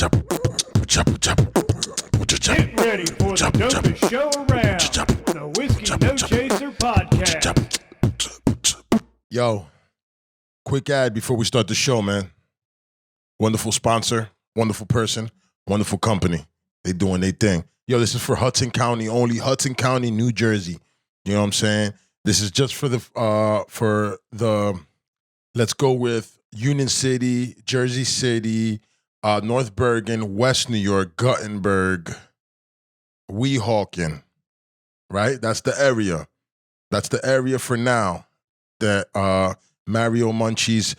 Get ready for the dopest show around, the Whiskey No Chaser podcast. Yo, quick ad before we start the show, man. Wonderful sponsor, wonderful person, wonderful company. They doing their thing. Yo, this is for Hudson County only, Hudson County, New Jersey. You know what I'm saying? This is just for the let's go with Union City, Jersey City, North Bergen, West New York, Guttenberg, Weehawken, right? That's the area. That's the area for now that Mario Munchies,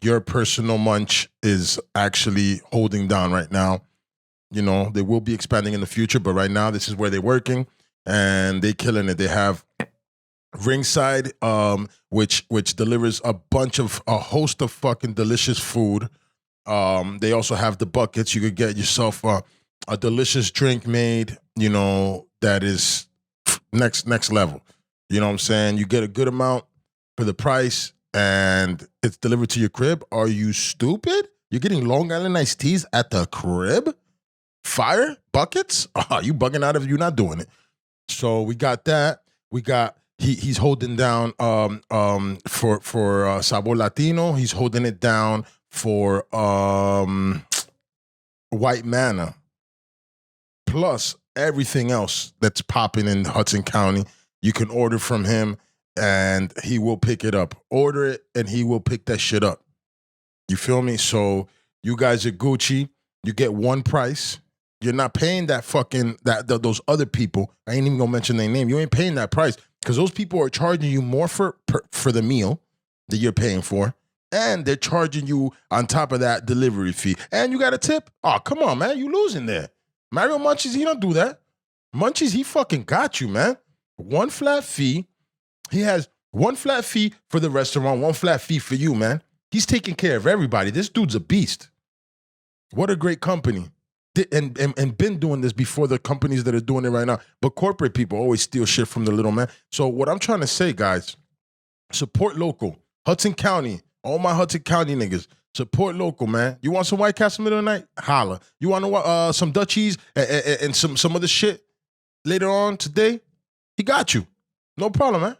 your personal munch, is actually holding down right now. You know, they will be expanding in the future, but right now this is where they're working and they killing it. They have Ringside, which delivers a host of fucking delicious food. They also have the buckets. You could get yourself a delicious drink made, you know, that is next level. You know what I'm saying? You get a good amount for the price and it's delivered to your crib. Are you stupid? You're getting Long Island iced teas at the crib? Fire? Buckets? Oh, you bugging out if you're not doing it. So we got that. We got he's holding down for Sabor Latino. He's holding it down for White Manna. Plus everything else that's popping in Hudson County. You can order from him and he will pick it up. Order it and he will pick that shit up. You feel me? So you guys are Gucci. You get one price. You're not paying that fucking those other people. I ain't even gonna mention their name. You ain't paying that price because those people are charging you more for the meal that you're paying for, and they're charging you on top of that delivery fee. And you got a tip. Oh, come on, man, you losing there. Mario Munchies, he don't do that. Munchies, he fucking got you, man. One flat fee. He has one flat fee for the restaurant, one flat fee for you, man. He's taking care of everybody. This dude's a beast. What a great company. And been doing this before the companies that are doing it right now. But corporate people always steal shit from the little man. So what I'm trying to say, guys, support local. Hudson County, all my Hudson County niggas, support local, man. You want some White Castle middle of the night? Holla. You want some Dutchies and some other shit later on today? He got you. No problem, man.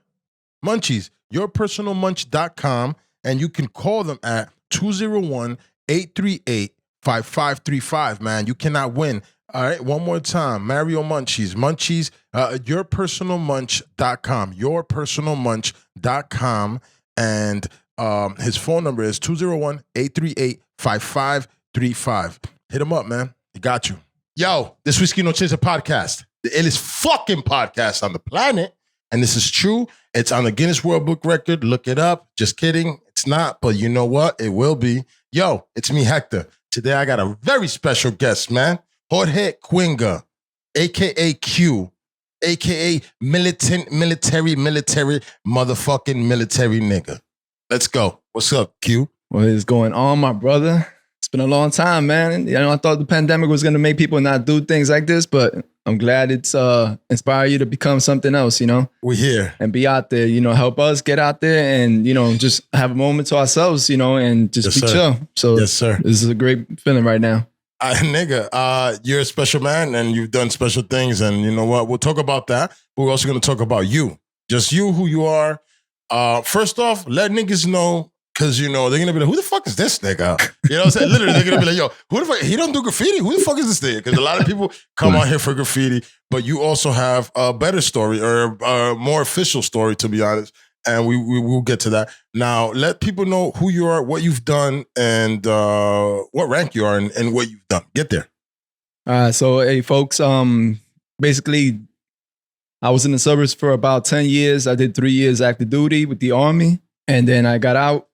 Munchies, yourpersonalmunch.com, and you can call them at 201-838-5535, man. You cannot win. All right, one more time. Mario Munchies. Munchies, yourpersonalmunch.com. Yourpersonalmunch.com. And his phone number is 201-838-5535. Hit him up, man. He got you. Yo, this Whiskey No Chaser podcast. The illest fucking podcast on the planet. And this is true. It's on the Guinness World Book record. Look it up. Just kidding. It's not, but you know what? It will be. Yo, it's me, Hector. Today I got a very special guest, man. Jorge Quinga, a.k.a. Q, a.k.a. military motherfucking military nigga. Let's go. What's up, Q? What is going on, my brother? It's been a long time, man. You know, I thought the pandemic was going to make people not do things like this, but I'm glad it's inspired you to become something else, you know? We're here. And be out there, you know, help us get out there and, you know, just have a moment to ourselves, you know, and just be chill. So yes, sir. This is a great feeling right now. Nigga, you're a special man and you've done special things. And you know what? We'll talk about that. But we're also going to talk about you. Just you, who you are. First off, let niggas know. Because, you know, they're going to be like, who the fuck is this nigga? You know what I'm saying? Literally, they're going to be like, yo, who the fuck? He don't do graffiti? Who the fuck is this nigga? Because a lot of people come out here for graffiti, but you also have a better story or a more official story, to be honest. And we will get to that. Now, let people know who you are, what you've done, and what rank you are and what you've done. Get there. So, hey, folks, basically, I was in the service for about 10 years. I did 3 years active duty with the Army. And then I got out.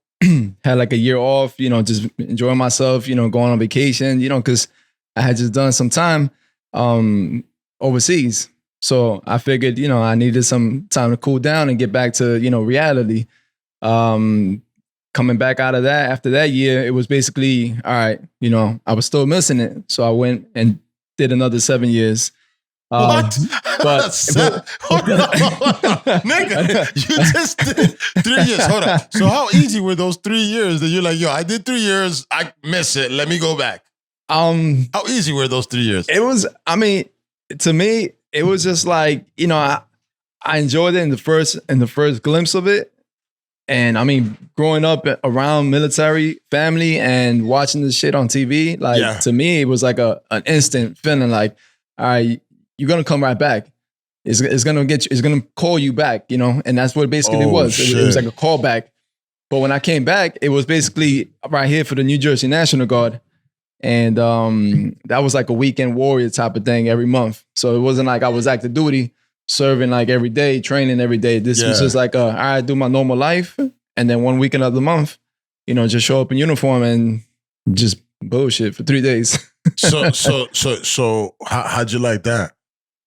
Had like a year off, you know, just enjoying myself, you know, going on vacation, you know, because I had just done some time overseas. So I figured, you know, I needed some time to cool down and get back to, you know, reality. Coming back out of that, after that year, it was basically, all right, you know, I was still missing it. So I went and did another 7 years. What? But hold on. Nigga, you just did 3 years. Hold on. So how easy were those 3 years that you're like, yo, I did 3 years, I miss it, let me go back? How easy were those 3 years? It was, I mean, to me, it was just like, I enjoyed it in the first glimpse of it. And I mean, growing up around military family and watching this shit on TV, to me, it was like an instant feeling like, all right, you're gonna come right back. It's gonna call you back, and that's what basically it was. It was like a callback. But when I came back, it was basically right here for the New Jersey National Guard. And that was like a weekend warrior type of thing every month. So it wasn't like I was active duty, serving like every day, training every day. This was just like, I do my normal life. And then one weekend of the month, just show up in uniform and just bullshit for 3 days. So how'd you like that?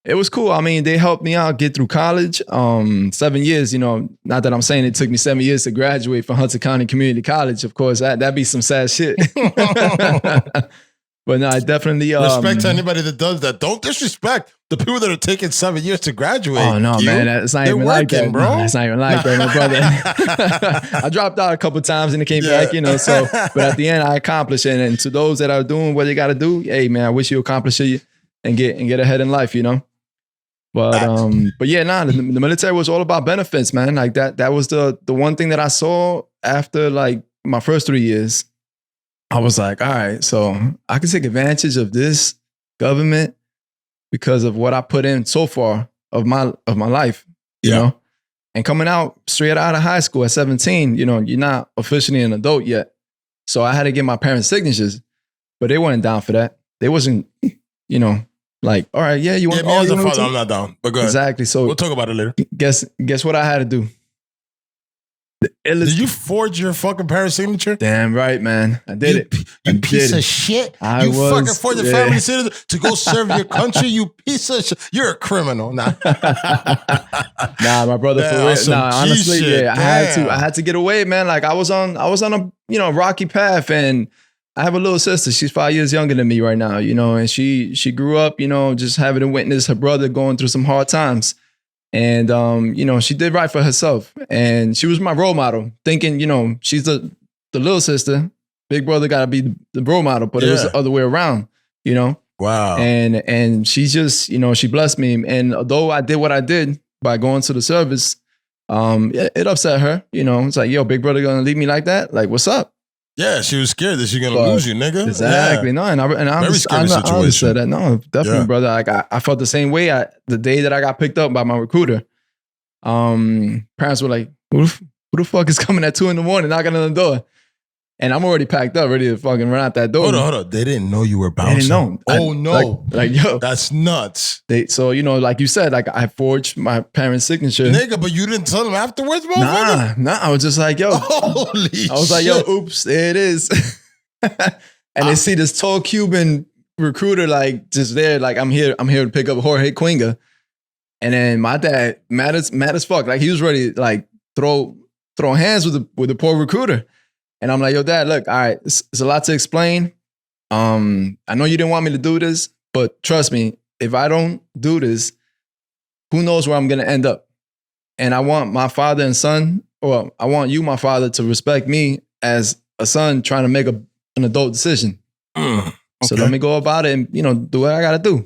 It was cool. I mean, they helped me out get through college. 7 years, not that I'm saying it took me 7 years to graduate from Hudson County Community College. Of course, that'd be some sad shit. But no, I definitely respect to anybody that does that. Don't disrespect the people that are taking 7 years to graduate. Oh no, man, it's not even like that, bro. It's not even like that, my brother. I dropped out a couple times and it came back, So, but at the end, I accomplished it. And to those that are doing what they got to do, hey, man, I wish you accomplish it and get ahead in life, But yeah, the military was all about benefits, man. Like that was the one thing that I saw after like my first 3 years. I was like, all right, so I can take advantage of this government because of what I put in so far of my life, you know? And coming out straight out of high school at 17, you're not officially an adult yet. So I had to get my parents' signatures, but they weren't down for that. They wasn't, like, all right, yeah, you want me as a father, I'm not down. But go ahead. Exactly. So we'll talk about it later. Guess what I had to do? Did you forge your fucking parents' signature? Damn right, man. I did it. You piece of shit. You fucking forged your family citizen to go serve your country. You piece of shit. You're a criminal. Nah, my brother. For real. Nah, honestly, shit. I had to get away, man. Like I was on a rocky path, and I have a little sister. She's 5 years younger than me right now, and she grew up, just having to witness her brother going through some hard times. And, she did right for herself. And she was my role model, thinking, she's the little sister. Big brother got to be the role model, but it was the other way around, Wow. And she just, she blessed me. And although I did what I did by going to the service, it upset her. It's like, yo, big brother going to leave me like that? Like, what's up? Yeah, she was scared that she's gonna lose you, nigga. Exactly. Yeah. No, and I understood that. No, definitely, brother. Like I felt the same way. The day that I got picked up by my recruiter, parents were like, "Who the fuck is coming at 2 a.m. knocking on the door?" And I'm already packed up, ready to fucking run out that door. Hold on. They didn't know you were bouncing. They didn't know. Oh no! Like yo, that's nuts. So like you said, like I forged my parents' signature, nigga. But you didn't tell them afterwards, motherfucker. Nah. I was just like, yo. Holy shit. I was like, yo, oops, there it is. And they see this tall Cuban recruiter like just there, like I'm here to pick up Jorge Quinga. And then my dad, mad as fuck, like he was ready to like throw hands with the poor recruiter. And I'm like, yo, Dad, look, all right, it's a lot to explain. I know you didn't want me to do this, but trust me, if I don't do this, who knows where I'm gonna end up? And I want my father and son, or I want you, my father, to respect me as a son trying to make an adult decision. Okay. So let me go about it and, do what I gotta do.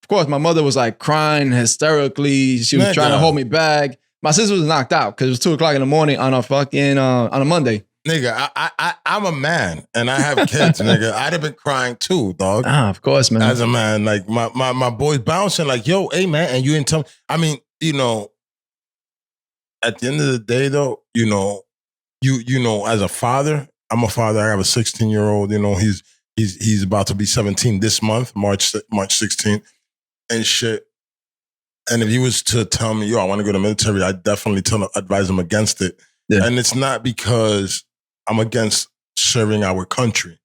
Of course, my mother was like crying hysterically. She was trying to hold me back. My sister was knocked out because it was 2 o'clock in the morning on a Monday. Nigga, I'm a man and I have kids, nigga. I'd have been crying too, dog. Of course, man. As a man, like my boy's bouncing like, yo, hey man, and you didn't tell me. I mean, at the end of the day though, as a father, I'm a father. I have a 16-year-old, he's about to be 17 this month, March 16th and shit. And if he was to tell me, yo, I want to go to the military, I'd definitely advise him against it. Yeah. And it's not because I'm against serving our country.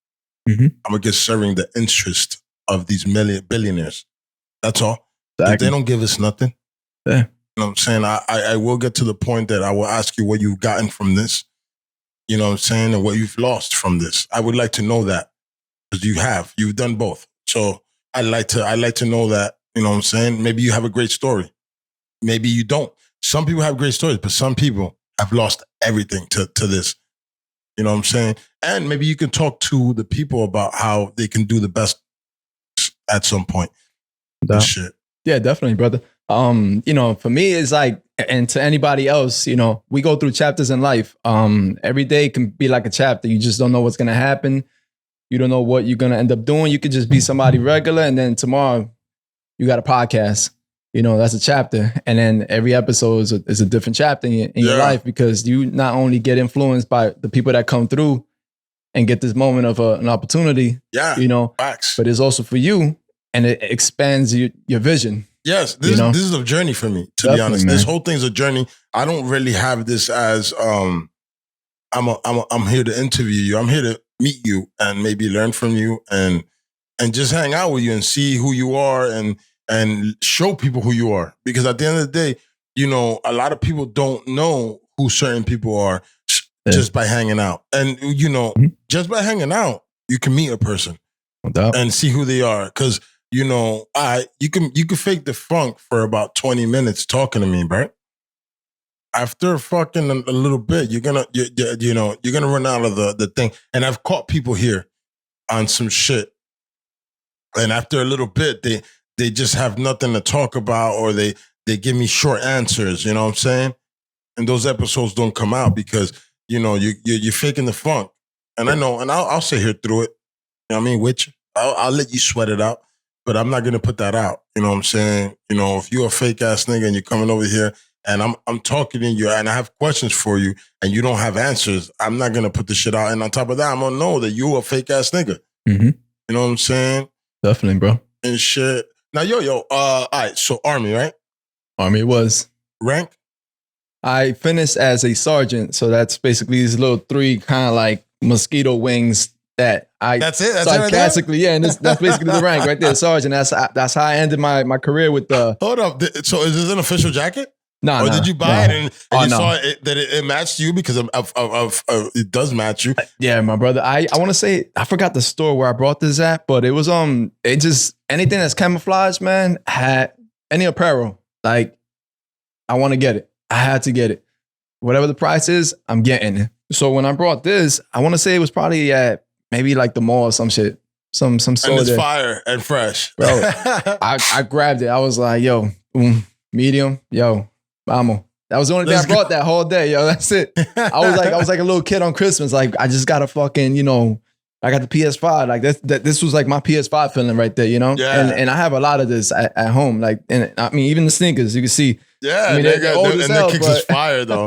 Mm-hmm. I'm against serving the interest of these billionaires. That's all. Exactly. If they don't give us nothing. Yeah. You know what I'm saying? I will get to the point that I will ask you what you've gotten from this. You know what I'm saying? And what you've lost from this. I would like to know that. Because you've done both. So I'd like to know that, you know what I'm saying? Maybe you have a great story. Maybe you don't. Some people have great stories, but some people have lost everything to this. You know what I'm saying? And maybe you can talk to the people about how they can do the best at some point. That- Shit. Yeah, definitely, brother. For me, it's like, and to anybody else, we go through chapters in life. Every day can be like a chapter. You just don't know what's gonna happen. You don't know what you're gonna end up doing. You could just be somebody regular, and then tomorrow you got a podcast. That's a chapter, and then every episode is a different chapter in your life, because you not only get influenced by the people that come through and get this moment of an opportunity. Yeah, facts. But it's also for you, and it expands your vision. Yes, this is a journey for me, to be honest. Man. This whole thing's a journey. I don't really have this as I'm here to interview you. I'm here to meet you and maybe learn from you and just hang out with you and see who you are and show people who you are. Because at the end of the day, a lot of people don't know who certain people are just by hanging out. And just by hanging out, you can meet a person and see who they are. Because you can fake the funk for about 20 minutes talking to me, right? After fucking a little bit, you're gonna run out of the thing. And I've caught people here on some shit, and after a little bit, they just have nothing to talk about, or they give me short answers. You know what I'm saying? And those episodes don't come out because you're faking the funk. And I know, and I'll sit here through it. You know what I mean? With you, I'll let you sweat it out. But I'm not going to put that out. You know what I'm saying? If you're a fake ass nigga and you're coming over here and I'm talking to you and I have questions for you and you don't have answers, I'm not going to put the shit out. And on top of that, I'm going to know that you're a fake ass nigga. Mm-hmm. You know what I'm saying? Definitely, bro. And shit. Now, all right. So Army, right? Army it was. Rank? I finished as a sergeant. So that's basically these little 3 kind of like mosquito wings that That's it. That's sarcastically, it right and that's basically the rank right there, sergeant. That's how I ended my career with the. Hold up. So is this an official jacket? No, or did you buy it and you saw that it matched you because of it does match you? Yeah, my brother. I want to say I forgot the store where I brought this at, but it was it just anything that's camouflage, man. Had any apparel, like I want to get it. I had to get it. Whatever the price is, I'm getting it. So when I brought this, I want to say it was probably at maybe like the mall or some shit. Some store. And it's there. fire and fresh. Bro, I grabbed it. I was like, yo, medium, yo, vamos. That was the only thing I brought that whole day, yo. That's it. I was like a little kid on Christmas. Like I just got a fucking, I got the PS5. Like this was like my PS5 feeling right there, Yeah. And I have a lot of this at home. Like, and I mean, even the sneakers, you can see. Yeah, I mean, they're old as hell, that kicks is fire though.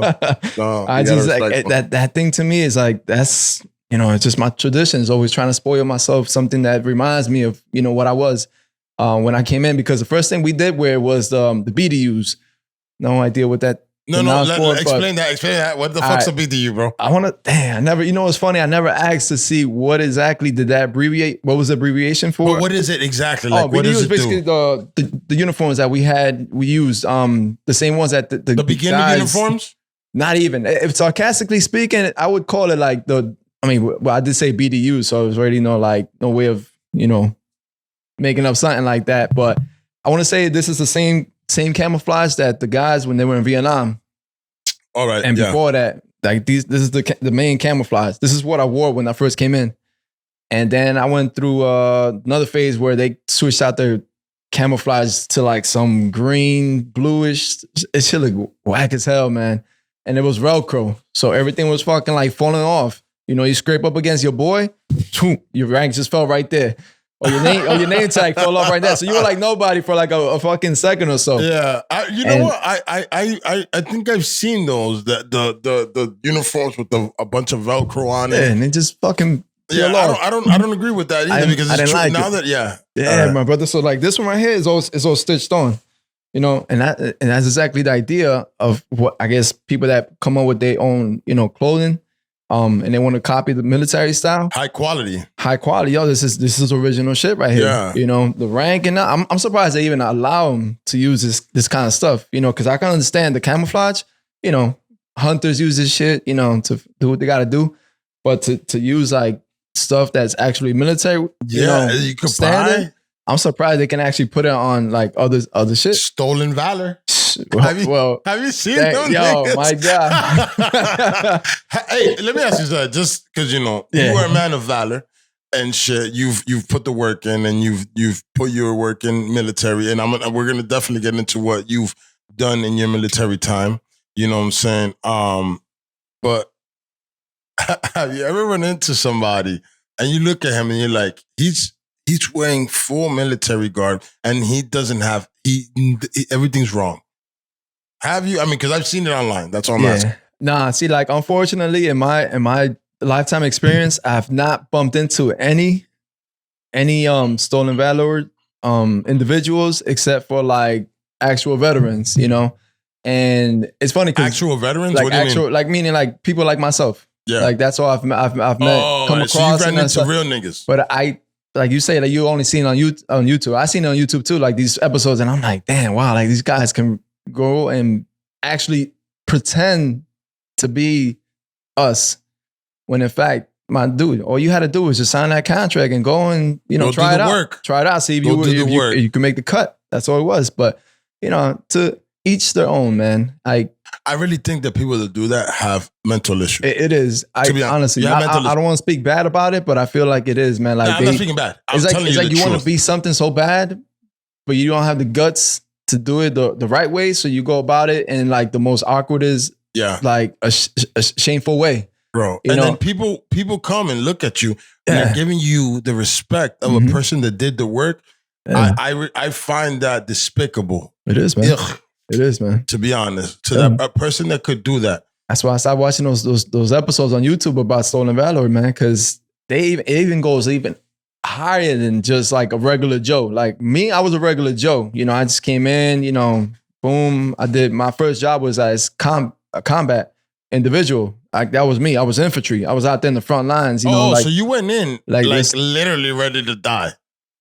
No, I just like that thing to me is like that's it's just my tradition. Is always trying to spoil myself something that reminds me of what I was when I came in. Because the first thing we did wear was the BDUs. No idea what that. No, explain that. Explain that. What the fuck's a BDU, bro? I want to. I never. It's funny. I never asked to see what exactly did that abbreviate. What was the abbreviation for? But what is it exactly? Like, what BDU does is it basically do? the uniforms that we used. The same ones that the beginner guys, uniforms. Not even. If sarcastically speaking, I would call it like the. I mean, well, I did say BDU, so it was already no way of making up something like that. But I want to say this is the same camouflage that the guys when they were in Vietnam. All right. And before that, like this is the main camouflage. This is what I wore when I first came in. And then I went through another phase where they switched out their camouflage to like some green, bluish. It should look whack as hell, man. And it was Velcro. So everything was fucking like falling off. You scrape up against your boy, your rank just fell right there. Or your name tag fell off right there. So you were like nobody for like a fucking second or so. Yeah, I think I've seen those the uniforms with a bunch of Velcro on it. Yeah, and it just fucking I don't agree with that either because it's true. Like now it. that my brother. So like this one right here is all stitched on. And that's exactly the idea of what I guess people that come up with their own clothing. And they want to copy the military style. High quality. Yo, this is original shit right here. Yeah. The rank and I'm surprised they even allow them to use this kind of stuff, because I can understand the camouflage, hunters use this shit, to do what they got to do. But to use like stuff that's actually military, you can standard, buy. I'm surprised they can actually put it on like other shit. Stolen valor. Have you seen them yo, niggas? my God. Hey, let me ask you something. Just because you are a man of valor and shit. You've put the work in, and you've put your work in military. And we're gonna definitely get into what you've done in your military time. You know what I'm saying? But have you ever run into somebody and you look at him and you're like, he's wearing full military garb and he doesn't have everything's wrong. Have you? I mean, because I've seen it online. That's all I'm asking. Nah, see, like, unfortunately, in my lifetime experience, I've not bumped into any stolen valor individuals except for like actual veterans, And it's funny because actual veterans, like what do you mean? like meaning like people like myself. Yeah, like that's all I've met, come across. So you ran into real niggas, but I. Like you say that you only seen on YouTube. I seen it on YouTube too, like these episodes, and I'm like, damn, wow, like these guys can go and actually pretend to be us when in fact, my dude, all you had to do was just sign that contract and go and try it out, see if you can make the cut. That's all it was. But to each their own, man. I really think that people that do that have mental issues. It is. Honestly, I don't want to speak bad about it, but I feel like it is, man. Like I'm not speaking bad. It's like you want to be something so bad, but you don't have the guts to do it the right way. So you go about it in like the most awkward like a shameful way, bro. And then people come and look at you and they're giving you the respect of a person that did the work. Yeah. I find that despicable. It is, man. Ugh. It is, man. To be honest, that a person that could do that. That's why I started watching those episodes on YouTube about stolen valor, man. Because it even goes even higher than just like a regular Joe. Like me, I was a regular Joe. I just came in. Boom. I did my first job was as a combat individual. That was me. I was infantry. I was out there in the front lines. So you went in like literally ready to die.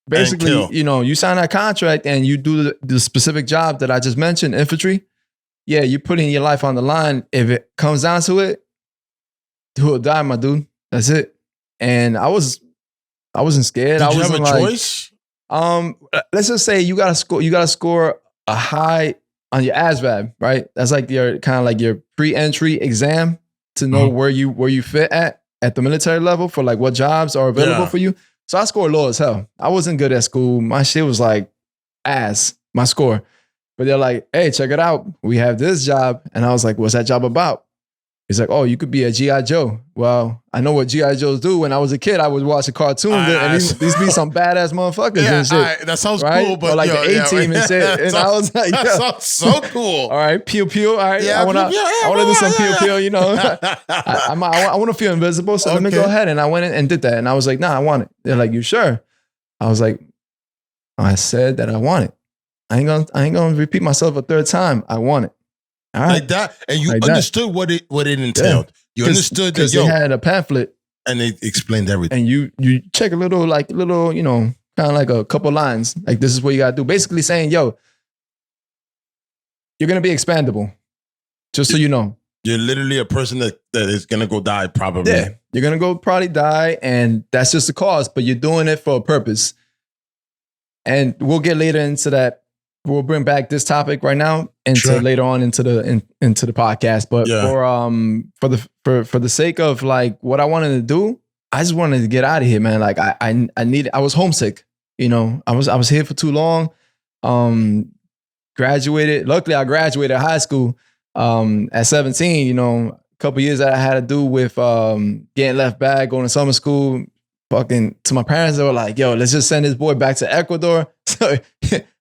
Basically, you sign that contract and you do the specific job that I just mentioned, infantry. Yeah, you're putting your life on the line. If it comes down to it, do or die, my dude. That's it. And I wasn't scared. Did you have a choice? Let's just say you gotta score a high on your ASVAB, right? That's like your kind of like your pre-entry exam to know where you fit at the military level for like what jobs are available for you. So I scored low as hell. I wasn't good at school. My shit was like ass, my score. But they're like, hey, check it out. We have this job. And I was like, what's that job about? He's like, oh, you could be a G.I. Joe. Well, I know what G.I. Joes do. When I was a kid, I would watch a cartoon and these be some badass motherfuckers and shit. That sounds cool. But or like the A-team and shit. And I was like, that sounds so cool. All right, pew pew. All right, I want to do some pew pew, I want to feel invisible. So let me go ahead. And I went in and did that. And I was like, nah, I want it. They're like, you sure? I was like, I said that I want it. I ain't gonna repeat myself a third time. I want it. All right. Like that, and you understood what it entailed. You understood because they had a pamphlet and they explained everything. And you check a little, kind of like a couple lines. Like this is what you gotta do. Basically saying, yo, you're gonna be expandable. Just so you know, you're literally a person that is gonna go die probably. Yeah, you're gonna go probably die, and that's just the cause. But you're doing it for a purpose. And we'll get later into that. We'll bring back this topic right now into later on into the podcast. But for the sake of like what I wanted to do, I just wanted to get out of here, man. Like I was homesick. I was here for too long. Graduated. Luckily, I graduated high school at 17. A couple years that I had to do with getting left back, going to summer school. Fucking to my parents, they were like, "Yo, let's just send this boy back to Ecuador." So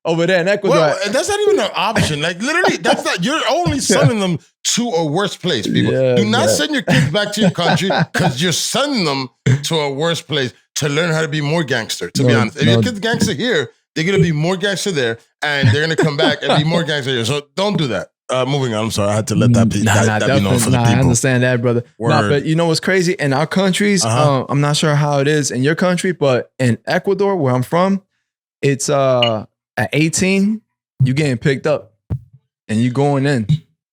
over there in Ecuador, well, that's not even an option. Like literally, that's not. You're only sending them to a worse place. People do not send your kids back to your country because you're sending them to a worse place to learn how to be more gangster. To be honest, if your kid's gangster here, they're gonna be more gangster there, and they're gonna come back and be more gangster here. So don't do that. Moving on. I'm sorry, I had to let that be known for the people. I understand that, brother. But you know what's crazy? In our countries, I'm not sure how it is in your country, but in Ecuador, where I'm from, it's at 18, you getting picked up and you going in.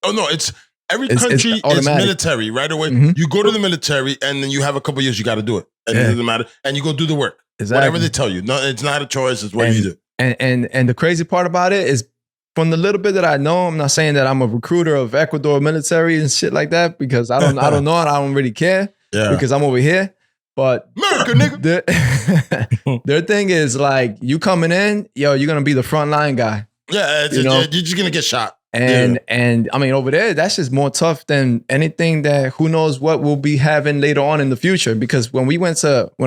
Oh no, it's every country is military right away. Mm-hmm. You go to the military and then you have a couple years you got to do it. And it doesn't matter. And you go do the work. Exactly. Whatever they tell you. No, it's not a choice, it's what you do. And the crazy part about it is from the little bit that I know, I'm not saying that I'm a recruiter of Ecuador military and shit like that because I don't know and I don't really care because I'm over here. But America, nigga. their thing is like you coming in, yo, you're gonna be the front line guy. Yeah, you're just gonna get shot. And I mean over there, that's just more tough than anything that who knows what we'll be having later on in the future. Because when we went to we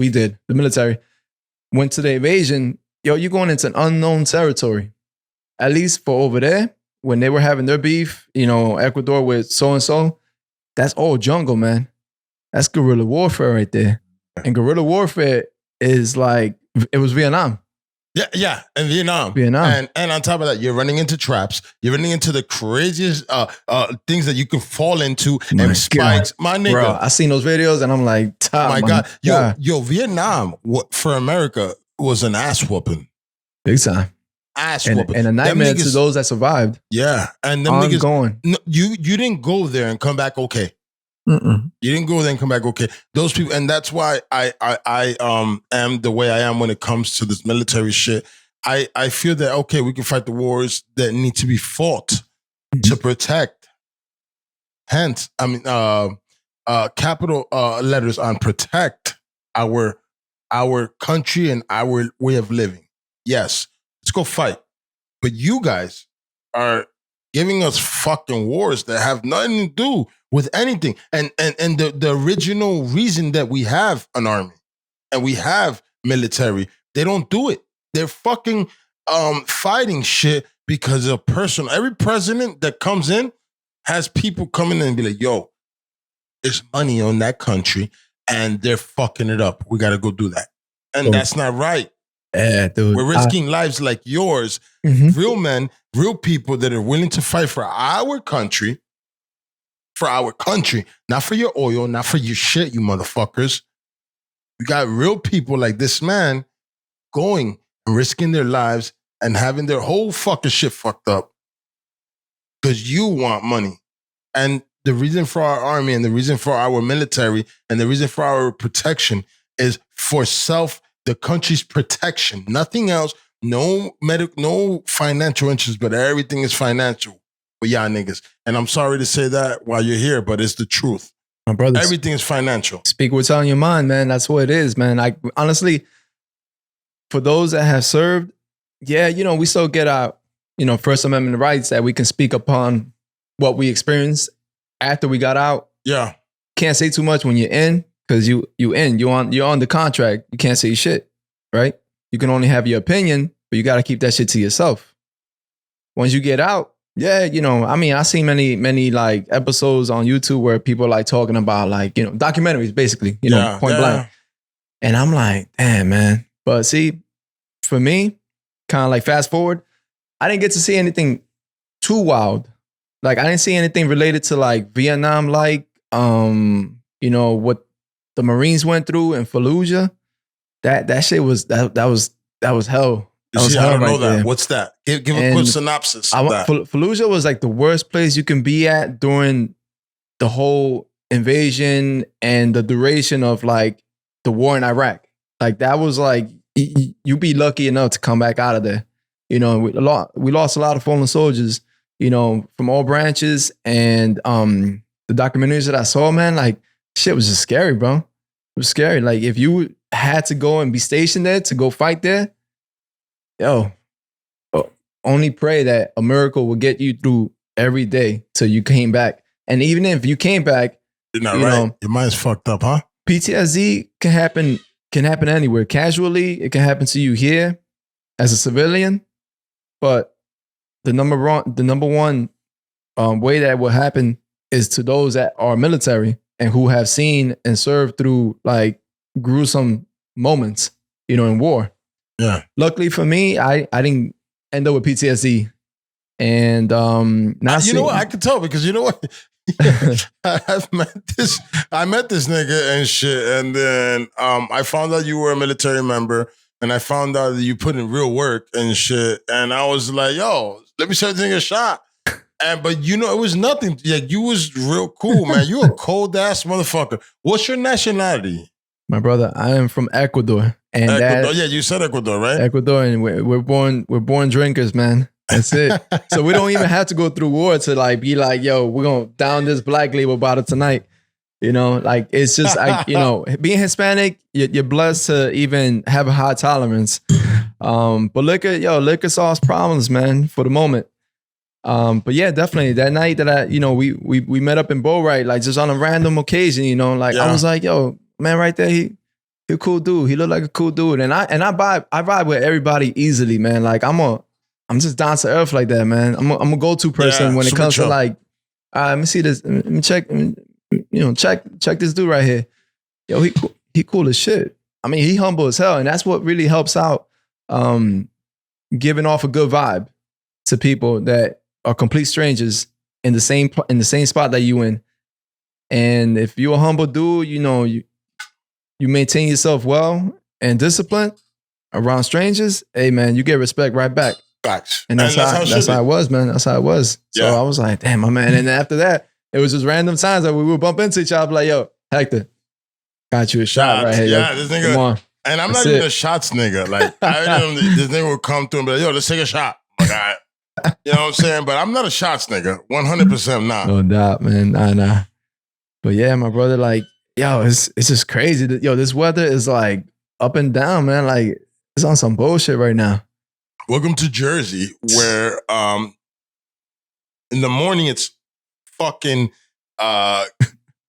did the military went to the invasion. Yo, you're going into an unknown territory. At least for over there, when they were having their beef, Ecuador with so and so, that's all jungle, man. That's guerrilla warfare right there. And guerrilla warfare is like it was Vietnam. Yeah, in Vietnam. And on top of that, you're running into traps. You're running into the craziest things that you can fall into and spikes. My nigga. Bro, I seen those videos and I'm like, my God. Yo, Vietnam for America was an ass whooping. Big time. Ass whooping. And a nightmare to those that survived. Yeah. And them niggas going. No, you didn't go there and come back okay. You didn't go there and come back okay. Those people, and that's why I am the way I am when it comes to this military shit. I feel that okay, we can fight the wars that need to be fought to protect. Hence, I mean, capital letters on protect our country and our way of living. Yes, let's go fight. But you guys are giving us fucking wars that have nothing to do with anything. And the original reason that we have an army and we have military, they don't do it. They're fucking fighting shit because of personal. Every president that comes in has people coming in and be like, yo, there's money on that country and they're fucking it up. We got to go do that. And that's not right. Dude, we're risking lives like yours, real men, real people that are willing to fight for our country, not for your oil, not for your shit, you motherfuckers. We got real people like this man going and risking their lives and having their whole fucking shit fucked up because you want money. And the reason for our army and the reason for our military and the reason for our protection is for the country's protection. Nothing else. No financial interest, but everything is financial for y'all niggas. And I'm sorry to say that while you're here, but it's the truth. My brother, everything is financial. Speak what's on your mind, man. That's what it is, man. I honestly, for those that have served, yeah, we still get our, First Amendment rights that we can speak upon what we experienced after we got out. Yeah. Can't say too much when you're in. Because you're on the contract, you can't say shit, right? You can only have your opinion, but you got to keep that shit to yourself. Once you get out, yeah, I seen many like episodes on YouTube where people like talking about like, documentaries basically, point blank. And I'm like, damn, man. But see, for me, kind of like fast forward, I didn't get to see anything too wild. Like I didn't see anything related to like Vietnam, like, what the Marines went through in Fallujah. That shit was that was hell. I don't know that. There. What's that? Give a quick synopsis of that. Fallujah was like the worst place you can be at during the whole invasion and the duration of like the war in Iraq. Like that was like you be lucky enough to come back out of there. We lost a lot of fallen soldiers, from all branches. And the documentaries that I saw, man, like shit was just scary, bro. It was scary. Like if you had to go and be stationed there to go fight there, only pray that a miracle will get you through every day till you came back. And even if you came back, you're not right. Your mind's fucked up, huh? PTSD can happen anywhere. Casually, it can happen to you here as a civilian, but the number one way that will happen is to those that are military and who have seen and served through like gruesome moments, in war. Yeah. Luckily for me, I didn't end up with PTSD. And what? I could tell because you know what? I met this nigga and shit, and then I found out you were a military member, and I found out that you put in real work and shit, and I was like, yo, let me show this nigga a shot. But it was nothing. Like you was real cool, man. You a cold ass motherfucker. What's your nationality? My brother, I am from Ecuador, and Ecuador. Yeah, you said Ecuador, right? Ecuador, and we're born drinkers, man. That's it. So we don't even have to go through war to like be like, yo, we're gonna down this black label bottle tonight. You know, like it's just like, you know, being Hispanic, you're blessed to even have a high tolerance. But liquor solves problems, man, for the moment. But yeah, definitely that night that we met up in Bowright, like just on a random occasion, you know, like I was like, yo, man, right there, he a cool dude. He looked like a cool dude. And I vibe with everybody easily, man. Like I'm just down to earth like that, man. I'm a go-to person when it comes to like, let me see this. Let me check. Check this dude right here. Yo, he cool as shit. I mean, he humble as hell, and that's what really helps out. Giving off a good vibe to people that are complete strangers in the same spot that you in. And if you're a humble dude, you know you maintain yourself well and disciplined around strangers. Hey, man, you get respect right back. Facts. And that's how it was, man. That's how it was. So I was like, damn, my man. And then after that, it was just random times that we would bump into each other. I'd be like, yo, Hector, got you a shot right here. Yeah, yo. this nigga. Come on. And I'm not even a shots nigga. Like, this nigga would come through and be like, yo, let's take a shot. Like, all right. You know what I'm saying? But I'm not a shots nigga. 100% not. No doubt, man. Nah. But yeah, my brother, like, yo, it's just crazy. Yo, this weather is like up and down, man. Like, it's on some bullshit right now. Welcome to Jersey, where in the morning it's fucking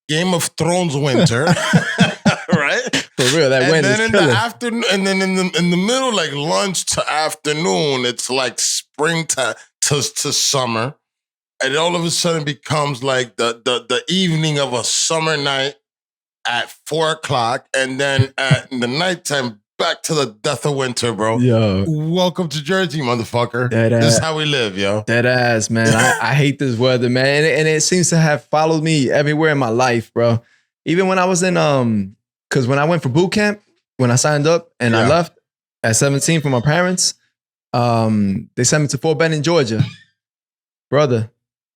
Game of Thrones winter, right? For real, that wind is then in killing. the afternoon, and then in the middle, like lunch to afternoon, it's like springtime to summer, and all of a sudden becomes like the evening of a summer night at 4:00, and then in the nighttime. Back to the death of winter, bro. Yo. Welcome to Jersey, motherfucker. That this is how we live, yo. That ass, man. I hate this weather, man. And it seems to have followed me everywhere in my life, bro. Even when I was in, because when I went for boot camp, when I signed up and I left at 17 from my parents, they sent me to Fort Benning, Georgia. Brother,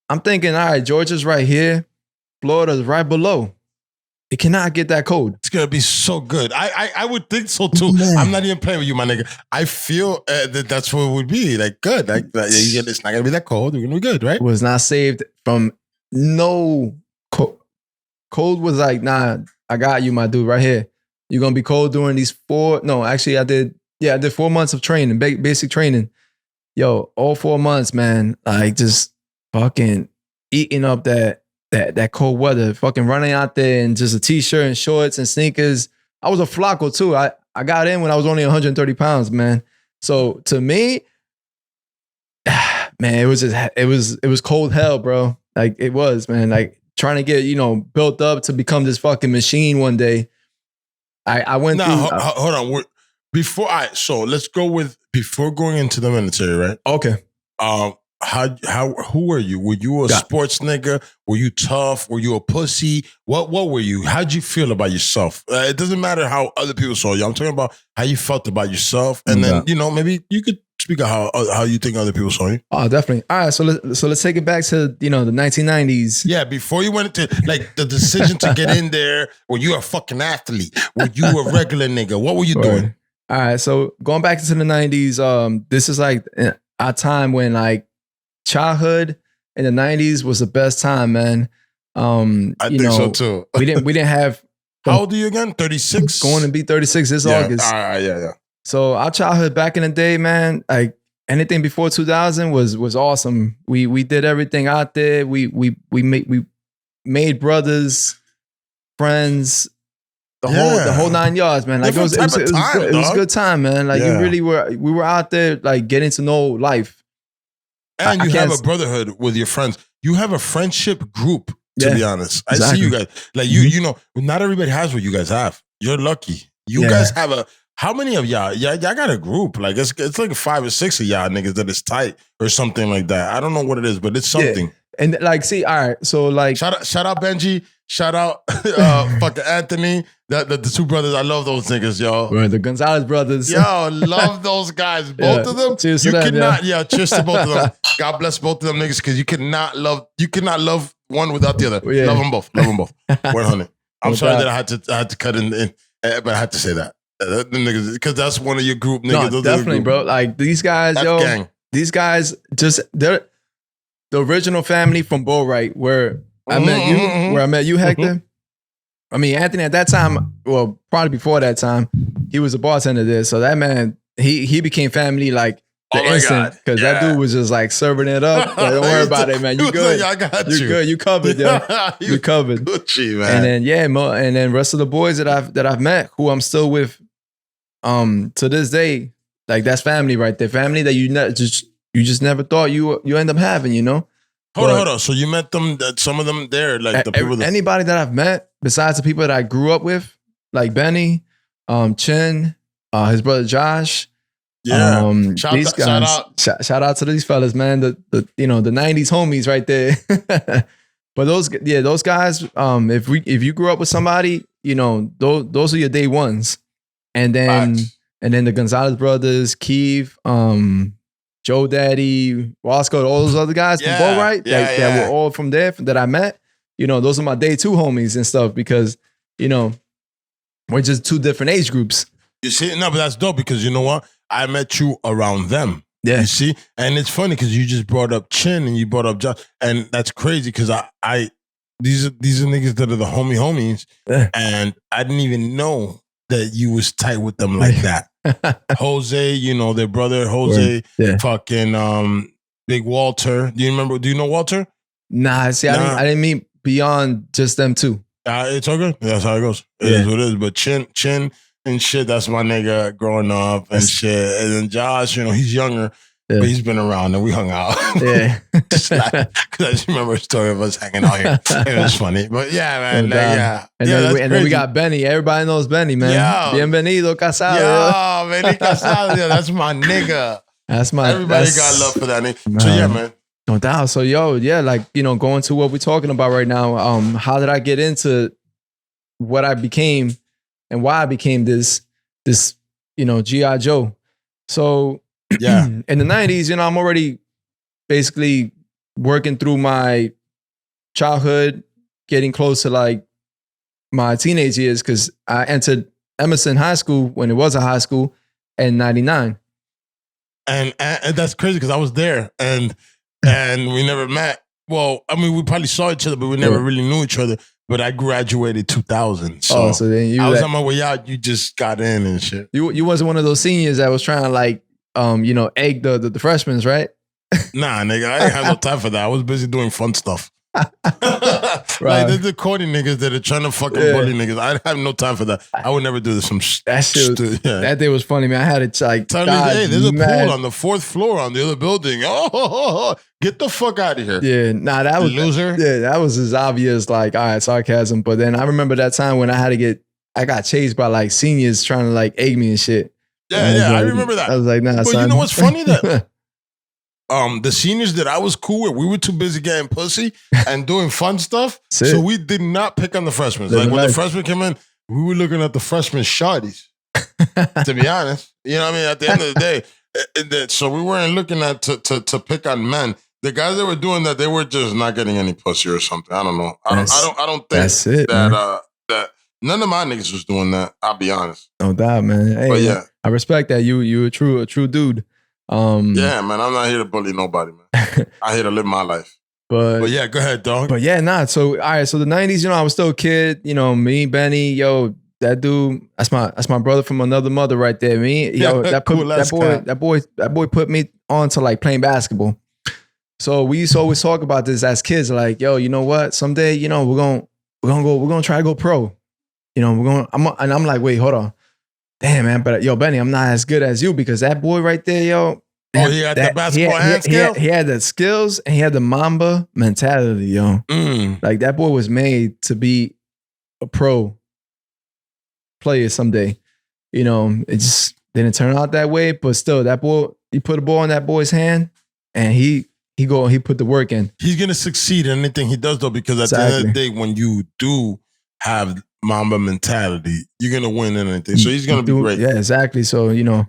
I'm thinking, all right, Georgia's right here. Florida's right below. It cannot get that cold. It's gonna be so good. I would think so too. Man. I'm not even playing with you, my nigga. I feel that's what it would be like. Good, like it's not gonna be that cold. We're gonna be good, right? It was not saved from no cold. Cold was like, nah, I got you, my dude, right here. You're gonna be cold during these 4. No, actually, I did 4 months of training, basic training. Yo, all 4 months, man. Like just fucking eating up that cold weather, fucking running out there in just a t-shirt and shorts and sneakers. I was a flaco too. I got in when I was only 130 pounds, man. So to me, man, it was cold hell, bro. Like it was, man. Like trying to get, built up to become this fucking machine one day. I went through. Hold on. So let's go with before going into the military, right? Okay. Who were you? Were you a sports nigga? Were you tough? Were you a pussy? What were you? How'd you feel about yourself? It doesn't matter how other people saw you. I'm talking about how you felt about yourself, and then maybe you could speak of how you think other people saw you. Oh, definitely. All right, so let's take it back to the 1990s. Yeah, before you went into like the decision to get in there. Were you a fucking athlete? Were you a regular nigga? What were you doing? All right, so going back into the 90s, this is like a time when like childhood in the 90s was the best time, man. I think so too. we didn't have. How old are you again? 36? Going to be 36 this August. Yeah. So our childhood back in the day, man, like anything before 2000 was awesome. We did everything out there. We made brothers, friends, the whole 9 yards, man. Like it was a good time, man. Like we were out there like getting to know life. And you have a brotherhood with your friends. You have a friendship group, to be honest. Exactly. I see you guys. Like not everybody has what you guys have. You're lucky. You guys have how many of y'all? Y'all got a group. Like it's like 5 or 6 of y'all niggas that is tight or something like that. I don't know what it is, but it's something. Yeah. And like, see, all right. So like, shout out Benji. Shout out fucking Anthony. The 2 brothers. I love those niggas, yo. Right, the Gonzalez brothers. Yo, love those guys. Both of them. Cheers to them, cheers to both of them. God bless both of them niggas because you cannot love one without the other. Yeah. Love them both. 100. I'm sorry that I had to cut in But I had to say that. The niggas, because that's one of your group niggas. No, Those are the definitely, group. bro. Like these guys, That's yo, gang. these guys they're the original family from Bull Right, where I met you, where I met you, Hector. I mean, Anthony at that time, well, probably before that time, he was a bartender there. So that man, he became family like the Oh my instant, God. because Yeah. that dude was just like serving it up. Like, don't worry about it, man. You good? Like, I got You you. good? You covered, yo. You covered. Gucci, man. And then and then rest of the boys that I've met, who I'm still with, to this day, like that's family right there. Family that you just never thought you end up having, you know. Hold on. So you met them? Some of them there, like the people. Anybody that I've met besides the people that I grew up with, like Benny, Chin, his brother Josh. Yeah. These guys. Shout out to these fellas, man. The the 90s homies right there. But those guys, if you grew up with somebody, you know, those are your day ones. And then Facts. and then the Gonzalez brothers, Keith, Joe Daddy, Roscoe, all those other guys from Bull Right that were all from there that I met. You know, those are my day two homies and stuff, because, you know, we're just two different age groups. You see, no, but that's dope, because you know what? I met you around them. Yeah. You see? And it's funny because you just brought up Chin and you brought up Josh. And that's crazy because these are niggas that are the homies. Yeah. And I didn't even know that you was tight with them like that. Jose, you know, their brother Jose, fucking Big Walter. Do you know Walter? Nah, see, I didn't mean beyond just them two. It's all good. That's how it goes. It is what it is. But Chin and shit, that's my nigga growing up and shit. And then Josh, you know, he's younger, but he's been around and we hung out. Yeah. Because I just remember a story of us hanging out here. It was funny. But yeah, man. And then we got Benny. Everybody knows Benny, man. Yo. Bienvenido, casado. Yo, Benny Casado. Yeah, that's my nigga. Everybody got love for that nigga. So yeah, man. No doubt. So like, you know, going to what we're talking about right now, how did I get into what I became and why I became this, you know, G.I. Joe. So yeah, in the 90s, you know, I'm already basically working through my childhood, getting close to like my teenage years, because I entered Emerson High School when it was a high school in 99. And that's crazy because I was there and we never met. Well, I mean, we probably saw each other, but we never really knew each other. But I graduated 2000. So, so then I was on my way out. You just got in and shit. You wasn't one of those seniors that was trying to like, you know, egg the freshmen, right? Nah, nigga, I didn't have no time for that. I was busy doing fun stuff. Like there's the corny niggas that are trying to fucking bully niggas. I have no time for that. I would never do this. That day was funny, man. I had it like, hey, there's a pool on the 4th floor on the other building. Oh, get the fuck out of here. Yeah, nah, that was loser. Yeah, that was as obvious, like, all right, sarcasm. But then I remember that time when I got chased by like seniors trying to like egg me and shit. Yeah, I remember that. I was like, nah, but son. You know what's funny? That the seniors that I was cool with, we were too busy getting pussy and doing fun stuff. So we did not pick on the freshmen. Like when the freshmen came in, we were looking at the freshmen shawties. To be honest, you know what I mean? At the end of the day, so we weren't looking at to pick on men. The guys that were doing that, they were just not getting any pussy or something. I don't know. I don't think that none of my niggas was doing that. I'll be honest. No doubt, man. Hey, but yeah, I respect that. You a true dude. Yeah, man. I'm not here to bully nobody, man. I'm here to live my life. But yeah, go ahead, dog. But yeah, nah. So all right. So the 90s, you know, I was still a kid. You know, me, Benny, yo, that dude. That's my brother from another mother right there. Me, yo, that boy put me on to like playing basketball. So we used to always talk about this as kids, like, yo, you know what? Someday, you know, we're gonna try to go pro. You know, I'm like, wait, hold on. Damn, man, but yo, Benny, I'm not as good as you, because that boy right there, yo. He had the basketball hand skills? He had the skills and he had the Mamba mentality, yo. Like that boy was made to be a pro player someday. You know, it just didn't turn out that way, but still, that boy, you put a ball in that boy's hand and he put the work in. He's gonna succeed in anything he does, though, because at the end of the day, when you do have Mamba mentality, you're gonna win in anything. So he's gonna be great. Yeah, exactly. So, you know.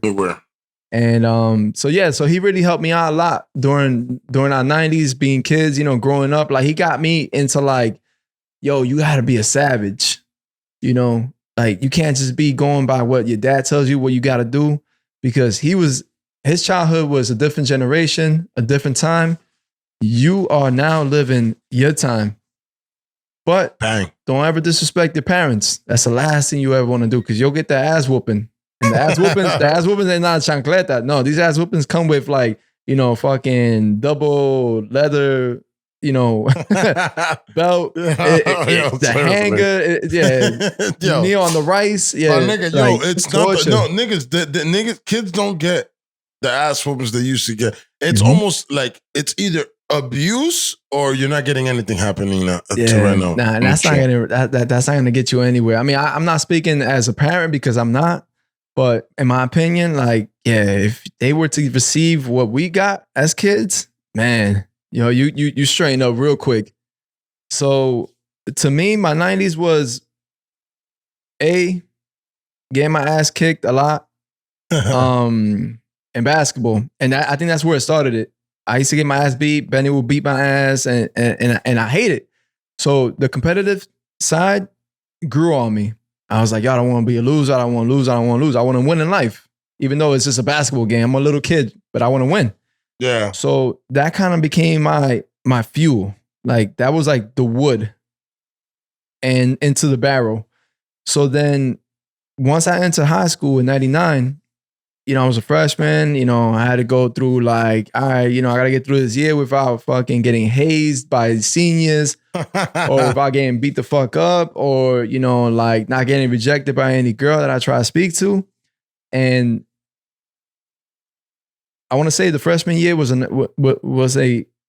And so he really helped me out a lot during our 90s, being kids, you know, growing up. Like he got me into like, yo, you gotta be a savage. You know, Like, you can't just be going by what your dad tells you what you got to do, because his childhood was a different generation, a different time. You are now living your time. But Bang. don't ever disrespect your parents. That's the last thing you ever want to do, because you'll get the ass whooping. And the ass whoopings ain't not chancleta. No, these ass whoopings come with like, fucking double leather, belt, the hanger, knee on the rice. Yeah, nigga, like, it's not torture. niggas. The niggas, kids don't get the ass whoopings they used to get. It's almost like it's either abuse or you're not getting anything happening to right now. Nah, that's not gonna get you anywhere. I mean, I'm not speaking as a parent because I'm not. But in my opinion, like, if they were to receive what we got as kids, man, you straighten up real quick. So to me, my 90s was getting my ass kicked a lot in basketball. And I think that's where it started. I used to get my ass beat. Benny would beat my ass, and I hate it. So the competitive side grew on me. I was like, yo, I don't want to be a loser. I don't want to lose. I don't want to lose. I want to win in life. Even though it's just a basketball game. I'm a little kid, but I want to win. Yeah. So that kind of became my fuel. Like, that was like the wood and into the barrel. So then once I entered high school in 99, I was a freshman, I had to go through like, all right, I got to get through this year without fucking getting hazed by seniors or without getting beat the fuck up or, like not getting rejected by any girl that I try to speak to. And I want to say the freshman year was an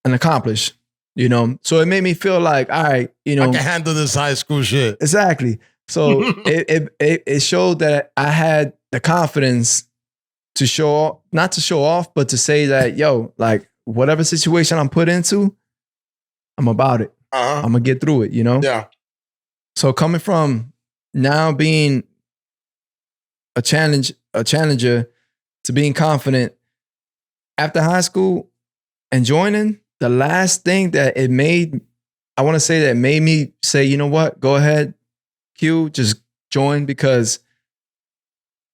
accomplish, so it made me feel like, all right, I can handle this high school shit. Exactly. So it showed that I had the confidence to not to show off, but to say that, yo, like, whatever situation I'm put into, I'm about it. I'm gonna get through it, Yeah. So coming from now being a challenger to being confident after high school and joining, the last thing that made me say, you know what, go ahead, Q, just join, because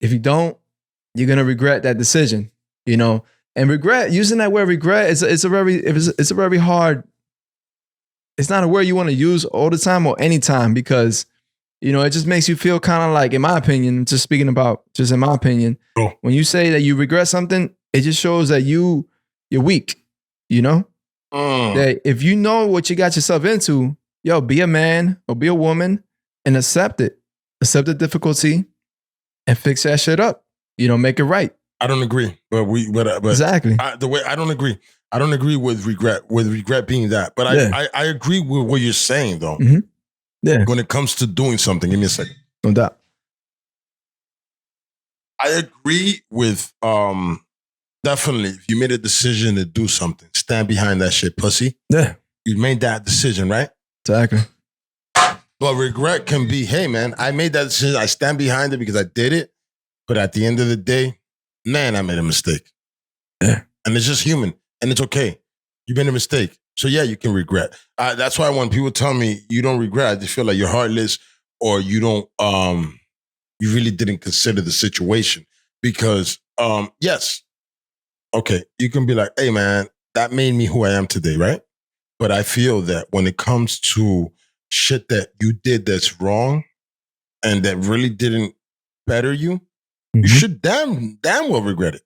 if you don't, you're gonna regret that decision, And regret, using that word regret, it's a very hard. It's not a word you want to use all the time or any time, because it just makes you feel kind of like, in my opinion, in my opinion, when you say that you regret something, it just shows that you're weak. That if you know what you got yourself into, yo, be a man or be a woman and accept it, accept the difficulty, and fix that shit up. Make it right. I don't agree, but exactly I don't agree. I don't agree with regret. With regret being that, but I agree with what you're saying though. Mm-hmm. Yeah. When it comes to doing something, give me a second. No doubt. I agree with definitely. If you made a decision to do something, stand behind that shit, pussy. Yeah. You made that decision, right? Exactly. But regret can be, hey man, I made that decision. I stand behind it because I did it. But at the end of the day, man, I made a mistake. Yeah. And it's just human. And it's okay. You made a mistake. So yeah, you can regret. That's why when people tell me you don't regret, I just feel like you're heartless or you don't, you really didn't consider the situation. Because yes, okay, you can be like, hey man, that made me who I am today, right? But I feel that when it comes to shit that you did that's wrong and that really didn't better you, you should damn well regret it.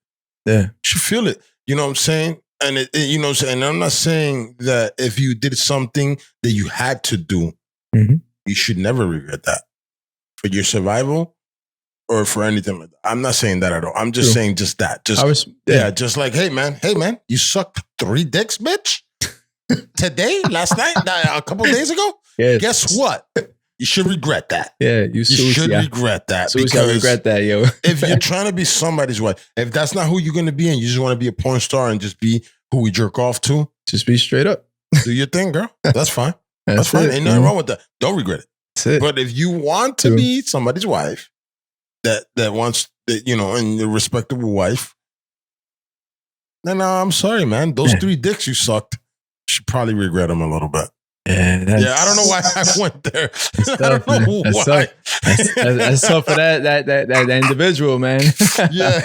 Yeah. You should feel it. You know what I'm saying? And you know what I'm saying? And I'm not saying that if you did something that you had to do, you should never regret that for your survival or for anything like that. I'm not saying that at all. I'm just saying just that. Just like, hey man, you sucked 3 dicks, bitch. Today, last night, a couple days ago. Yes. Guess what? You should regret that. Yeah, you should regret that. Because regret that, yo. If you're trying to be somebody's wife, if that's not who you're going to be and you just want to be a porn star and just be who we jerk off to, just be straight up. Do your thing, girl. That's fine. That's fine. Ain't nothing wrong with that. Don't regret it. That's it. But if you want to be somebody's wife, that wants, and a respectable wife, then I'm sorry, man. Those 3 dicks you sucked, you should probably regret them a little bit. Yeah, I don't know why I went there. I Tough, don't know man. That's why. tough. That's tough for that individual, man. Yeah.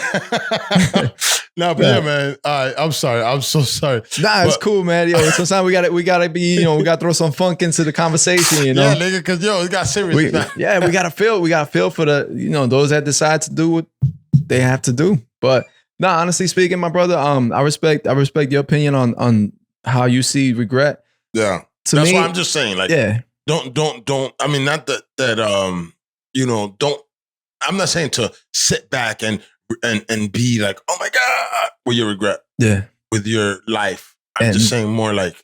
No, but yeah, man. All right, I'm sorry. I'm so sorry. Nah, it's But- cool, man. Yo, sometimes we gotta be, we gotta throw some funk into the conversation, you know. Yeah, nigga, because it got serious. we gotta feel for the, those that decide to do what they have to do. But nah, honestly speaking, my brother, I respect your opinion on how you see regret. Yeah. To That's me, why I'm just saying, like, yeah, don't. I mean, not that don't. I'm not saying to sit back and be like, oh my God, with your regret, yeah, with your life. I'm just saying more like,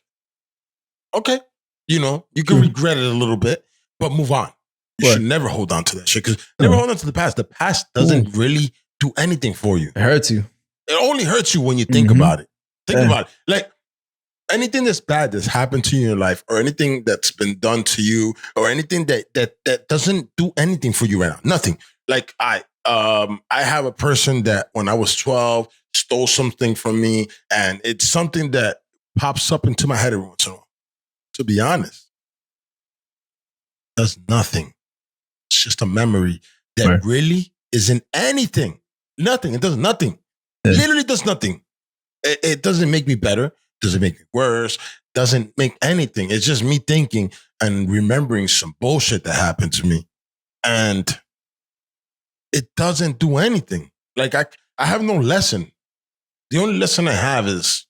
okay, you can Mm. regret it a little bit, but move on. You Right. should never hold on to that shit because never hold on to the past. The past doesn't really do anything for you. it hurts you. It only hurts you when you think Mhm. about it. Think Yeah. about it. Like anything that's bad that's happened to you in your life, or anything that's been done to you, or anything that doesn't do anything for you right now. Nothing. Like I have a person that when I was 12 stole something from me, and it's something that pops up into my head every once in a while. To be honest, does nothing. It's just a memory that Right. really isn't anything. Nothing. It does nothing. Yeah. Literally does nothing. It doesn't make me better. Doesn't make me worse. Doesn't make anything. It's just me thinking and remembering some bullshit that happened to me. And it doesn't do anything. Like I have no lesson. The only lesson I have is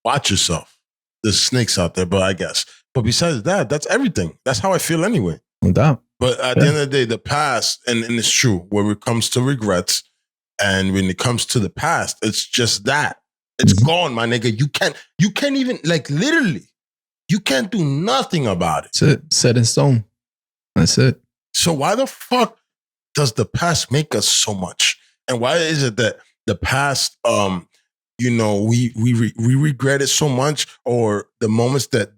watch yourself. There's snakes out there, but I guess. But besides that, that's everything. That's how I feel anyway. No doubt. But at the end of the day, the past, and it's true, when it comes to regrets, and when it comes to the past, it's just that. It's gone, my nigga. You can't even, like, literally, you can't do nothing about it. That's it. Set in stone. That's it. So why the fuck does the past make us so much? And why is it that the past, we regret it so much, or the moments that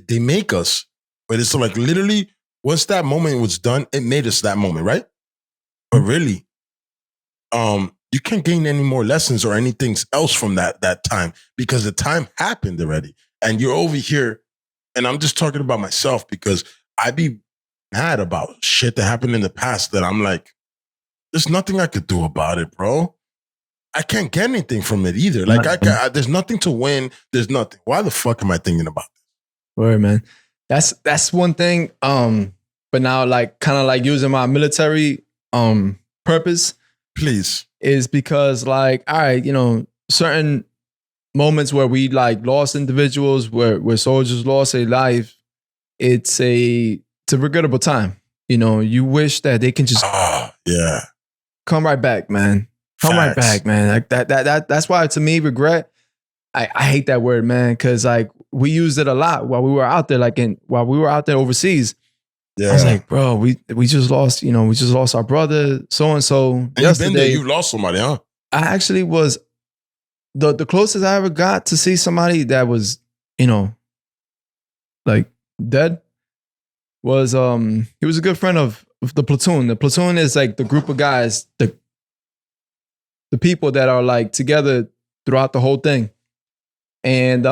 they make us? But it's like literally, once that moment was done, it made us that moment, right? But really, you can't gain any more lessons or anything else from that time, because the time happened already. And you're over here, and I'm just talking about myself because I be mad about shit that happened in the past that I'm like, there's nothing I could do about it, bro. I can't get anything from it either. Like there's nothing to win. There's nothing. Why the fuck am I thinking about this? Word, man. That's one thing. But now, like, kind of like using my military purpose, Please. is because, like, all right, certain moments where we like lost individuals, where soldiers lost their life, it's a regrettable time. You wish that they can just Yeah. come right back, man. Come right Facts. back, man. Like that's why, to me, regret, I hate that word, man, because like we used it a lot while we were out there, while we were out there overseas. Yeah. I was like, bro, we just lost, we just lost our brother, so and so. And you've been there, Yesterday, you lost somebody, huh? I actually was the closest I ever got to see somebody that was, like dead was he was a good friend of the platoon. The platoon is like the group of guys, the people that are like together throughout the whole thing. And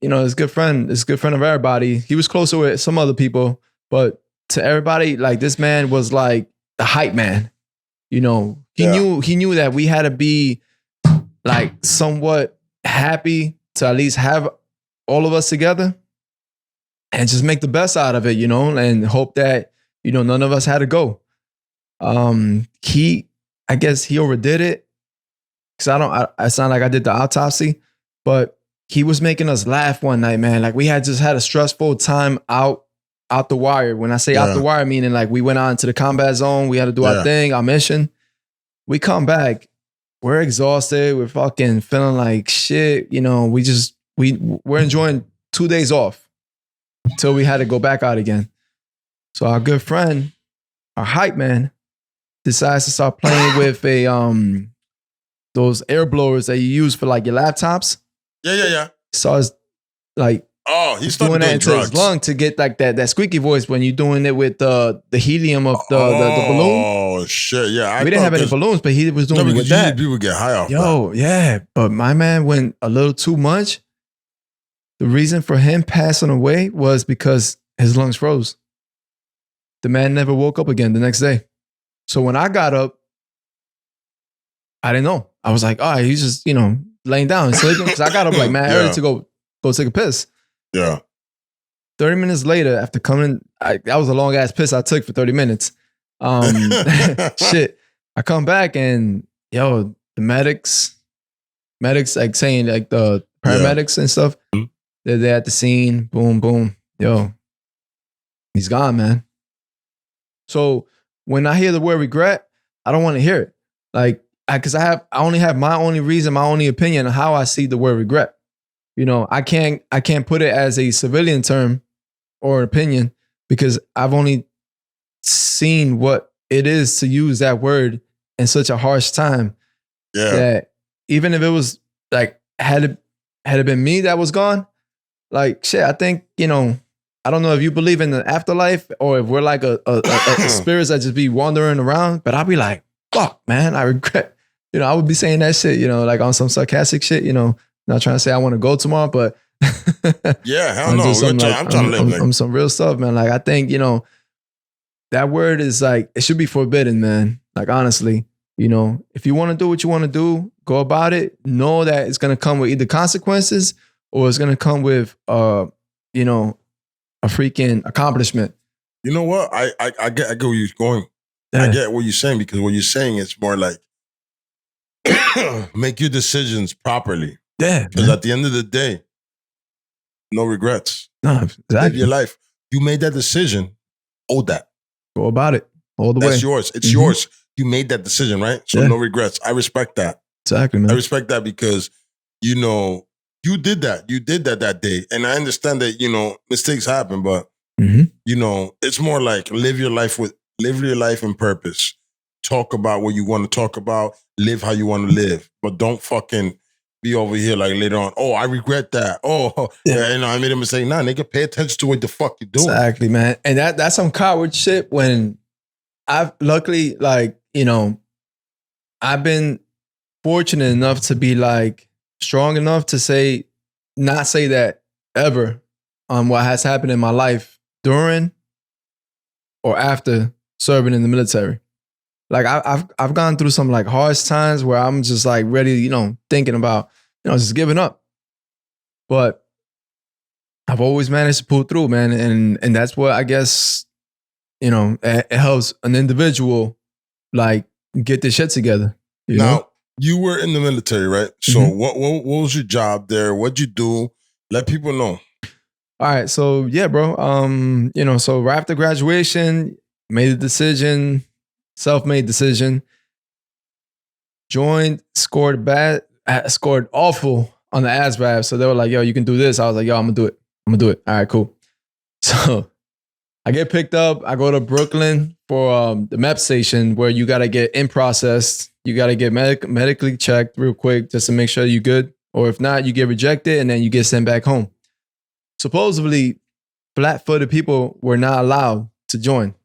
it's a good friend of everybody. He was closer with some other people, but to everybody, like, this man was like the hype man. He knew that we had to be like somewhat happy to at least have all of us together and just make the best out of it, and hope that, none of us had to go. I guess he overdid it, because it's not like I did the autopsy, but he was making us laugh one night, man. Like, we had just had a stressful time out the wire. When I say out the wire, meaning like we went out into the combat zone, we had to do our thing, our mission. We come back, we're exhausted, we're fucking feeling like shit. We're enjoying 2 days off until we had to go back out again. So our good friend, our hype man, decides to start playing with those air blowers that you use for like your laptops. Yeah. Starts like He's started doing that doing into drugs. his lung to get like that squeaky voice when you're doing it with the helium of the balloon. Oh shit! Yeah, We didn't have any balloons, but he was doing it with that. People get high off. Yo, yeah, but my man went a little too much, The reason for him passing away was because his lungs froze. The man never woke up again the next day. So when I got up, I didn't know. I was like, all right, he's just, laying down and sleeping. Because I got up like mad early to go take a piss. Yeah. 30 minutes later, after coming, that was a long ass piss I took for 30 minutes. Shit. I come back and the medics like saying like the paramedics and stuff, they're there at the scene. Boom, boom. Yo, he's gone, man. So when I hear the word regret, I don't want to hear it. Like, because I only have my only reason, my only opinion on how I see the word regret. I can't put it as a civilian term or opinion because I've only seen what it is to use that word in such a harsh time. Yeah. That even if it was like had it been me that was gone, like shit, I think, I don't know if you believe in the afterlife or if we're like a spirits that just be wandering around, but I'll be like, fuck, man, I regret. I would be saying that shit, like on some sarcastic shit, not trying to say I want to go tomorrow, but yeah, hell no. I'm trying to live like some real stuff, man. Like I think, that word is like, it should be forbidden, man. Like honestly, if you want to do what you want to do, go about it. Know that it's going to come with either consequences or it's going to come with, a freaking accomplishment. You know what? I get where you're going. Yeah. I get what you're saying because what you're saying is more like make your decisions properly. Yeah. Because at the end of the day, no regrets. No, exactly. Live your life. You made that decision. Own that. Go about it all the way. That's yours. It's yours. You made that decision, right? So no regrets. I respect that. Exactly, man. I respect that because, you did that. You did that day. And I understand that, mistakes happen, but, it's more like live your life in purpose. Talk about what you want to talk about. Live how you want to live. But don't fucking be over here like later on, oh, I regret that. Oh, I made a mistake. Nah, nigga, pay attention to what the fuck you doing. Exactly, man. And that's some coward shit when I've luckily, like, I've been fortunate enough to be like strong enough to not say that ever on what has happened in my life during or after serving in the military. Like I've gone through some like harsh times where I'm just like ready, thinking about, just giving up. But I've always managed to pull through, man. And that's what I guess, it helps an individual like get their shit together. Now, you were in the military, right? So what was your job there? What'd you do? Let people know. All right. So yeah, bro. So right after graduation, made a decision, self-made decision, joined, scored awful on the ASVAB. So they were like, yo, you can do this. I was like, yo, I'm gonna do it. All right, cool. So I get picked up. I go to Brooklyn for the MEP station where you got to get in processed. You got to get medically checked real quick just to make sure you're good. Or if not, you get rejected and then you get sent back home. Supposedly, flat-footed people were not allowed to join.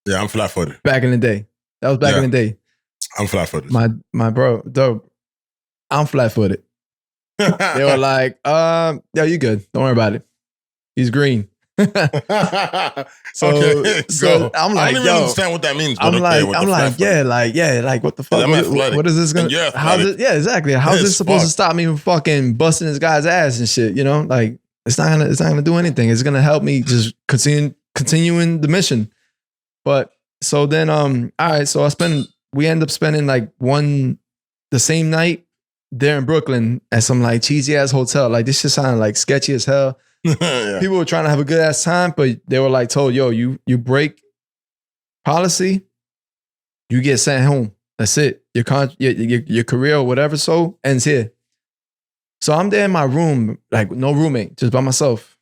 Yeah, I'm flat-footed. Back in the day. That was back in the day. I'm flat-footed. My bro, I'm flat-footed. They were like, yo, you good. Don't worry about it. He's green. So I'm like, I don't even understand what that means. I'm like, what the fuck? What is this gonna? Yeah, exactly. How's this supposed to stop me from fucking busting this guy's ass and shit? Like it's not gonna do anything. It's gonna help me just continuing the mission. But so then, all right. So we end up spending like the same night there in Brooklyn at some like cheesy ass hotel. Like this just sounded like sketchy as hell. Yeah. People were trying to have a good ass time, but they were like told, yo, you break policy, you get sent home. That's it. Your career or whatever so ends here. So I'm there in my room, like no roommate, just by myself.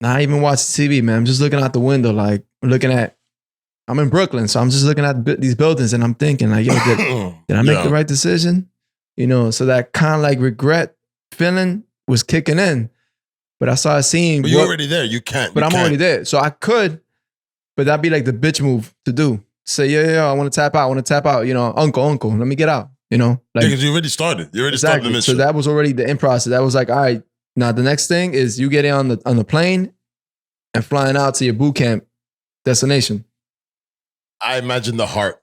Not even watching TV, man. I'm just looking out the window, like I'm in Brooklyn, so I'm just looking at these buildings and I'm thinking like, yo, did I make the right decision? So that kind of like regret feeling was kicking in. But I started seeing. But you're already there. You can't. But I'm already there. So I could, but that'd be like the bitch move to do. Say, yeah, I want to tap out. Uncle, let me get out. Like because you already started. You already started the mission. So that was already the in process. That was like, all right, Now the next thing is you getting on the plane and flying out to your boot camp destination. I imagine the heart,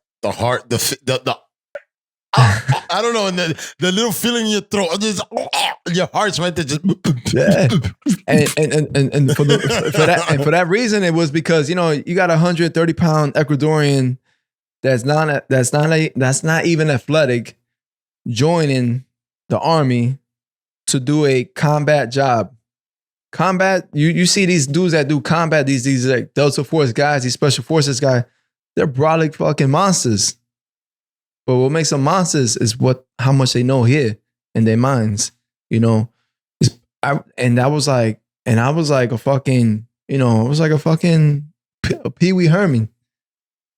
I don't know, and the little feeling in your throat, just, your heart's right there, just yeah. And for that reason, it was because you got a 130-pound Ecuadorian that's not even athletic joining the army to do a combat job. Combat, you see these dudes that do combat, these like Delta Force guys, these special forces guys, they're brolic fucking monsters. But what makes them monsters is how much they know here in their minds, I was like a fucking, it was like a fucking Pee Wee Herman,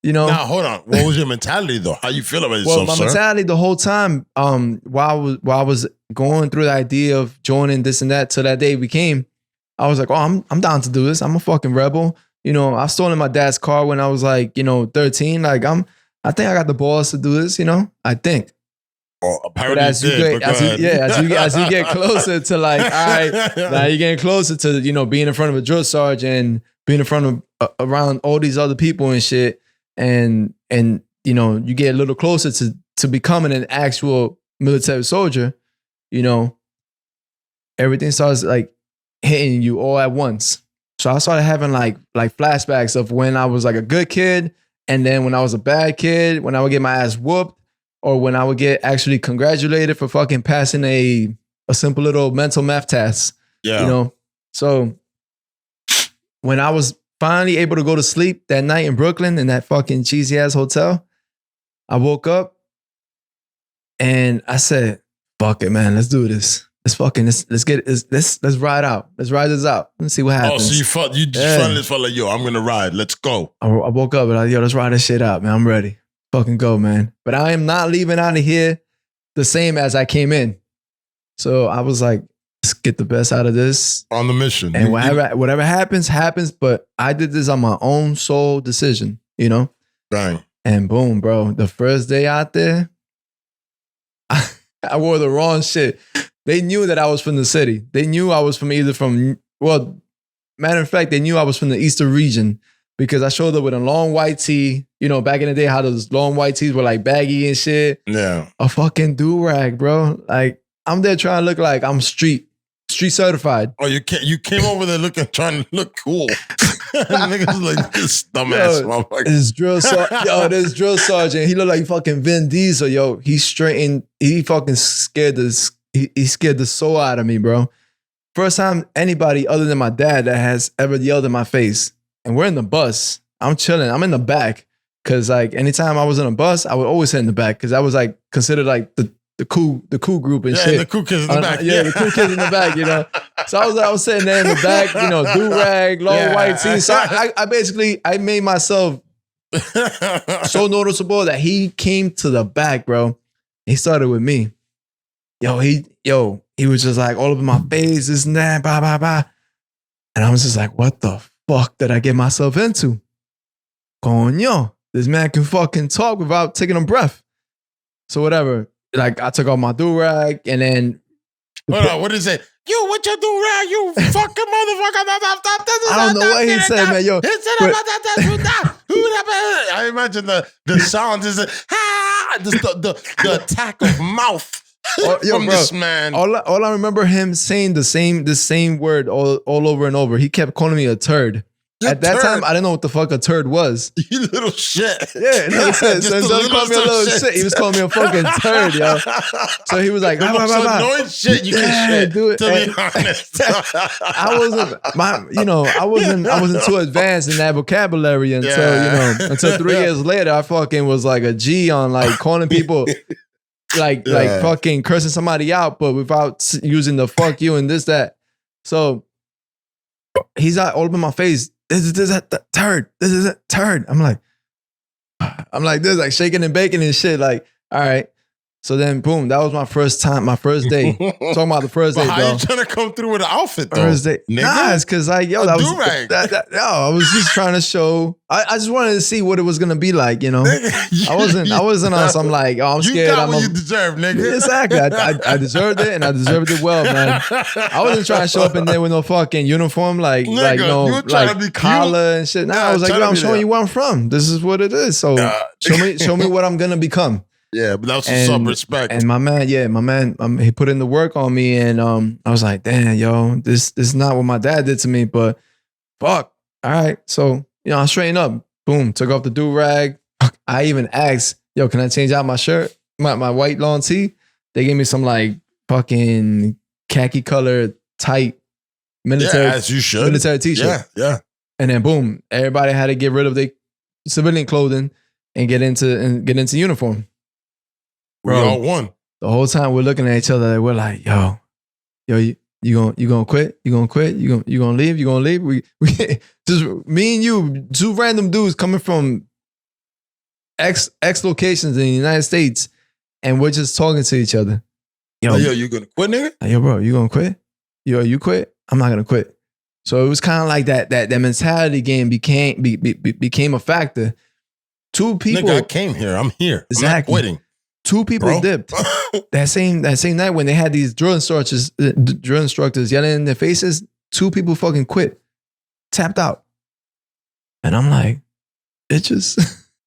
Now, hold on. What was your mentality though? How you feel about yourself, my mentality the whole time, while I was going through the idea of joining this and that till that day we came, I was like, oh, I'm down to do this. I'm a fucking rebel. I stolen my dad's car when I was like, 13. Like I think I got the balls to do this, I think. Well, apparently as you get closer to like, all right, now you're getting closer to, being in front of a drill sergeant, being in front of around all these other people and shit. And you get a little closer to becoming an actual military soldier, everything starts like hitting you all at once. So I started having like flashbacks of when I was like a good kid, and then when I was a bad kid, when I would get my ass whooped, or when I would get actually congratulated for fucking passing a simple little mental math test. Yeah. So when I was finally able to go to sleep that night in Brooklyn in that fucking cheesy ass hotel, I woke up and I said, fuck it, man, let's do this. Let's ride out. Let's ride this out. Let's see what happens. Oh, so you finally felt like, yo, I'm going to ride. Let's go. I woke up and I was like, yo, let's ride this shit out, man. I'm ready. Fucking go, man. But I am not leaving out of here the same as I came in. So I was like, let's get the best out of this. On the mission. And whatever happens, happens. But I did this on my own sole decision, Dang. And boom, bro. The first day out there, I wore the wrong shit. They knew that I was from the city. They knew I was matter of fact, they knew I was from the Eastern region because I showed up with a long white tee. Back in the day, how those long white tees were like baggy and shit. Yeah. A fucking do-rag, bro. Like, I'm there trying to look like I'm street certified. Oh, you came over there trying to look cool. Niggas like this dumbass motherfucker. This drill sergeant, he looked like fucking Vin Diesel, yo. He fucking scared he scared the soul out of me, bro. First time anybody other than my dad that has ever yelled in my face. And we're in the bus. I'm chilling. I'm in the back. Cause like anytime I was in a bus, I would always sit in the back. Cause I was like considered like the cool group and shit. Yeah, the cool kids in the back. The cool kids in the back, So I was sitting there in the back, do-rag, long white tee. So I made myself so noticeable that he came to the back, bro. He started with me. He was just like all over my face, this and that, blah, blah, blah. And I was just like, what the fuck did I get myself into? Coño, this man can fucking talk without taking a breath. So whatever. Like I took off my do-rag and then... Hold on, what is it? Yo, what you do-rag? You fucking motherfucker. I don't know what he said, man. Yo, I imagine the sound is the attack of mouth from this man. All I remember him saying the same word all over and over. He kept calling me a turd. At that time, I didn't know what the fuck a turd was. You little shit. Yeah, no sense. So he called me a little shit. He was calling me a fucking turd, yo. So he was like, the most annoying shit you can shit. Do it. To be honest, I wasn't too advanced in that vocabulary until 3 years later. I fucking was like a G on like calling people. Like fucking cursing somebody out, but without using the fuck you and this, that. So he's all over my face. This is a turd. This is a turd. I'm like this, like shaking and baking and shit. Like, all right. So then, boom, that was my first day. Talking about the first day, How bro. you trying to come through with an outfit, though? First day. Nigga? Nah, it's because like, yo, that was do-rag. I was just trying to show. I just wanted to see what it was gonna be like, you know. I wasn't on some like, oh, I'm you scared. got what you deserve, nigga. Exactly. I deserved it, and I deserved it well, man. I wasn't trying to show up in there with no fucking uniform, like no you were trying to be like collar and shit. Nah, I was like, yo, I'm showing you where I'm from. This is what it is. So show me what I'm gonna become. Yeah, but that's some respect. And my man, he put in the work on me, and I was like, damn, yo, this is not what my dad did to me, but fuck. All right, so I straightened up. Boom, took off the do-rag. I even asked, yo, can I change out my shirt, my white lawn tee? They gave me some like fucking khaki colored tight military, as you should, military t-shirt. Yeah. And then boom, everybody had to get rid of their civilian clothing and get into uniform. We all won. The whole time we're looking at each other, we're like, yo, you gonna quit? You gonna quit? You gonna leave? You gonna leave? We just me and you, two random dudes coming from X locations in the United States, and we're just talking to each other. Yo, you gonna quit, nigga? Yo, bro, you gonna quit? Yo, you quit? I'm not gonna quit. So it was kind of like that mentality game became a factor. Two people. Nigga, I came here. I'm here. Exactly. I'm not quitting. Two people dipped that same night when they had these drill instructors yelling in their faces. Two people fucking quit, tapped out, and I'm like, bitches.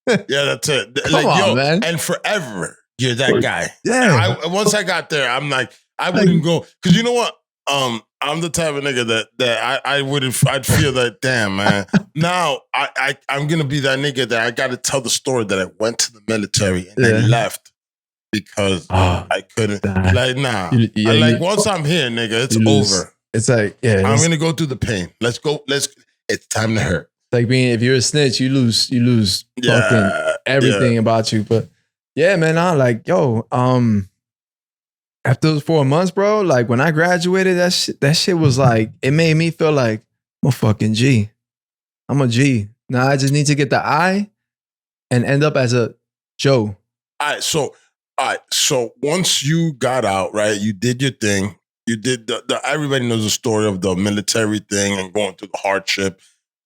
Yeah, that's it. Come on, man. And forever, you're that guy. Yeah. Once I got there, I'm like, I wouldn't go because you know what? I'm the type of nigga that I'd feel that damn man. Now I'm gonna be that nigga that I got to tell the story that I went to the military and then left. Because I couldn't. Like, nah. Once I'm here, nigga, it's over. It's like, yeah. I'm going to go through the pain. Let's go. It's time to hurt. Like if you're a snitch, you lose fucking everything about you. But yeah, man, I'm like, yo, after those 4 months, bro, like when I graduated, that shit was like, it made me feel like I'm a fucking G. I'm a G. Now I just need to get the I and end up as a Joe. All right, so once you got out, right, you did your thing. You did the everybody knows the story of the military thing and going through the hardship.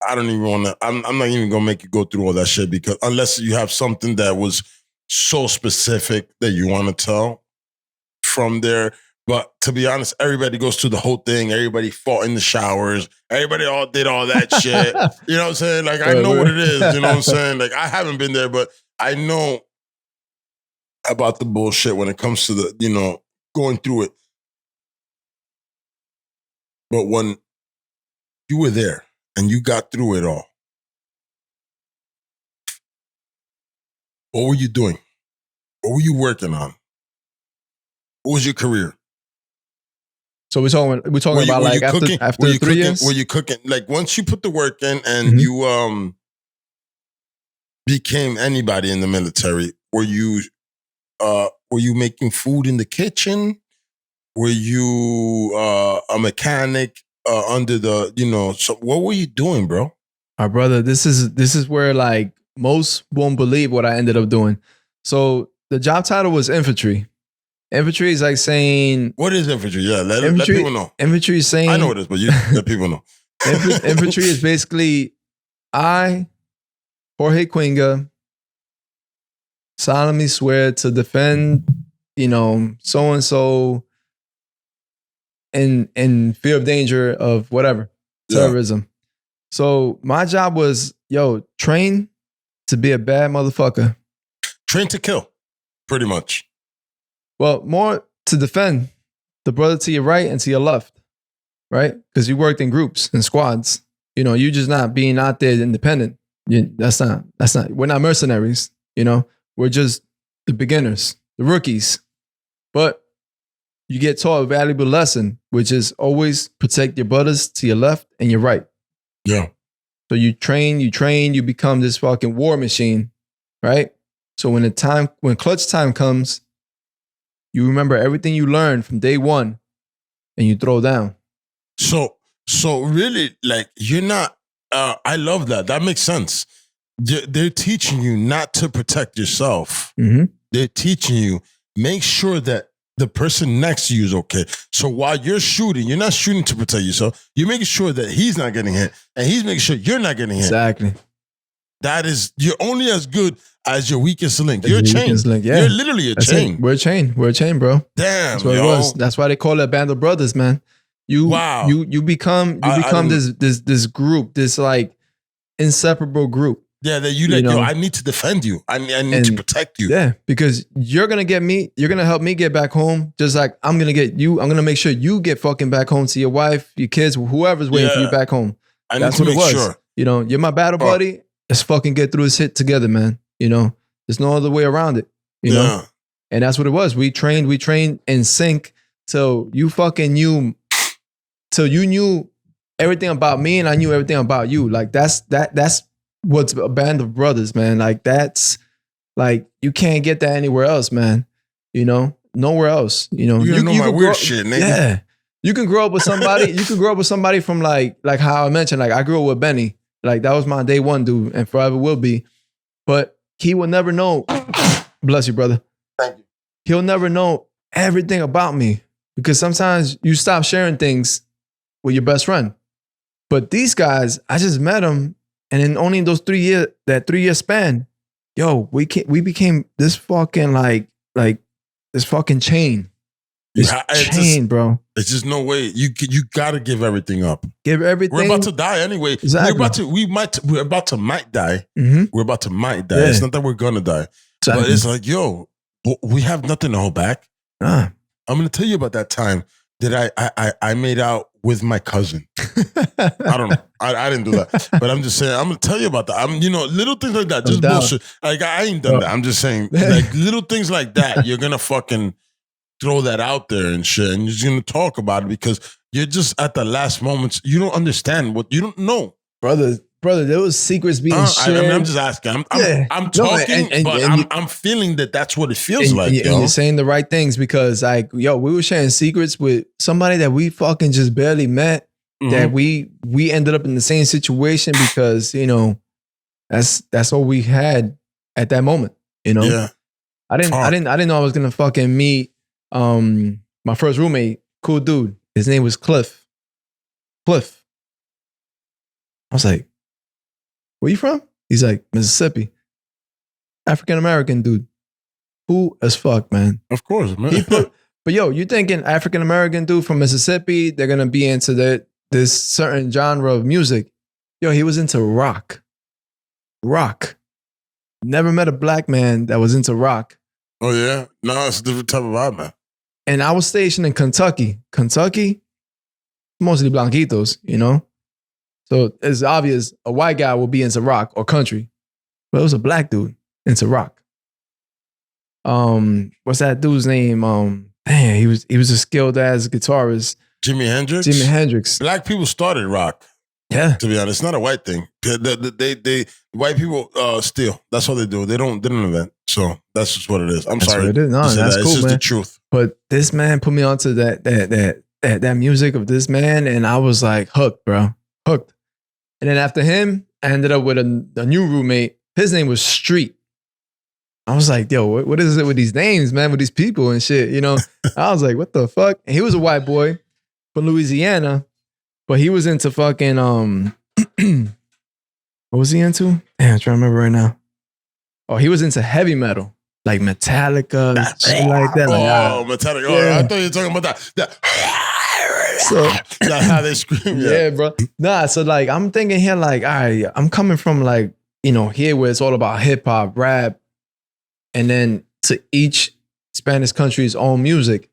I don't even want to, I'm not even going to make you go through all that shit because unless you have something that was so specific that you want to tell from there. But to be honest, everybody goes through the whole thing. Everybody fought in the showers. Everybody all did all that shit. You know what I'm saying? Like, I know what it is. You know what I'm saying? Like, I haven't been there, but I know about the bullshit when it comes to the, going through it. But when you were there and you got through it all, what were you doing? What were you working on? What was your career? So we're talking about like after 3 years? Were you cooking? Like once you put the work in and you became anybody in the military, were you making food in the kitchen? Were you a mechanic under the, so what were you doing, bro? My brother, this is where like most won't believe what I ended up doing. So the job title was infantry. Infantry is like saying... What is infantry? Yeah, let people know. Infantry is saying... I know what it is, but you let people know. Infantry is basically I, Jorge Quinga, solemnly swear to defend, so-and-so in fear of danger of whatever, terrorism. So my job was, train to be a bad motherfucker. Train to kill, pretty much. Well, more to defend the brother to your right and to your left, right? Because you worked in groups and squads. You just not being out there independent. That's not, we're not mercenaries, we're just the beginners, the rookies. But you get taught a valuable lesson, which is always protect your brothers to your left and your right. Yeah. So you train, you become this fucking war machine, right? So when clutch time comes, you remember everything you learned from day one and you throw down. So really, like, you're not, I love that. That makes sense. They're teaching you not to protect yourself. Mm-hmm. They're teaching you make sure that the person next to you is okay. So while you're shooting, you're not shooting to protect yourself. You're making sure that he's not getting hit, and he's making sure you're not getting hit. Exactly. That is, you're only as good as your weakest link. You're a Your chain. weakest link, yeah. You're literally a That's chain. it. We're a chain. We're a chain, bro. Damn, That's what yo. it was. That's why they call it a band of brothers, man. Wow. You become this group, this like inseparable group. Yeah, that you like, yo, I need to defend you. I need to protect you. Yeah, because you're gonna get me, you're gonna help me get back home, just like I'm gonna get you. I'm gonna make sure you get fucking back home to your wife, your kids, whoever's waiting for you back home. That's what it was. Sure. You know, you're my battle buddy. Let's fucking get through this hit together, man. You know, there's no other way around it. You know, and that's what it was. We trained in sync till you fucking knew, till you knew everything about me and I knew everything about you. Like that's what's a band of brothers, man. Like that's like you can't get that anywhere else, man. You know, nowhere else. You know, you know my weird shit, nigga. Yeah, you can grow up with somebody. You can grow up with somebody from like how I mentioned. Like I grew up with Benny. Like that was my day one dude, and forever will be. But he will never know. Bless you, brother. Thank you. He'll never know everything about me because sometimes you stop sharing things with your best friend. But these guys, I just met them. And in only those 3 years, that 3 year span, yo, we became this fucking like this fucking chain. This chain, bro. There's just no way. You gotta give everything up. Give everything. We're about to die anyway. Exactly. We're about to might die. Mm-hmm. We're about to might die. Yeah. It's not that we're gonna die. Exactly. But it's like, yo, we have nothing to hold back. I'm gonna tell you about that time that I made out with my cousin. I don't know. I didn't do that. But I'm just saying, I'm gonna tell you about that. Little things like that, just bullshit. Like I ain't done that. I'm just saying, like little things like that, you're gonna fucking throw that out there and shit, and you're just gonna talk about it because you're just at the last moments. You don't understand what you don't know, brother. There was secrets being shared. I'm just asking. I'm talking, but I'm feeling that that's what it feels like. And you're saying the right things because, like, yo, we were sharing secrets with somebody that we fucking just barely met. Mm-hmm. That we ended up in the same situation because that's all we had at that moment. You know, yeah. I didn't know I was gonna fucking meet my first roommate, cool dude. His name was Cliff. I was like, where you from? He's like, Mississippi. African American dude. Cool as fuck, man. Of course, man. But yo, you thinking African American dude from Mississippi, they're gonna be into this certain genre of music. Yo, he was into rock. Rock. Never met a black man that was into rock. Oh yeah? No, it's a different type of vibe, man. And I was stationed in Kentucky. Kentucky, mostly blanquitos, you know? So it's obvious a white guy will be into rock or country. But it was a black dude into rock. What's that dude's name? He was a skilled ass guitarist. Jimi Hendrix. Black people started rock. Yeah. To be honest, it's not a white thing. They white people steal. That's what they do. They don't invent. So that's just what it is. That's sorry. What it is. No, that's cool, it's just man. the truth. But this man put me onto that music of this man, and I was like hooked, bro. Hooked. And then after him, I ended up with a new roommate. His name was Street. I was like, yo, what is it with these names, man, with these people and shit, you know? I was like, what the fuck? And he was a white boy from Louisiana, but he was into fucking, what was he into? Damn, I'm trying to remember right now. Oh, he was into heavy metal, like Metallica, shit like that. Metallica. Yeah. I thought you were talking about that. So that's how they scream. Yeah, bro. Nah, so like, I'm thinking here, like, all right, I'm coming from like, here where it's all about hip hop, rap, and then to each Spanish country's own music.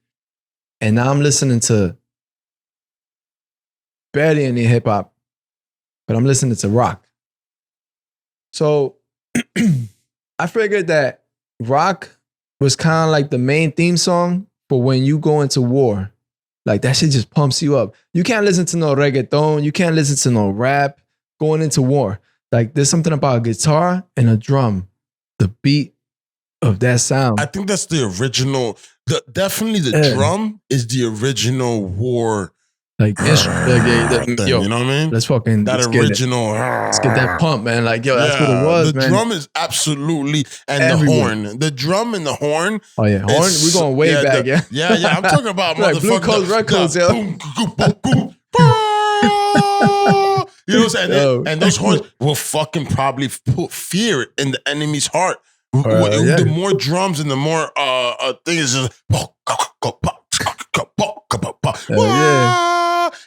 And now I'm listening to barely any hip hop, but I'm listening to rock. So I figured that rock was kind of like the main theme song for when you go into war. Like that shit just pumps you up. You can't listen to no reggaeton. You can't listen to no rap going into war. Like there's something about a guitar and a drum, the beat of that sound. I think that's the original. Definitely the drum is the original war Like, thing, yo, you know what I mean? let's fucking That let's get it. original. Let's get that pump, man. Like, yo, that's what it was, the man. drum is absolutely, and Everywhere. the horn. The drum and the horn. Oh yeah, horn. We're going way back, Yeah. I'm talking about like Blue Coast Records, yo. Boom, boom, boom, boom. You know what I'm saying? And those horns will fucking probably put fear in the enemy's heart. The more drums and the more things is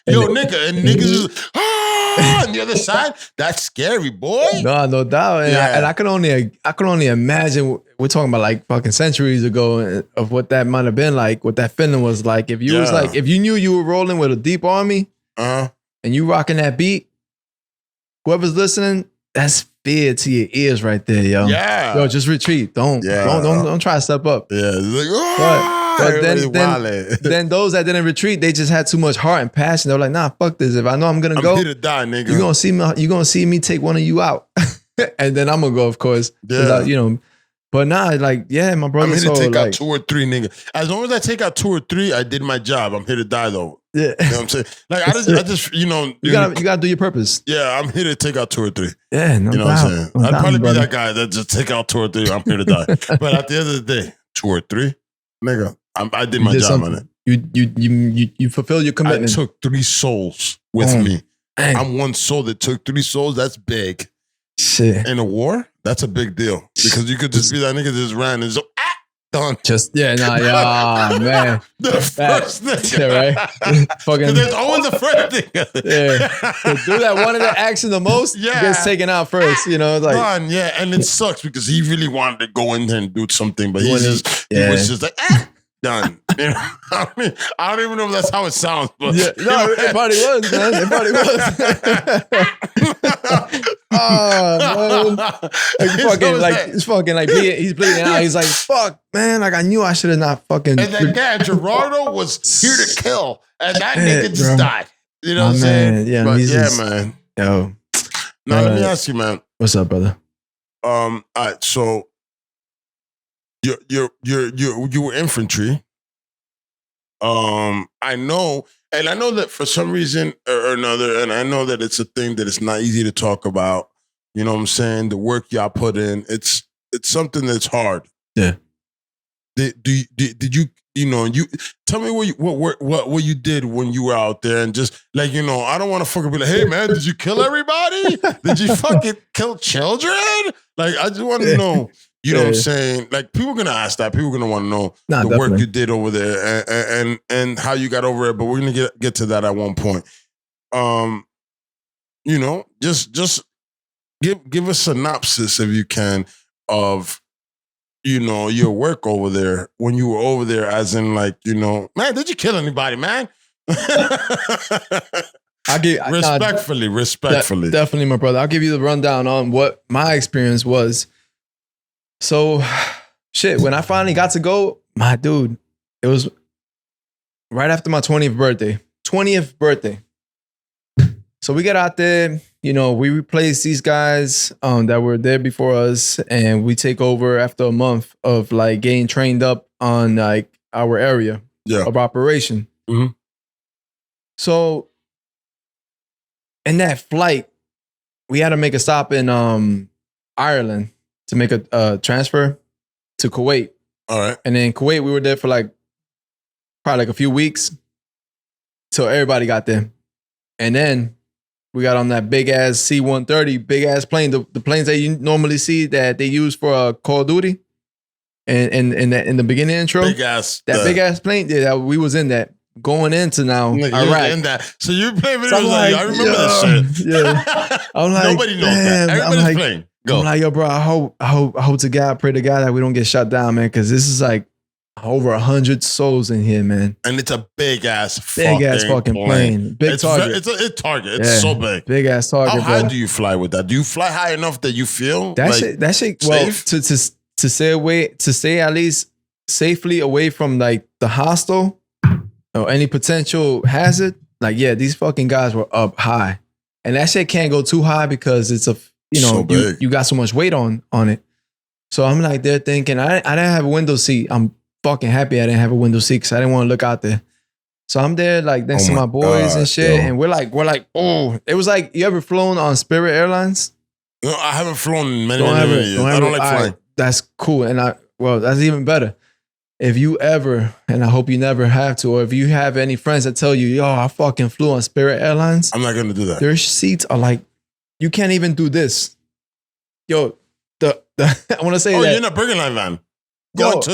yo, nigga, and niggas is on the other side. That's scary, boy. No doubt. And I can only imagine. We're talking about like fucking centuries ago of what that might have been like, what that feeling was like. If you was like, if you knew you were rolling with a deep army, and you rocking that beat, whoever's listening, that's fear to your ears right there, yo. Yeah. Yo, just retreat. Don't try to step up. Yeah. Like, but then those that didn't retreat, they just had too much heart and passion. They were like, nah, fuck this. If I know I'm gonna go, here to die, nigga. You're gonna see me take one of you out. And then I'm gonna go, of course. Yeah. But nah, like, yeah, my brother. I'm here to take out 2 or 3, nigga. As long as I take out 2 or 3, I did my job. I'm here to die though. Yeah. You know what I'm saying? Like I just you gotta do your purpose. Yeah, I'm here to take out 2 or 3. Yeah, no doubt. You know what I'm saying? No I'd doubt, probably brother. be that guy that just take out 2 or 3. I'm here to die. But at the end of the day, 2 or 3, nigga, I did my job on it. You fulfilled your commitment. I took 3 souls with me. Dang. I'm one soul that took 3 souls. That's big. Shit. In a war, that's a big deal because you could just be that nigga that just ran and so done. Man. The first thing, right? Fucking. There's always the first thing. The dude that wanted to action the most gets taken out first. You know, like done. Yeah, and it sucks because he really wanted to go in there and do something, but he was just like done. You know, I don't even know if that's how it sounds, but it probably was, man. It probably was. Oh man, he's bleeding out. He's like, fuck, man. Like I knew I should have not fucking. And that guy Gerardo was here to kill, and that nigga just died. You know what I'm saying? Yeah, but man. Yo, now let me ask you, man. What's up, brother? All right, so. You were infantry. I know that for some reason or another, and I know that it's a thing that it's not easy to talk about. You know what I'm saying? The work y'all put in, it's something that's hard. Yeah. Did you tell me what you did when you were out there and just like I don't want to fucking be like, hey man, did you kill everybody? Did you fucking kill children? Like I just want to know. You know what I'm saying? Like people are gonna ask that. People are gonna want to know the work you did over there and how you got over it. But we're gonna get to that at one point. Just give a synopsis if you can of your work over there when you were over there, as in like man, did you kill anybody, man? Respectfully, definitely, my brother. I'll give you the rundown on what my experience was. So, shit, when I finally got to go, my dude, it was right after my 20th birthday. 20th birthday. So we get out there, we replace these guys that were there before us, and we take over after a month of like getting trained up on like our area of operation. Mm-hmm. So in that flight, we had to make a stop in Ireland to make a transfer to Kuwait. All right. And then Kuwait, we were there for probably a few weeks till everybody got there. And then we got on that big ass C-130, big ass plane, the planes that you normally see that they use for Call of Duty. And in the beginning intro, big ass plane, that we was in that. Going into now Iraq. In that. So you play videos like, I remember this shit. Yeah. I'm like, nobody knows that. Everybody's playing. Go. I'm like, yo, bro, I hope to God, pray to God that we don't get shut down, man, because this is like over 100 souls in here, man. And it's a big ass fucking plane. Big target. It's a target. It's so big. Big ass target. How high do you fly with that? Do you fly high enough that you feel that shit? Well, to stay at least safely away from like the hostile or any potential hazard. Like, yeah, these fucking guys were up high, and that shit can't go too high because it's you got so much weight on it. So I'm like there thinking I didn't have a window seat. I'm fucking happy I didn't have a window seat because I didn't want to look out there. So I'm there like next Oh to my my boys God, and shit. yo. And we're like, oh, it was like, you ever flown on Spirit Airlines? No, I haven't flown in many, Don't many, ever, many years. don't I ever. don't like all flying. right, that's cool. And that's even better. If you ever, and I hope you never have to, or if you have any friends that tell you, yo, I fucking flew on Spirit Airlines, I'm not gonna do that. their seats are like, you can't even do this. Yo, I want to say Oh, that. you're in a Burger Line van going to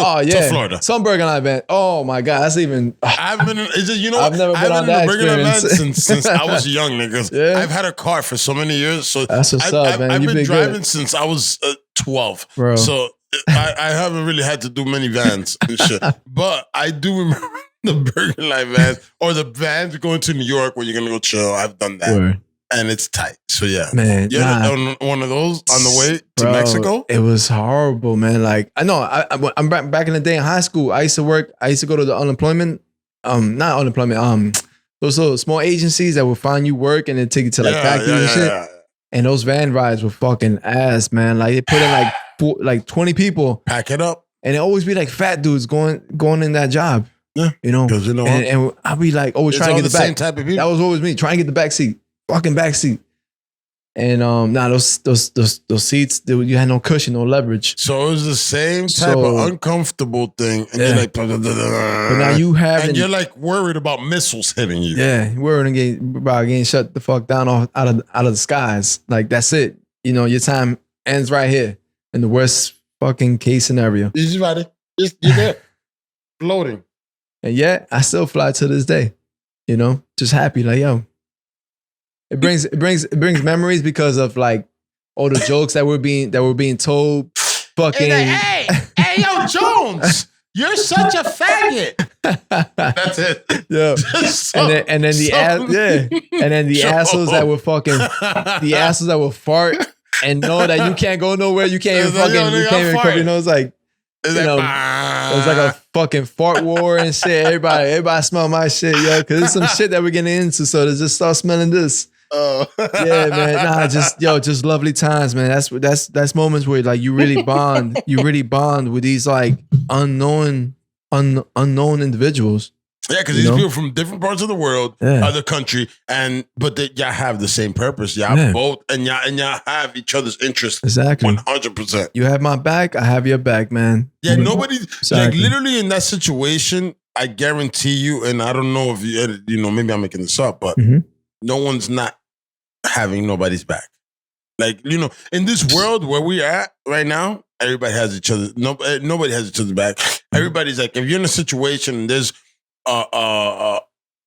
Florida. Some Burger Line van. Oh my God, that's even. I've been in, is it, you know, I've never been on in a that Burger Line van experience. since I was young, niggas. Yeah. I've had a car for so many years. So That's what's up, man. I've You've been been driving good. since I was 12. Bro. So I haven't really had to do many vans and shit. But I do remember the Burger Line vans or the vans going to New York where you're going to go chill. I've done that. Word. And it's tight. So yeah. Man, You're on one of those on the way to Bro, Mexico? It was horrible, man. Like I know, I'm back in the day in high school. I used to go to the unemployment, not unemployment, those little small agencies that would find you work and then take you to like factories and shit. Yeah. And those van rides were fucking ass, man. Like they put in like 20 people, Pack it up. and it always be like fat dudes going in that job. Yeah. You know, 'Cause you know and I'll be like always It's trying all to get the the same back. type of people. That was always me trying to get the back seat, fucking back seat. And those seats, you had no cushion, no leverage. So it was the same type of uncomfortable thing, and you're like, But now you have, and you're like worried about missiles hitting you. yeah, we're about getting shut the fuck down out of the skies. Like that's it. You know, your time ends right here in the worst fucking case scenario. You're just ready. You're there, floating. And yet, I still fly to this day. You know, just happy, like yo. It brings memories because of like all the jokes that were being told. Fucking Hey, yo, Jones, you're such a faggot. That's it. yeah. And then the assholes that would fart and know that you can't go nowhere. You can't even It's like, fucking yo, you nigga, can't even I'm cover your farting. nose. Like It's you like, know, it was like a fucking fart war and shit. Everybody smell my shit, yo, because there's some shit that we're getting into. So to just start smelling this. oh. Yeah, man. Nah, just lovely times, man. That's moments where like you really bond. You really bond with these like unknown individuals. Yeah, because You these know? people from different parts of the world, Yeah. other country, but y'all have the same purpose. Y'all Yeah. both, and y'all have each other's interests Exactly. 100%. You have my back, I have your back, man. Yeah, nobody, like Exactly. literally in that situation, I guarantee you, and I don't know if you know, maybe I'm making this up, but Mhm. no one's not having nobody's back. Like, you know, in this world where we are at right now, everybody has each other. Nobody has each other's back. Everybody's like, if you're in a situation and there's a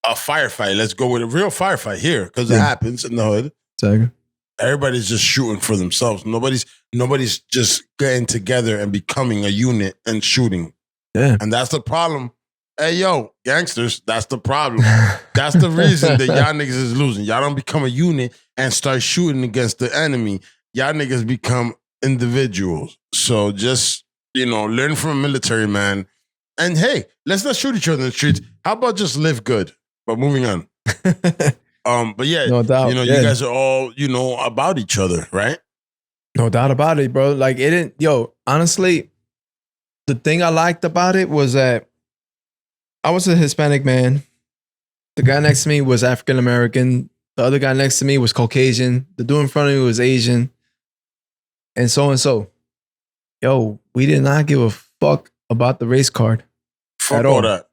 firefight, let's go with a real firefight here because it Yeah. happens in the hood. Exactly. Everybody's just shooting for themselves. Nobody's just getting together and becoming a unit and shooting. Yeah. And that's the problem. Hey, yo, gangsters, that's the problem. That's the reason that y'all niggas is losing. Y'all don't become a unit and start shooting against the enemy. Y'all niggas become individuals. So just, you know, learn from a military man. And hey, let's not shoot each other in the streets. How about just live good? But moving on. But yeah, No doubt. you know, Yeah. you guys are all, you know, about each other, right? No doubt about it, bro. Like it didn't, yo, honestly, the thing I liked about it was that I was a Hispanic man. The guy next to me was African American. The other guy next to me was Caucasian. The dude in front of me was Asian. And so. Yo, we did not give a fuck about the race card. Fuck At all all. that.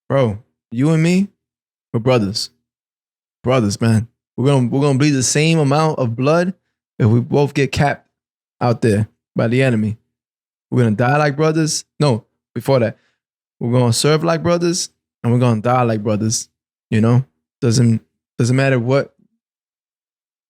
Bro, you and me, we're brothers. Brothers, man. We're gonna bleed the same amount of blood if we both get capped out there by the enemy. We're gonna die like brothers. No, before that. We're gonna serve like brothers and we're gonna die like brothers. You know? Doesn't matter what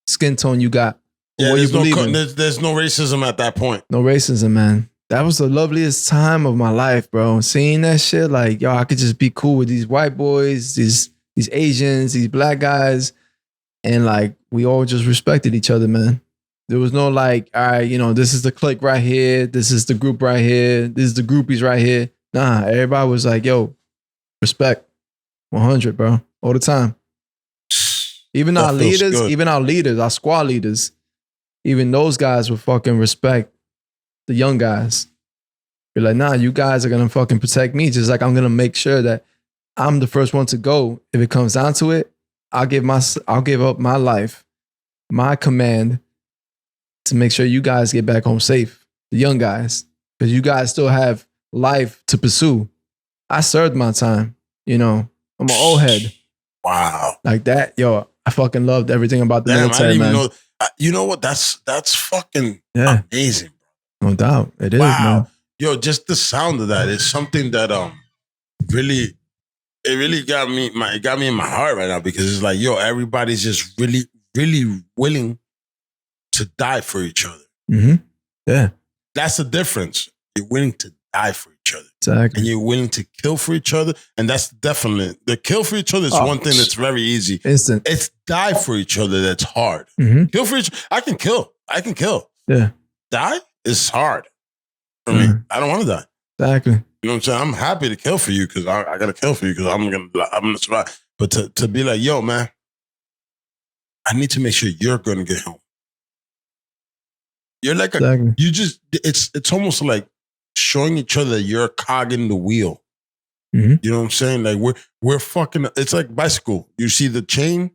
skin tone you got. Or Yeah, what you there's no, believe in. there's no racism at that point. No racism, man. That was the loveliest time of my life, bro. Seeing that shit, like, yo, I could just be cool with these white boys, these Asians, these black guys, and like we all just respected each other, man. There was no like, all right, you know, this is the clique right here, this is the group right here, this is the groupies right here. Nah, everybody was like, yo, respect, 100, bro, all the time. Even That our feels leaders, good. our squad leaders, even those guys would fucking respect the young guys. You're like, nah, you guys are gonna fucking protect me, just like I'm gonna make sure that I'm the first one to go. If it comes down to it, I'll give up my life, my command to make sure you guys get back home safe, the young guys, because you guys still have life to pursue. I served my time, I'm an old head. Wow. Like that, yo, I fucking loved everything about the military, I didn't man. even know. You know what? That's fucking amazing. No doubt. It is, Wow. man. Yo, just the sound of that is something that really, it really got me in my heart right now, because it's like, yo, everybody's just really, really willing to die for each other. Mm-hmm. Yeah. That's the difference. You're willing to die for each other. Exactly. And you're willing to kill for each other. And that's definitely, the kill for each other is one thing that's very easy. Instant. It's die for each other that's hard. Mm-hmm. Kill for each other. I can kill. Yeah. Die is hard for me. I don't want to die. Exactly. You know what I'm saying? I'm happy to kill for you, because I got to kill for you, because I'm gonna survive. But to be like, yo, man, I need to make sure you're going to get home. You're like it's almost like showing each other that you're a cog in the wheel. Mm-hmm. You know what I'm saying? Like we're fucking. It's like bicycle. You see the chain,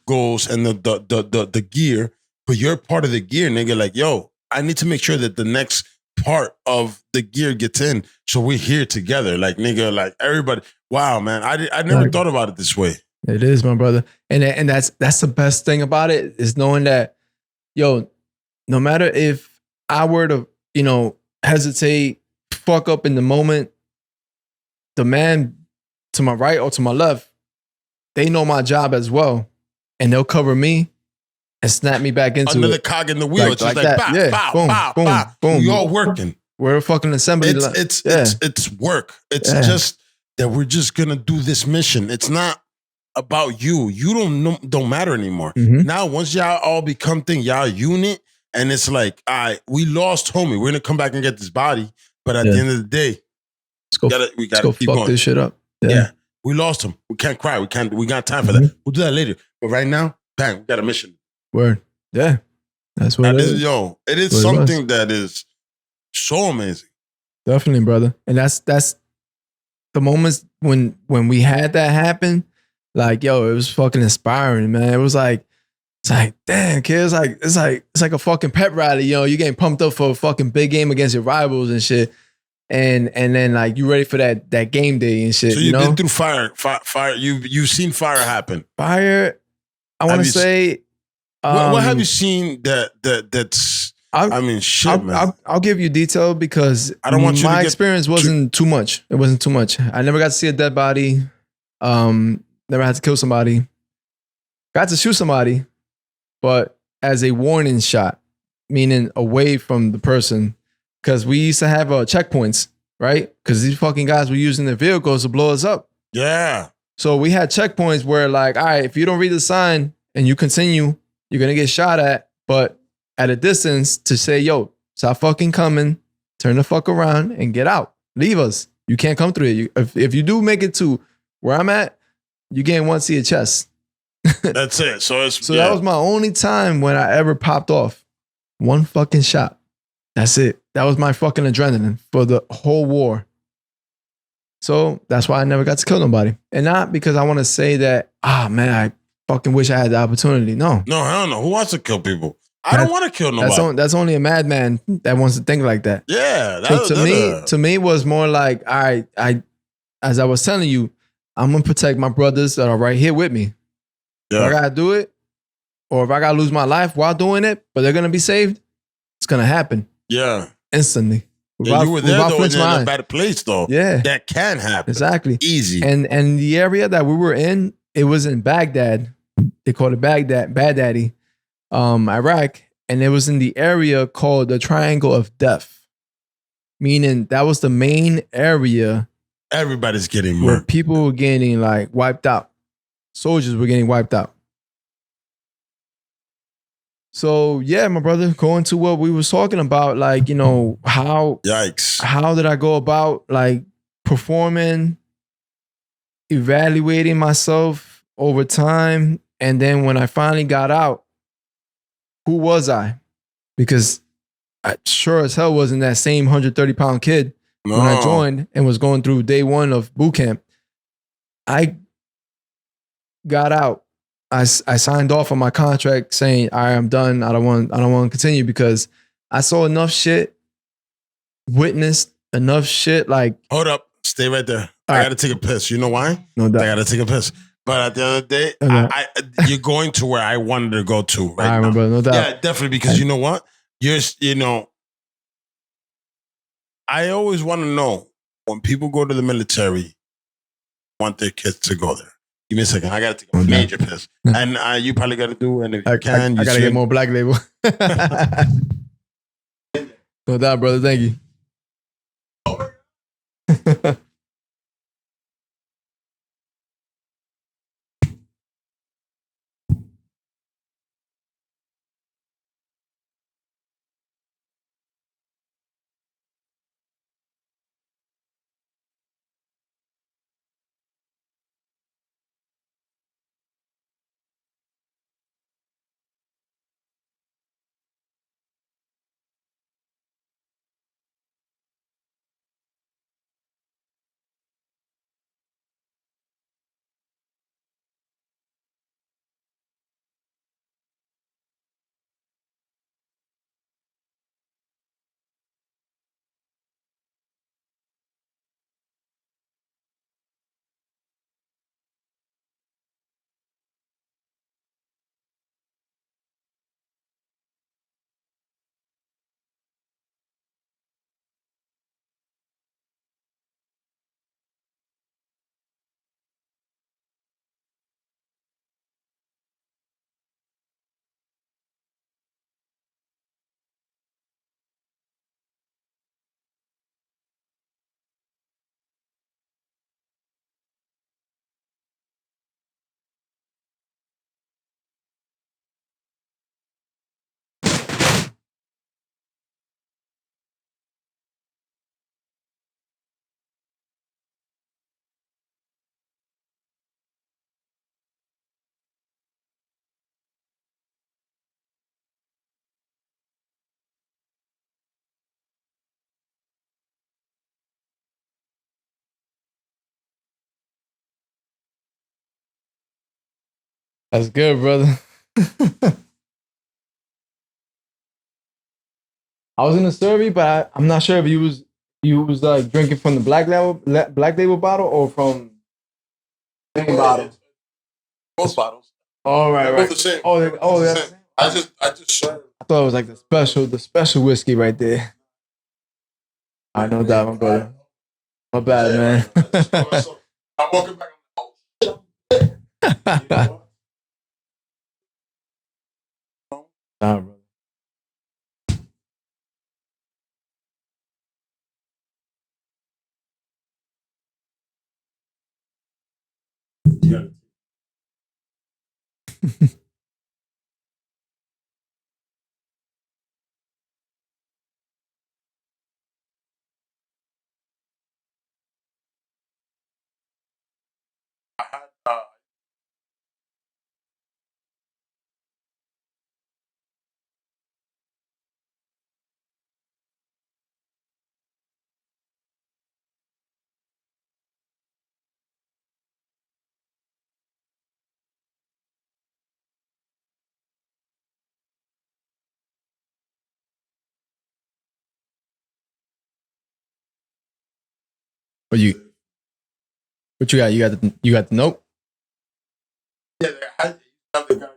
goes, and the gear, but you're part of the gear, nigga. Like, yo, I need to make sure that the next part of the gear gets in, so we're here together. Like, nigga, like everybody. Wow, man, I never thought about it this way. It is, my brother, and that's the best thing about it, is knowing that, yo, no matter if I were to, hesitate, fuck up in the moment, the man to my right or to my left, they know my job as well, and they'll cover me and snap me back into another cog in the wheel. It's just like that. bow, Boom, bow, boom, bow. boom. We all working. We're a fucking assembly. It's work. It's just that we're just gonna do this mission. It's not about you. You don't matter anymore. Mm-hmm. Now, once y'all all become y'all unit, and it's like, all right, we lost homie. We're gonna come back and get this body, but at the end of the day, we gotta keep fuck going. this shit up. Yeah, we lost him. We can't cry. We got time for that. We'll do that later. But right now, bang, we got a mission. Word. Yeah. That's what it is. Yo, it is something that is so amazing. Definitely, brother. And that's the moments when we had that happen, like, yo, it was fucking inspiring, man. It's like, damn, kid, it's like a fucking pep rally, you're getting pumped up for a fucking big game against your rivals and shit. And then like you ready for that game day and shit. So you've been through fire. You've seen fire happen. Fire, I want to say. What have you seen that's? Shit, man. I'll give you detail, because I don't want you. My experience wasn't too much. It wasn't too much. I never got to see a dead body. Never had to kill somebody. Got to shoot somebody, but as a warning shot, meaning away from the person. Because we used to have checkpoints, right? Because these fucking guys were using their vehicles to blow us up. Yeah. So we had checkpoints where, like, all right, if you don't read the sign and you continue, you're going to get shot at. But at a distance to say, yo, stop fucking coming, turn the fuck around and get out. Leave us. You can't come through here. If you do make it to where I'm at, you gain one to your chest. That's it. So that was my only time when I ever popped off. One fucking shot. That's it. That was my fucking adrenaline for the whole war. So that's why I never got to kill nobody. And not because I want to say that, man, I fucking wish I had the opportunity. No. No, hell no. Who wants to kill people? I don't want to kill nobody. That's only a madman that wants to think like that. Yeah. To me, it was more like, all right, as I was telling you, I'm going to protect my brothers that are right here with me. Yeah. If I got to do it, or if I got to lose my life while doing it, but they're going to be saved, it's going to happen. Yeah. Instantly. You were there though, in a bad place though. Yeah. That can happen. Exactly. Easy. And the area that we were in, it was in Baghdad. They called it Baghdadi, Iraq. And it was in the area called the Triangle of Death. Meaning that was the main area. Everybody's getting where murdered. People were getting like wiped out. Soldiers were getting wiped out. So yeah, my brother, going to what we was talking about, like, how did I go about like performing, evaluating myself over time, and then when I finally got out, who was I? Because I sure as hell wasn't that same 130-pound kid when I joined and was going through day one of boot camp. I got out. I signed off on my contract saying, all right, I'm done. I don't want to continue because I saw enough shit, witnessed enough shit. Like, hold up, stay right there. All I right. gotta take a piss. You know why? no I doubt. gotta take a piss. But at the end of the day, Okay. you're going to where I wanted to go to right All right, now. my brother, no doubt. Yeah, definitely. Because you know what? I always want to know when people go to the military, want their kids to go there. Give me a second. I got to take a Okay. major piss. Yeah. And you probably got to do, and if you I can, you gotta get more Black Label. No doubt, brother. Thank you. That's good, brother. I was in the survey, but I'm not sure if you was like drinking from the Black Label bottle or from the same bottle. both bottles. All right, They're right. both the same. That's. I just served. I thought it was like the special whiskey right there. I know that, my brother. My bad, man. I'm walking back. Nah, brother. Yeah. I had, What you got? You got the note? yeah, I have the guy.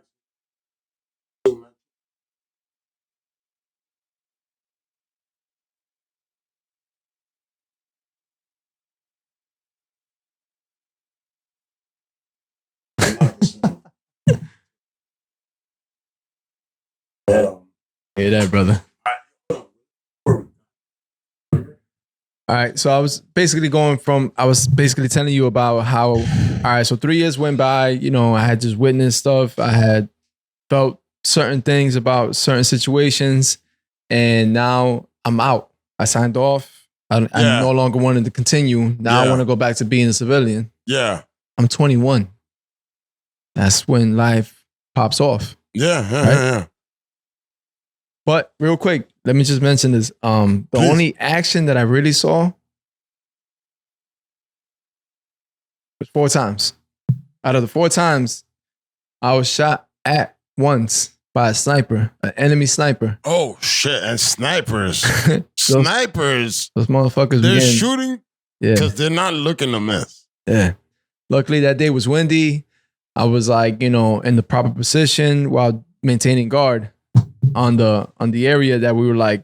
Hear that, brother. All right, so I was basically telling you about how, all right, so 3 years went by, I had just witnessed stuff. I had felt certain things about certain situations, and now I'm out. I signed off. I no longer wanted to continue. Now I want to go back to being a civilian. Yeah. I'm 21. That's when life pops off. Yeah. But real quick, let me just mention this. The Please. only action that I really saw was 4 times. Out of the 4 times, I was shot at once by a sniper, an enemy sniper. Oh shit! And snipers, snipers, Those motherfuckers. they're shooting Yeah, because they're not looking to miss. yeah. Luckily, that day was windy. I was like, in the proper position while maintaining guard on the area that we were like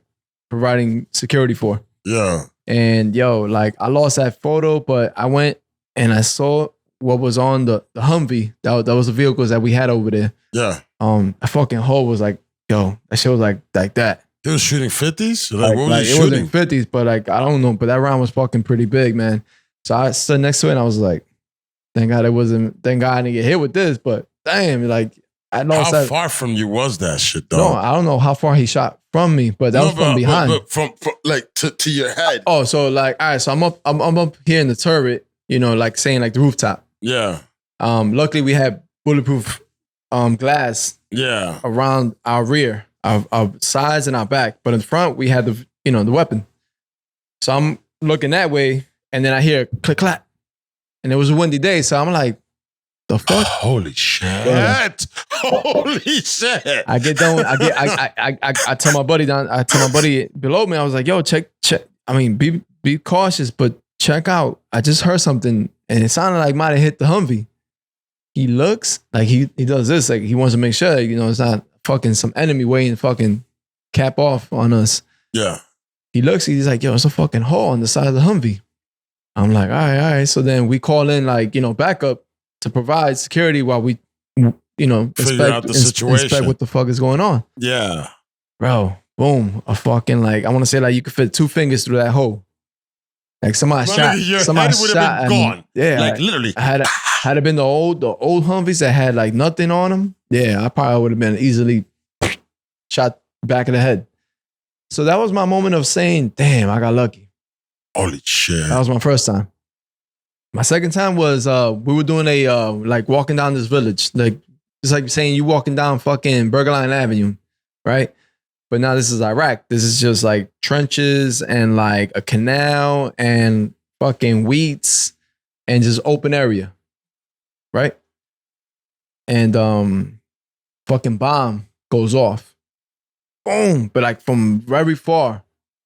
providing security for. Yeah. And like I lost that photo, but I went and I saw what was on the Humvee. That was the vehicles that we had over there. Yeah. A fucking hole was like, that shit was like that. He was shooting 50s? Like what was he it shooting? wasn't 50s, but like, I don't know, but that round was fucking pretty big, man. So I stood next to it and I was like, thank God I didn't get hit with this, but damn, like I lost How that. far from you was that shit, though? No, I don't know how far he shot from me, but that was from behind. But from like to your head. Oh, so like, all right, so I'm up here in the turret, like saying like the rooftop. Yeah. Luckily we had bulletproof glass Yeah. around our rear, our sides and our back, but in front we had the weapon. So I'm looking that way, and then I hear click clap, and it was a windy day, so I'm like, the fuck? Holy shit! Yeah. Holy shit! I get done. I tell my buddy down. I tell my buddy below me. I was like, "Yo, check. I mean, be cautious, but check out. I just heard something, and it sounded like might have hit the Humvee." He looks like he does this, like he wants to make sure it's not fucking some enemy waiting to fucking cap off on us. Yeah. He looks. He's like, "Yo, it's a fucking hole on the side of the Humvee." I'm like, all right. So then we call in like backup to provide security while we, Figure out the situation. inspect what the fuck is going on. Yeah. Bro, boom, a fucking like, I want to say like you could fit 2 fingers through that hole. Like somebody My shot, nigga, your somebody head would shot. have been gone. Yeah. Like literally. Had it been the old Humvees that had like nothing on them, yeah, I probably would have been easily shot back of the head. So that was my moment of saying, damn, I got lucky. Holy shit. That was my first time. My second time was we were doing a like walking down this village. Like it's like saying you walking down fucking Burger Line Avenue, right? But now this is Iraq. This is just like trenches and like a canal and fucking wheats and just open area. Right? And fucking bomb goes off. Boom. But like from very far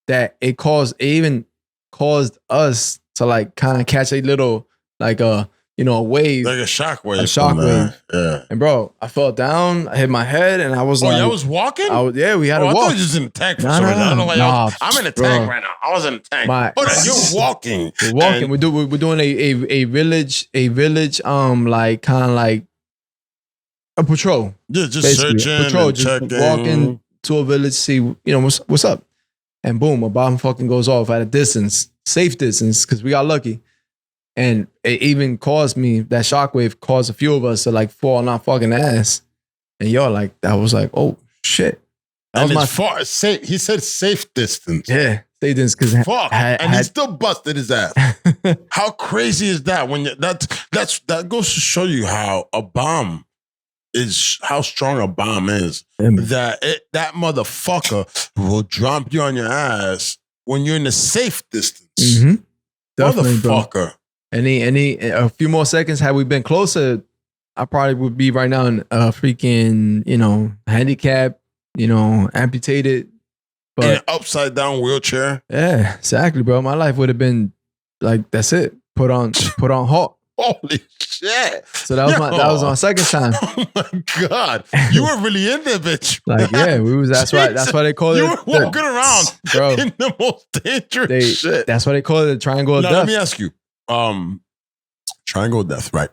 that it even caused us to like kind of catch a little like a wave, like a shockwave. A shockwave. Yeah. And bro, I fell down, I hit my head, and I was like, y'all was walking? Yeah, we had to I walk. thought you was in a tank for Nah, some reason. nah, I don't know why nah, I'm in a bro. tank right now. I was in a tank. Hold on, you're walking. We're walking. We're doing a village like kind of like a patrol. Yeah, just basically. searching, patrol, and just checking. walking to a village, see what's up, and boom, a bomb fucking goes off at a distance, safe distance, because we got lucky, and it even caused me that shockwave caused a few of us to like fall on our fucking ass, and like that was like, oh shit, that and was it's far safe. He said safe distance. Yeah, safe distance because fuck, and he still busted his ass. How crazy is that? When that goes to show you how a bomb is, how strong a bomb is. That motherfucker will drop you on your ass when you're in a safe distance. Mm-hmm. Definitely, motherfucker. Bro. Any a few more seconds had we been closer, I probably would be right now in a freaking handicap, amputated, but in an upside down wheelchair. Yeah, exactly, bro. My life would have been like, that's it. Put on halt. Holy shit! So that was my second time. Oh my god, you were really in there, bitch. Like yeah, we was. That's why they call it. You were walking around, bro, in the most dangerous shit. That's why they call it the triangle of now, death. Let me ask you, triangle of death, right?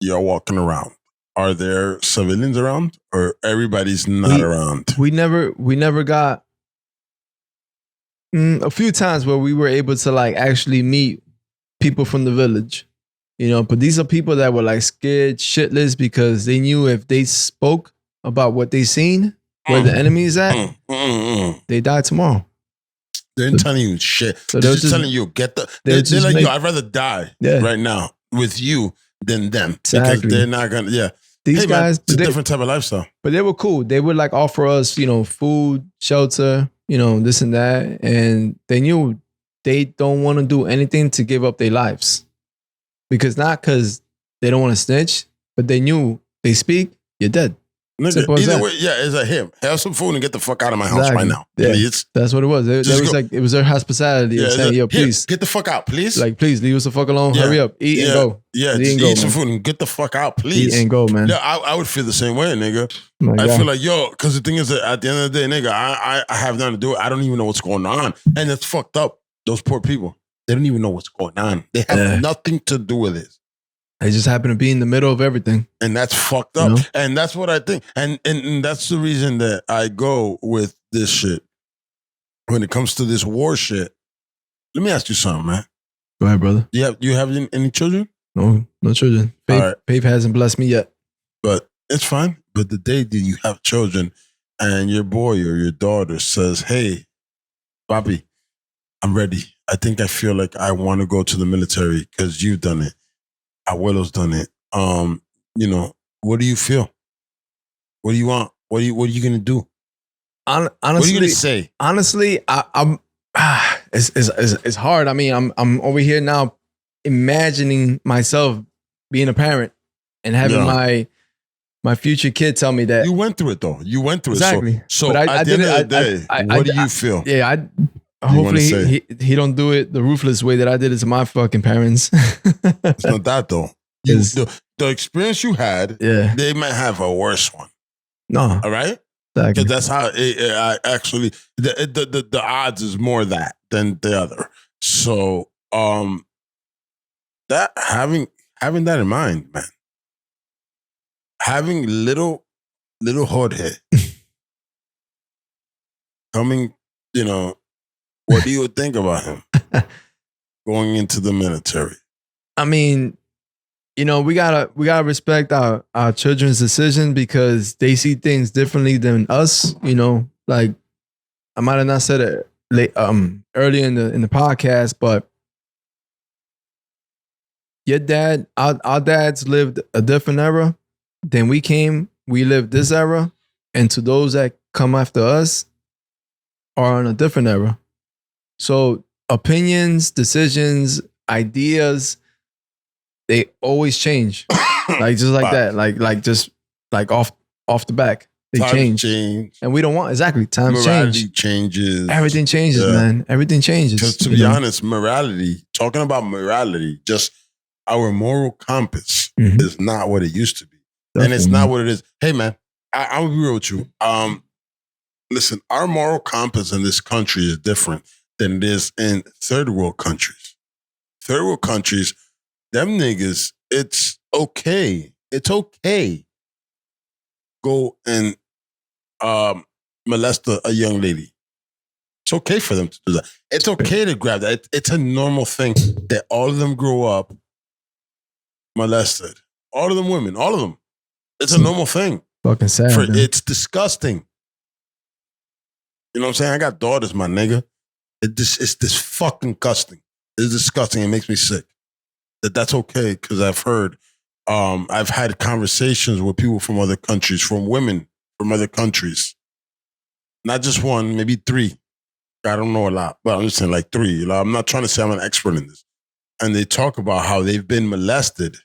You're walking around. Are there civilians around, or everybody's not around? We never got a few times where we were able to like actually meet people from the village. But these are people that were like scared shitless because they knew if they spoke about what they seen, where the enemy is at, they die tomorrow. They ain't telling you shit. So they're just telling you, they're like, yo, I'd rather die right now with you than them. Exactly. Because they're not gonna, These guys, it's a different type of lifestyle. But they were cool. They would like offer us, food, shelter, this and that. And they knew they don't want to do anything to give up their lives. because they don't want to snitch, but they knew they speak, you're dead. Nigga, Simple as either that. way, yeah, it's like him. Have some food and get the fuck out of my house Exactly. right now. Yeah. Idiots. That's what it was. It Just was go. like it was their hospitality of saying, "Yo, Here, please, get the fuck out, please. like, please leave us the fuck alone. Yeah. Hurry up, eat and go. Yeah, Eat just and go, eat some man. food and get the fuck out, please. Eat and go, man. Yeah, I would feel the same way, nigga. My I God. feel like, yo, because the thing is that at the end of the day, nigga, I have nothing to do. I don't even know what's going on. And it's fucked up. Those poor people, they don't even know what's going on. They have nothing to do with it. They just happen to be in the middle of everything. And that's fucked up. You know? And that's what I think. And that's the reason that I go with this shit. When it comes to this war shit, let me ask you something, man. Go ahead, brother. You have any children? No children. All right. Faith hasn't blessed me yet. But it's fine. But the day that you have children and your boy or your daughter says, hey, Bobby, I'm ready. I think I feel like I want to go to the military because you've done it. Abuelo's done it. You know, what do you feel? What do you want? What are you gonna do? Honestly, What are you gonna say? Honestly, I'm. It's hard. I mean, I'm over here now, imagining myself being a parent and having my future kid tell me that. You went through it though. You went through Exactly. it. So But at the end of the day, what do you feel? Yeah, hopefully he don't do it the ruthless way that I did it to my fucking parents. It's not that though. The experience you had, Yeah. they might have a worse one. No. All right? Exactly. Because that's how I actually the odds is more that than the other. So that having that in mind, man. Having little Jorge coming, you know, what do you think about him going into the military? I mean, you know, we gotta respect our children's decision because they see things differently than us. You know, like I might have not said it earlier in the podcast, but your dad, our dads lived a different era than we came. We lived this era, and to those that come after us are on a different era. So opinions, decisions, ideas, they always change. Like just like that. Like just like off the back. They Times change. And we don't want times morality change. changes. Everything changes, man. Everything changes. Because to be honest, talking about morality, just our moral compass is not what it used to be. And it's not what it is. Hey man, I'll be real with you. Listen, our moral compass in this country is different than it is in third world countries. Third world countries, them niggas, it's okay. It's okay. Go and molest a young lady. It's okay for them to do that. It's okay to grab that. It's a normal thing that all of them grow up molested. All of them women, all of them. It's a normal thing. Fucking sad. It's disgusting. You know what I'm saying? I got daughters, my nigga. It's this fucking disgusting. It's disgusting. It makes me sick. That's okay because I've heard, I've had conversations with people from other countries, from women from other countries. Not just one, maybe three. I don't know a lot, but I'm just saying like three. Like, I'm not trying to say I'm an expert in this. And they talk about how they've been molested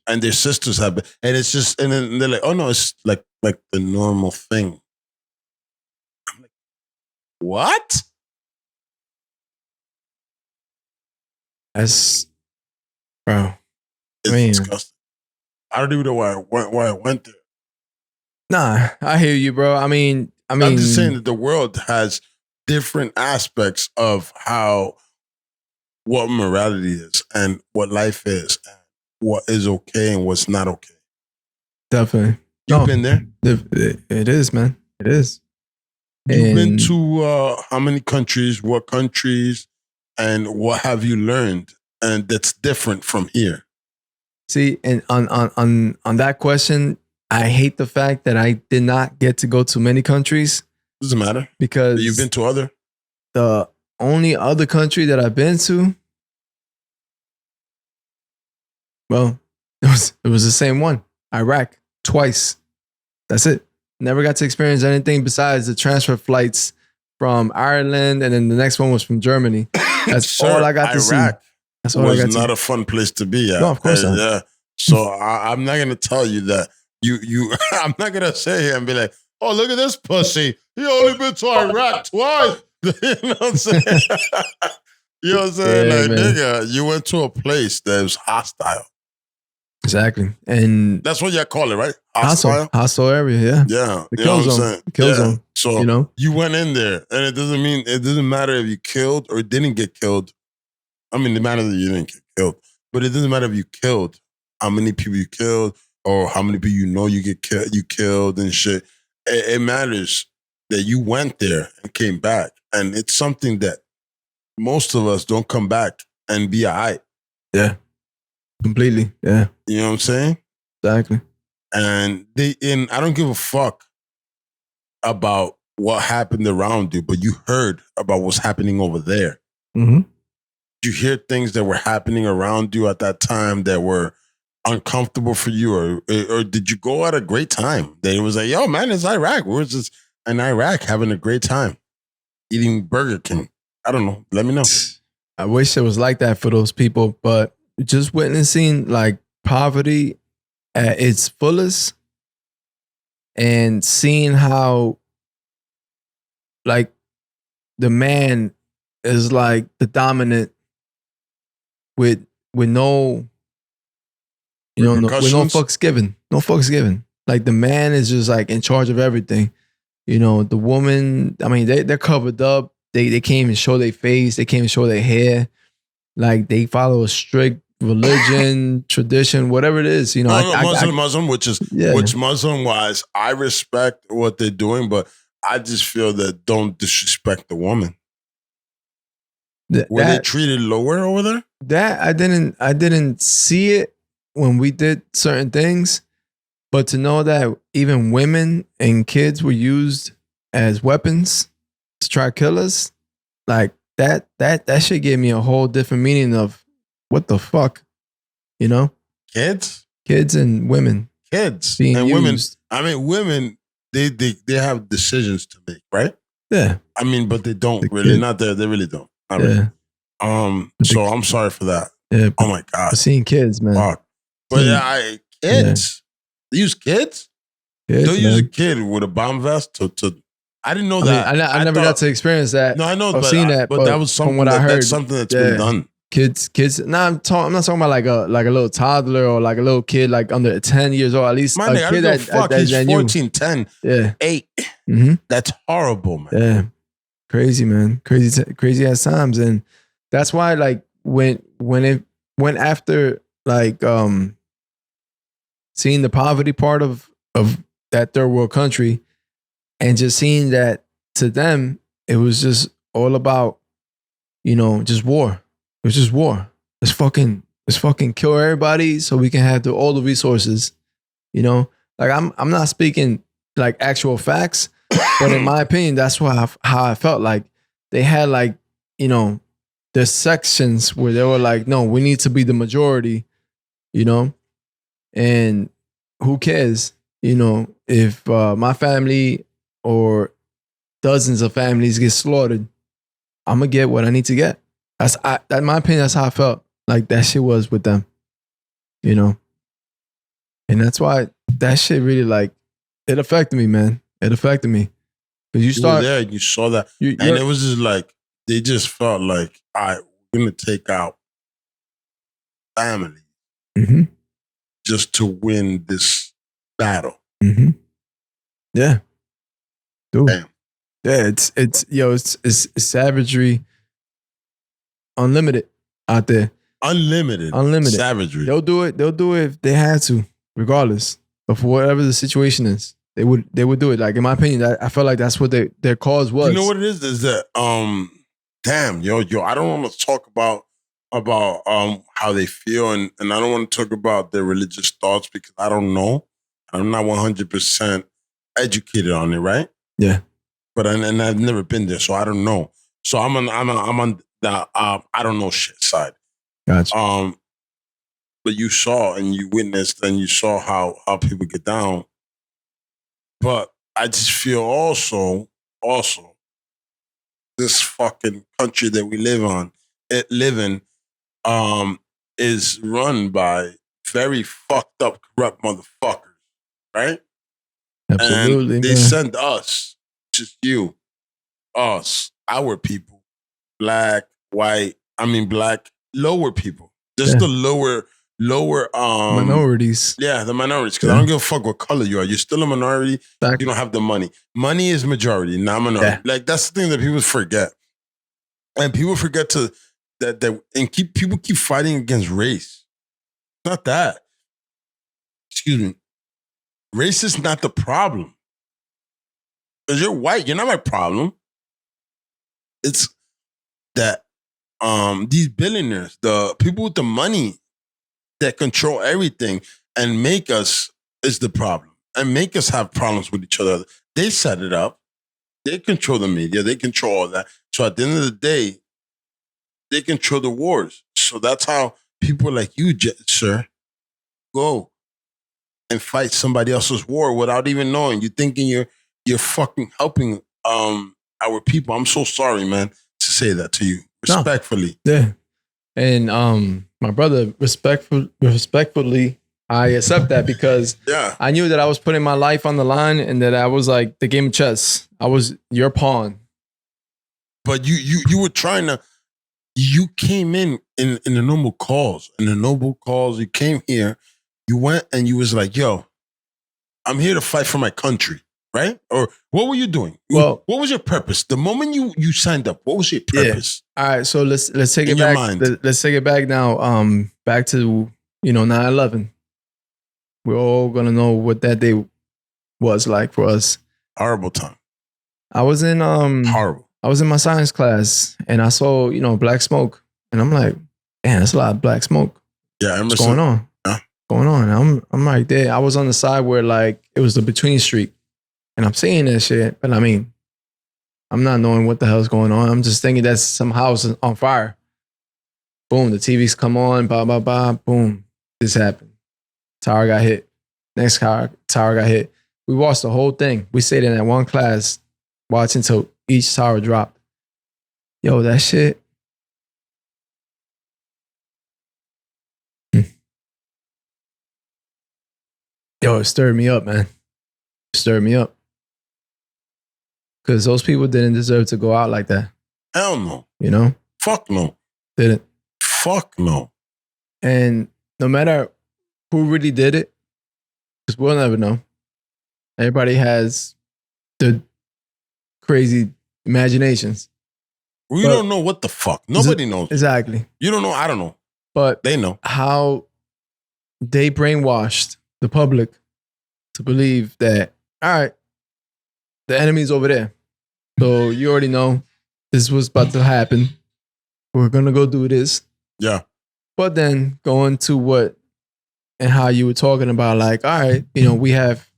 and their sisters have been. And it's just, and then they're like, oh no, it's like the normal thing. I'm like, what? That's, bro. It's disgusting. I don't even know why I went there. Nah, I hear you, bro. I mean, I'm just saying that the world has different aspects of what morality is and what life is and what is okay and what's not okay. Definitely. You've been there? It is, man. It is. You've been to how many countries, what countries, and what have you learned? And that's different from here. See, and on that question, I hate the fact that I did not get to go to many countries. Doesn't matter. Because you've been to other? The only other country that I've been to, well, it was the same one. Iraq, twice. That's it. Never got to experience anything besides the transfer flights from Ireland, and then the next one was from Germany. That's all I got to see. That's all I was got not to. a fun place to be at. No, of course not. Yeah. So I'm not gonna tell you that you. I'm not gonna sit here and be like, oh, look at this pussy. He only been to Iraq twice. You know what I'm saying? You know what I'm saying? Yeah, Like, man. nigga, you went to a place that was hostile. Exactly. And That's what you call it, right? hostile area, yeah. Yeah. The You know kill what I'm zone. saying? The kill Yeah. zone. So You know? you went in there, and it doesn't matter if you killed or didn't get killed. I mean, it matters that you didn't get killed, but it doesn't matter if you killed, how many people you killed, or how many people you killed and shit. It matters that you went there and came back, and it's something that most of us don't come back and be alright. Yeah. Completely. Yeah. You know what I'm saying? Exactly. And I don't give a fuck about what happened around you, but you heard about what's happening over there. Mm-hmm. Did you hear things that were happening around you at that time that were uncomfortable for you, or did you go at a great time? That it was like, yo, man, it's Iraq. We're just in Iraq having a great time, eating Burger King. I don't know. Let me know. I wish it was like that for those people, but just witnessing like poverty at its fullest and seeing how like the man is like the dominant with no with no Repercussions? fucks given. No fucks given. Like the man is just like in charge of everything. You know, the woman, I mean, they're covered up. They can't even show their face. They can't even show their hair. Like they follow a strict religion, tradition, whatever it is. You know, Muslim, which Muslim wise, I respect what they're doing, but I just feel that don't disrespect the woman. Were they treated lower over there? That I didn't see it when we did certain things, but to know that even women and kids were used as weapons to try to kill us, like that shit gave me a whole different meaning of what the fuck, you know? Kids And women. Kids being and used. women. I mean, women, they have decisions to make, right? Yeah. I mean, but they don't The really. kid. Not there. They really don't. Not Yeah. really. So I'm sorry for that. Yeah. Oh my god. Seeing kids, man. Fuck. But yeah, kids. They use kids. Kids, They'll use a man. kid with a bomb vest to. I didn't know I mean, that. I never got to experience that. No, I know, or but seen that. But that was something from what I heard, that's something that's been done. Kids. Nah, I'm not talking about like a little toddler or like a little kid like under 10 years old. At least My a nigga, I kid don't give a fuck. He's that 14, 10, Yeah. 8. Mm-hmm. That's horrible, man. Yeah. Crazy, man. Crazy ass times. And that's why like when it went after like seeing the poverty part of that third world country and just seeing that to them it was just all about, you know, just war. It was just war. Let's fucking kill everybody so we can have all the resources. You know? Like I'm not speaking like actual facts, but in my opinion, that's how I felt. Like they had like, you know, the sections where they were like, no, we need to be the majority, you know? And who cares, you know, if my family or dozens of families get slaughtered, I'm gonna get what I need to get. In my opinion, that's how I felt. Like that shit was with them, you know? And that's why that shit really like, it affected me, man. It affected me. Because You were there and you saw that. And it was just like, they just felt like, all right, we're going to take out family just to win this battle. Mm-hmm. Yeah. Dude. Damn. Yeah, it's savagery unlimited out there. Unlimited savagery. They'll do it if they had to, regardless of whatever the situation is. They would do it. Like in my opinion, I felt like that's what their cause was. You know what it is? Is that damn, yo, I don't want to talk about how they feel and I don't want to talk about their religious thoughts because I don't know. I'm not 100% educated on it, right? Yeah. But and I've never been there, so I don't know. So I'm on the I don't know shit side. Gotcha. But you saw and you witnessed and you saw how people get down. But I just feel also this fucking country that we live in, is run by very fucked up, corrupt motherfuckers, right? Absolutely, And they man. send us, just you, us, our people, black, white, black, lower people. Just the lower minorities. Yeah, the minorities. Because I don't give a fuck what color you are. You're still a minority. Exactly. You don't have the money. Money is majority, not minority. Like that's the thing that people forget. And people forget people keep fighting against race. It's not that. Excuse me. Race is not the problem. Because you're white, you're not my problem. It's that these billionaires, the people with the money that control everything and make us is the problem. And make us have problems with each other. They set it up. They control the media. They control all that. So at the end of the day, they control the wars. So that's how people like you, sir, go and fight somebody else's war without even knowing. You're thinking you're fucking helping our people. I'm so sorry, man, to say that to you. Respectfully. No. Yeah. And my brother, respectfully, I accept that because I knew that I was putting my life on the line and that I was like the game of chess. I was your pawn. But you were trying to, you came in the normal calls. In the noble calls, you came here, you went and you was like, yo, I'm here to fight for my country, right? Or what were you doing? Well, what was your purpose? The moment you signed up, what was your purpose? Yeah. All right, so let's take it back. Let's take it back now. Back to 9/11. We're all gonna know what that day was like for us. Horrible time. I was in horrible. I was in my science class and I saw black smoke and I'm like, man, that's a lot of black smoke. Yeah, what's going on? Yeah. Going on? I'm right there. I was on the side where like it was the between street, and I'm seeing that shit, but I mean, I'm not knowing what the hell's going on. I'm just thinking that some house is on fire. Boom, the TVs come on, blah, blah, blah, boom. This happened. Tower got hit. Next tower got hit. We watched the whole thing. We stayed in that one class watching till each tower dropped. Yo, that shit. Yo, it stirred me up, man. It stirred me up. Because those people didn't deserve to go out like that. Hell no. You know? Fuck no. Didn't. Fuck no. And no matter who really did it, because we'll never know. Everybody has the crazy imaginations. We don't know what the fuck. Nobody knows. Exactly. You don't know. I don't know. But they know. How they brainwashed the public to believe that, all right, the enemy's over there. So you already know this was about to happen. We're going to go do this. Yeah. But then going to what and how you were talking about, like, all right, we have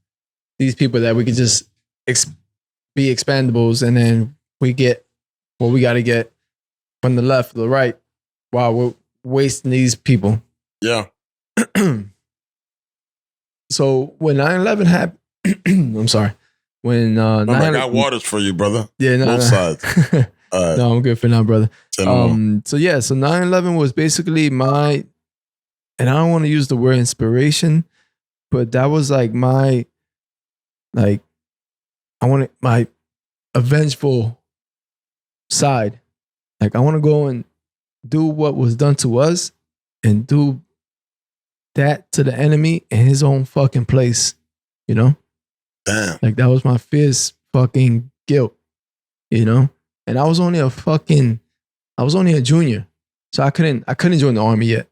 these people that we could just be expandables, and then we get what we got to get from the left to the right while we're wasting these people. Yeah. So when 9/11 happened, I'm sorry. When I got waters for you, brother. Yeah, both sides. All right. No, I'm good for now, brother. So 9/11 was basically my, and I don't want to use the word inspiration, but that was like my, like, I wanted my avengeful side. Like, I want to go and do what was done to us and do that to the enemy in his own fucking place, Damn. Like, that was my fierce fucking guilt, And I was only a junior. So I couldn't join the army yet.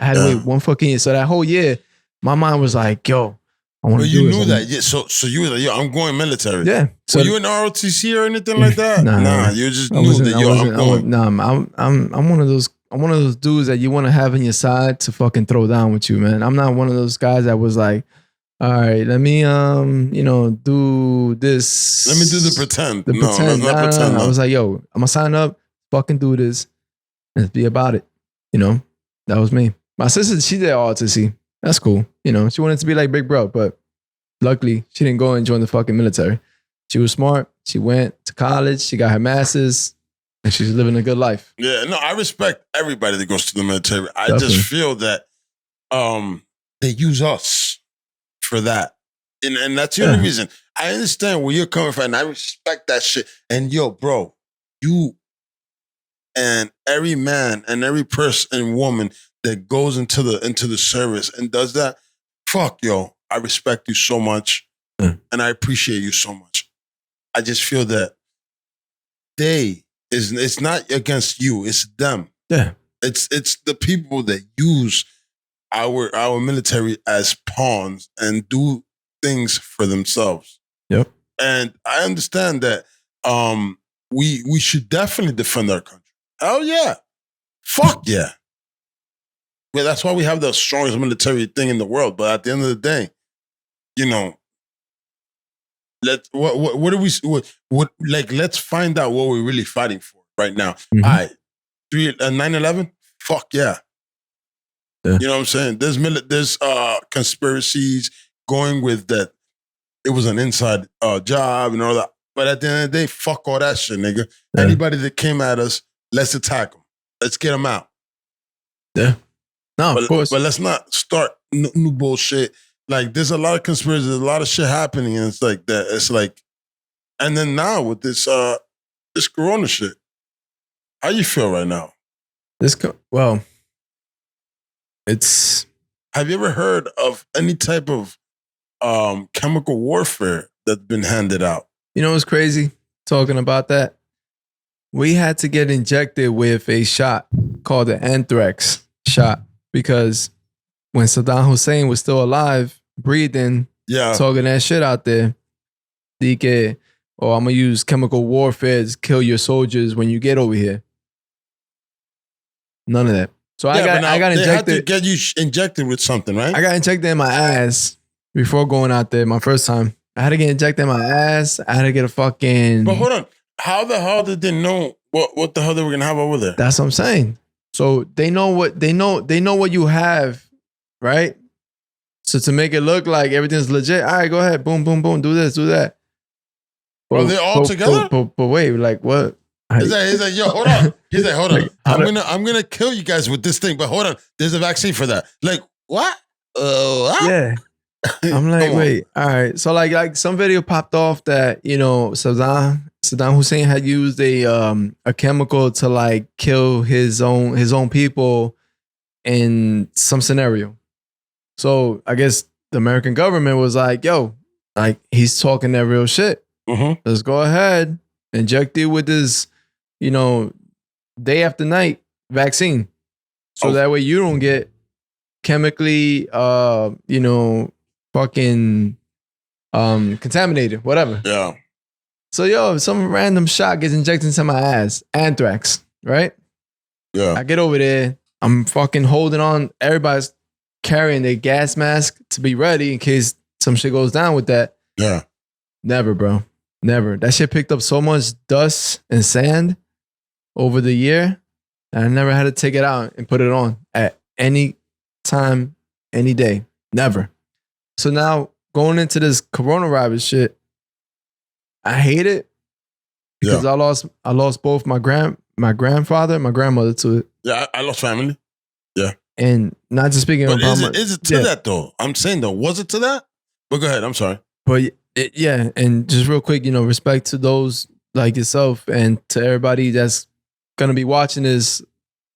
I had to wait one fucking year. So that whole year, my mind was like, yo, I want to do this. You knew that. Yeah. So you were like, yo, I'm going military. Yeah. So were you in ROTC or anything like that? Nah, you just knew that, yo, I'm going. I'm one of those. I'm one of those dudes that you want to have in your side to fucking throw down with you, man. I'm not one of those guys that was like, all right, let me do this. Let me do the pretend. Pretend. Pretend. I was like, yo, I'm gonna sign up, fucking do this, and be about it. That was me. My sister, she did ROTC. That's cool. She wanted to be like Big Bro, but luckily she didn't go and join the fucking military. She was smart. She went to college. She got her master's. and she's living a good life. Yeah, no, I respect everybody that goes to the military. I Definitely. just feel that they use us for that. And that's the only reason. I understand where you're coming from, and I respect that shit. And yo, bro, you and every man and every person and woman that goes into the service and does that, fuck, yo, I respect you so much, and I appreciate you so much. I just feel that it's not against you, it's them. Yeah. It's the people that use our military as pawns and do things for themselves. Yep. And I understand that we should definitely defend our country. Hell yeah. Fuck yeah. Well, that's why we have the strongest military thing in the world. But at the end of the day, you know, let's find out what we're really fighting for right now. Mhm. All right. 9/11? Fuck yeah. Yeah. You know what I'm saying? There's conspiracies going with that. It was an inside job and all that. But at the end of the day, fuck all that shit, nigga. Yeah. Anybody that came at us, let's attack them. Let's get them out. Yeah. No, of course. But let's not start new bullshit. Like, there's a lot of conspiracies, there's a lot of shit happening, and it's like that. It's like, and then now with this corona shit, how you feel right now? It's. Have you ever heard of any type of chemical warfare that's been handed out? You know what's crazy? Talking about that, we had to get injected with a shot called the anthrax shot because when Saddam Hussein was still alive, breathing, talking that shit out there, DK, I'm gonna use chemical warfare to kill your soldiers when you get over here. None of that. So I got injected. They had to get you injected with something, right? I got injected in my ass before going out there my first time. I had to get injected in my ass. I had to get a fucking. But hold on, how the hell did they know what the hell they were gonna have over there? That's what I'm saying. So they know what you have, right? So to make it look like everything's legit, all right, go ahead, boom, boom, boom, do this, do that. Are they all together? But wait, like what? He's like, yo, hold on. He's like, hold on. I'm gonna kill you guys with this thing, but hold on. There's a vaccine for that. Like, what? What? Yeah. I'm like, wait, all right. So like some video popped off that, you know, Saddam Hussein had used a chemical to like kill his own people in some scenario. So I guess the American government was like, yo, like he's talking that real shit. Mm-hmm. Let's go ahead, inject you with this, you know, day after night vaccine. So that way you don't get chemically you know, fucking contaminated, whatever. Yeah. So yo, some random shot gets injected into my ass. Anthrax, right? Yeah. I get over there. I'm fucking holding on. Everybody's carrying their gas mask to be ready in case some shit goes down with that. Yeah. Never, bro. Never. That shit picked up so much dust and sand over the year that I never had to take it out and put it on at any time, any day. Never. So now going into this coronavirus shit, I hate it because I lost both my grandfather and my grandmother to it. Yeah, I lost family. Yeah. And not just speaking but about is it to that though? I'm saying though, was it to that? But go ahead, I'm sorry. But yeah, and just real quick, you know, respect to those like yourself and to everybody that's gonna be watching this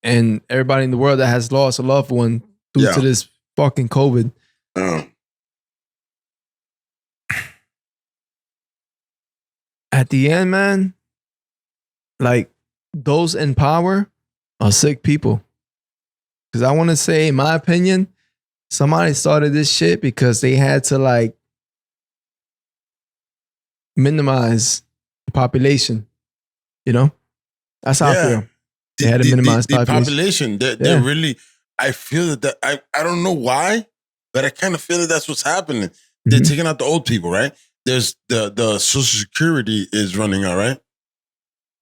and everybody in the world that has lost a loved one due to this fucking COVID. At the end, man, like those in power are sick people. Because I want to say, in my opinion, somebody started this shit because they had to like minimize the population. You know? That's how I feel. They had to minimize the population. They're really, I feel that I don't know why, but I kind of feel that that's what's happening. They're taking out the old people, right? There's the Social Security is running out, right?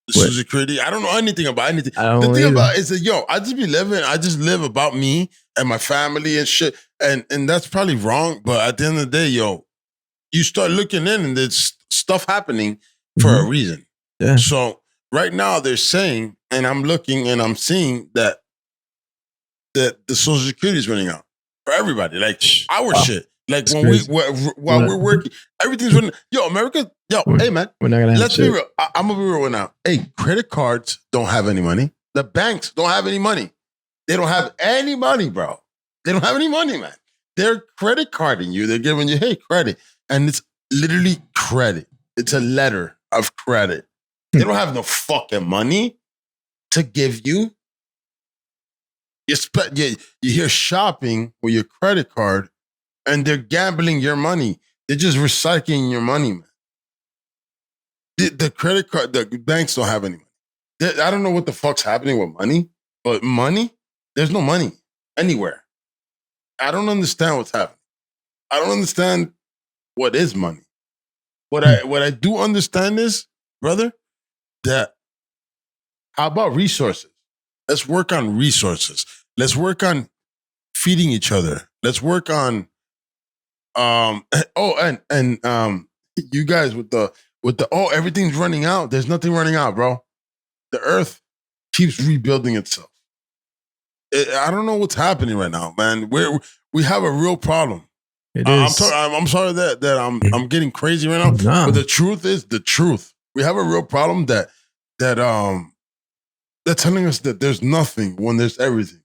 The Social Security. I don't know anything about anything. The thing about it is that, yo, I just live about me and my family and shit. And that's probably wrong. But at the end of the day, yo, you start looking in and there's stuff happening for a reason. Yeah. So right now they're saying, and I'm looking and I'm seeing that the Social Security is running out for everybody. Like our shit. Like It's when crazy. while we're working, everything's running. Yo, America, hey man, We're not gonna have let's be shit. real. I'm gonna be real now. Hey, credit cards don't have any money. The banks don't have any money. They don't have any money, bro. They don't have any money, man. They're credit carding you. They're giving you, hey, credit. And it's literally credit. It's a letter of credit. They don't have no fucking money to give you. You're here shopping with your credit card and they're gambling your money. They're just recycling your money, man. The credit card, the banks don't have any money. I don't know what the fuck's happening with money, but money, there's no money anywhere. I don't understand what's happening. I don't understand what is money. What I do understand is, brother, that how about resources? Let's work on resources. Let's work on feeding each other. Let's work on you guys with the everything's running out. There's nothing running out, bro. The earth keeps rebuilding itself. I don't know what's happening right now, man. We have a real problem. It is. I'm sorry that I'm getting crazy right now. No. But the truth is the truth. We have a real problem that they're telling us that there's nothing when there's everything.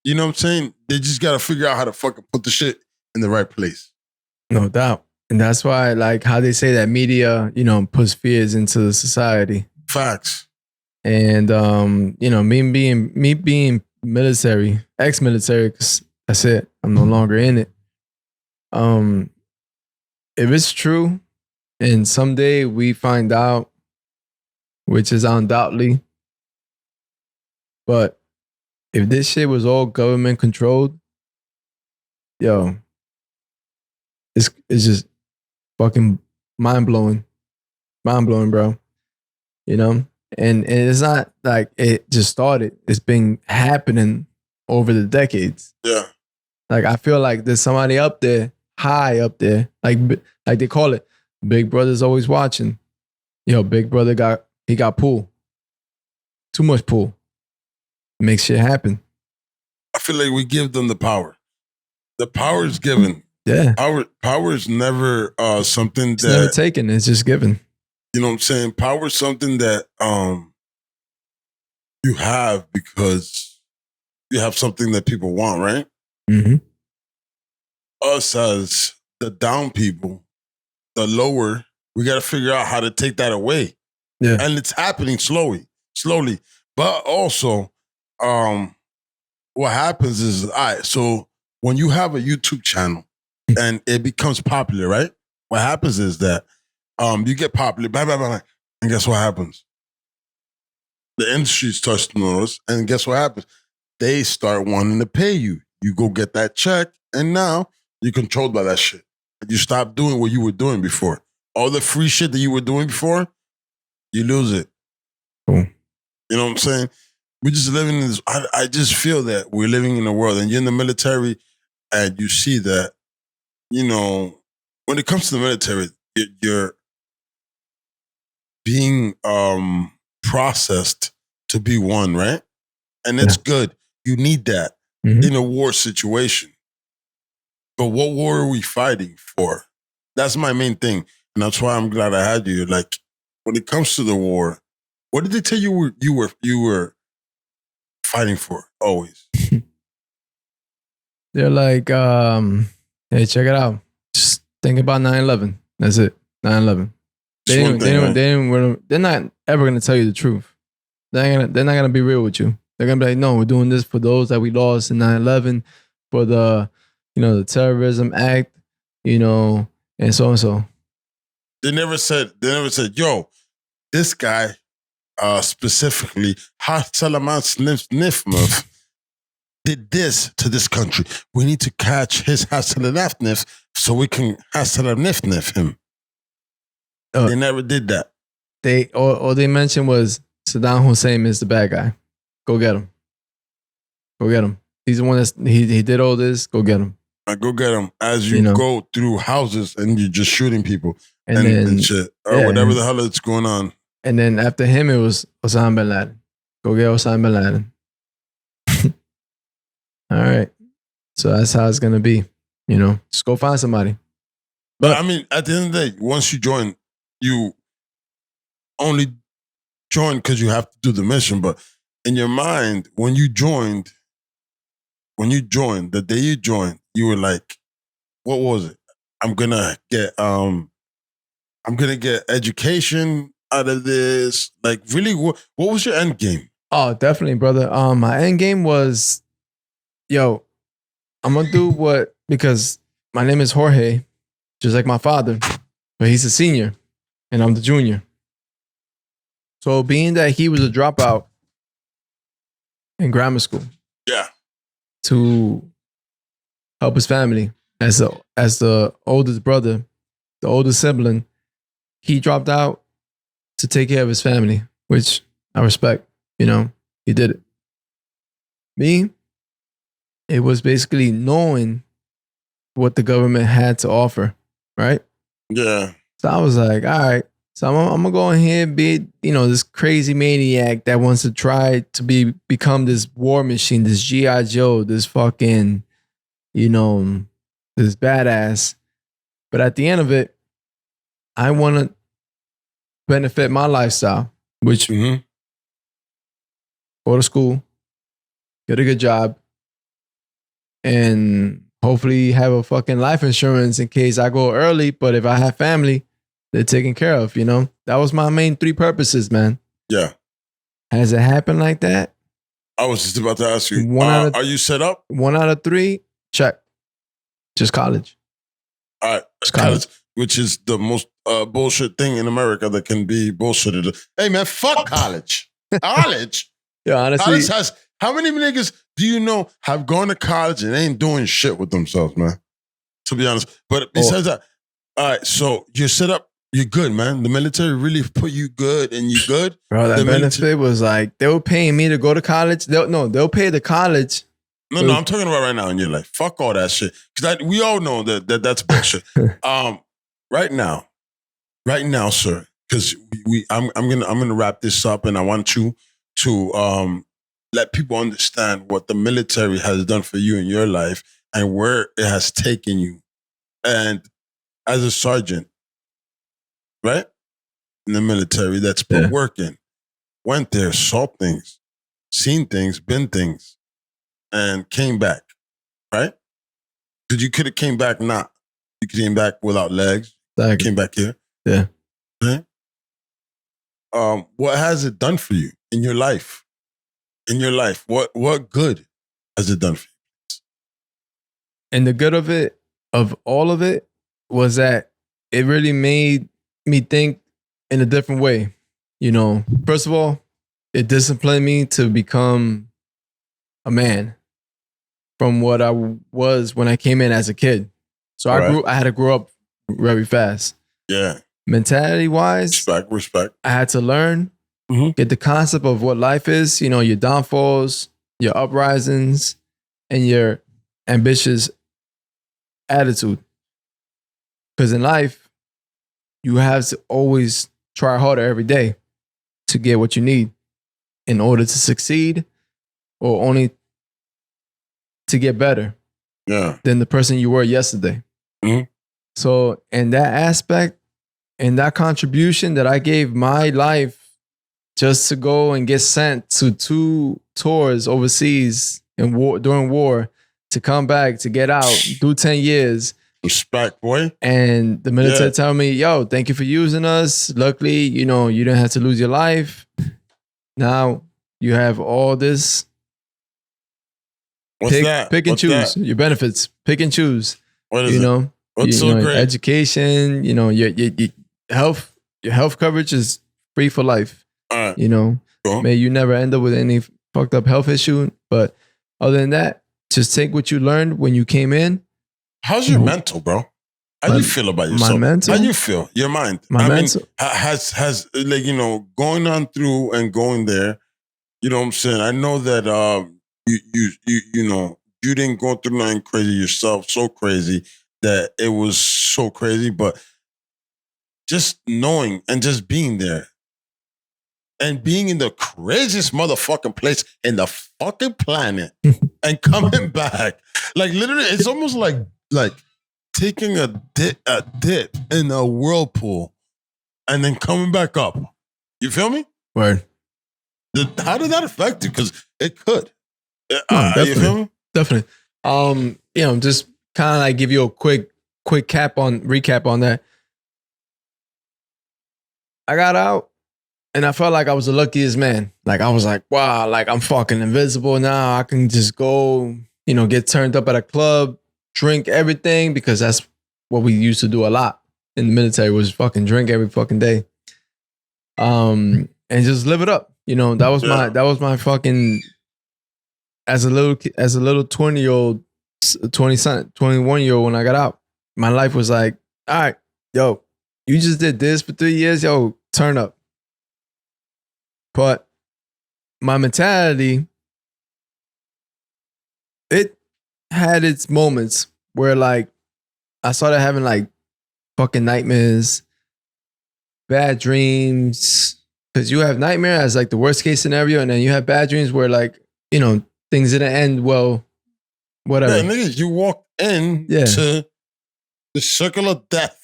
You know what I'm saying? They just gotta figure out how to fucking put the shit in the right place. No doubt. And that's why, like, how they say that media, puts fears into the society. Facts. And me being military, ex-military, because that's it. I'm no longer in it. If it's true, and someday we find out, which is undoubtedly, but if this shit was all government controlled, yo, it's just fucking mind blowing, bro. And it's not like it just started. It's been happening over the decades. Yeah. Like I feel like there's somebody up there, high up there, like they call it, Big Brother's always watching. Big Brother got pull, too much pull, makes shit happen. I feel like we give them the power. The power is given. Yeah, power is never something it's never taken. It's just given. You know what I'm saying? Power is something that you have because you have something that people want, right? Mm-hmm. Us as the down people, the lower, we got to figure out how to take that away. Yeah. And it's happening slowly. But also, what happens is, so when you have a YouTube channel and it becomes popular, right? What happens is that you get popular, blah, blah, blah, and guess what happens? The industry starts to notice, and guess what happens? They start wanting to pay you. You go get that check, and now you're controlled by that shit. You stop doing what you were doing before. All the free shit that you were doing before, you lose it. Cool. You know what I'm saying? We're just living in this. I just feel that we're living in a world, and you're in the military, and you see that, when it comes to the military, you're being processed to be one, right? And it's good. You need that in a war situation. But what war are we fighting for? That's my main thing. And that's why I'm glad I had you. Like, when it comes to the war, what did they tell you you were fighting for always? They're like, hey, check it out. Just think about 9/11. That's it. 9/11. They're not ever gonna tell you the truth. They're not gonna be real with you. They're gonna be like, no, we're doing this for those that we lost in 9/11, for the the terrorism act, and so and so. They never said, yo, this guy specifically, Salaman Nifmuth, did this to this country. We need to catch his Hasalanafnif so we can Hasalanifnif him. They never did that. All they mentioned was Saddam Hussein is the bad guy. Go get him. Go get him. He's the one he did all this. Go get him. Go get him. As you go through houses and you're just shooting people and shit. Or whatever the hell is going on. And then after him, it was Osama bin Laden. Go get Osama bin Laden. All right. So that's how it's gonna be. Just go find somebody. But I mean, at the end of the day, once you join, you only join because you have to do the mission. But in your mind, when you joined, the day you joined, you were like, what was it? I'm gonna get education out of this. Like, really, what was your end game? Oh, definitely, brother. My end game was, yo, I'm gonna do what, because my name is Jorge, just like my father, but he's a senior and I'm the junior. So being that he was a dropout in grammar school, Yeah. to help his family as the oldest brother, the oldest sibling, he dropped out to take care of his family, which I respect. He did it. Me, it was basically knowing what the government had to offer, right? Yeah. So I was like, all right. So I'm gonna go in here and be, this crazy maniac that wants to try to become this war machine, this G.I. Joe, this fucking, this badass. But at the end of it, I want to benefit my lifestyle, which go to school, get a good job, and hopefully have a fucking life insurance in case I go early. But if I have family, they're taken care of, That was my main 3 purposes, man. Yeah. Has it happened like that? I was just about to ask you, are you set up? 1 out of 3, check. Just college. All right. College, which is the most bullshit thing in America that can be bullshitted. Hey, man, fuck college. College? Yeah, honestly. College has, how many niggas do you know have gone to college and ain't doing shit with themselves, man? To be honest. But besides that, all right, so you're set up. You're good, man. The military really put you good and you good. Bro, that benefit was like, they were paying me to go to college. They'll pay the college. No, I'm talking about right now in your life. Fuck all that shit. Because we all know that's bullshit. Right now, sir, because I'm gonna wrap this up, and I want you to let people understand what the military has done for you in your life and where it has taken you. And as a sergeant, right? In the military that's put work in, went there, saw things, seen things, been things, and came back, right? Because you could have came back not. You came back without legs. Exactly. Came back here. Yeah. Okay? What has it done for you in your life? In your life, what good has it done for you? And the good of it, of all of it, was that it really made me think in a different way. First of all, it disciplined me to become a man from what I was when I came in as a kid. So I had to grow up very fast. Yeah. Mentality wise, respect. I had to learn, get the concept of what life is, your downfalls, your uprisings, and your ambitious attitude. Because in life, you have to always try harder every day to get what you need in order to succeed, or only to get better than the person you were yesterday. So in that aspect, and that contribution that I gave my life just to go and get sent to 2 tours overseas in war, during war, to come back, to get out, do 10 years. Respect, boy. And the military tell me, yo, thank you for using us. Luckily, you didn't have to lose your life. Now you have all this. Pick and choose your benefits. Pick and choose. What is it? What's so great? Education, your health coverage is free for life. Cool. May you never end up with any fucked up health issue. But other than that, just take what you learned when you came in. How's your mental, bro? How do you feel about yourself? My mental? How do you feel? Your mind. My mental. Has like, going on through and going there, you know what I'm saying? I know that you didn't go through nothing crazy yourself, so crazy that it was so crazy, but just knowing and just being there, and being in the craziest motherfucking place in the fucking planet and coming back. Like literally, it's almost like taking a dip in a whirlpool and then coming back up. You feel me? Word. How did that affect you? Because it could. No, You feel me? Definitely. Just kind of like give you a quick recap on that. I got out and I felt like I was the luckiest man. Like I was like, wow, like I'm fucking invisible now. I can just go, get turned up at a club, drink everything, because that's what we used to do a lot in the military, was fucking drink every fucking day. And just live it up. That was my fucking, as a little 20-year-old, 21-year-old, when I got out, my life was like, all right, yo, you just did this for 3 years, yo, turn up. But my mentality, it had its moments where like I started having like fucking nightmares, bad dreams. Because you have nightmare as like the worst case scenario, and then you have bad dreams where like, things didn't end well, whatever. Yeah, nigga, you walked in to the circle of death.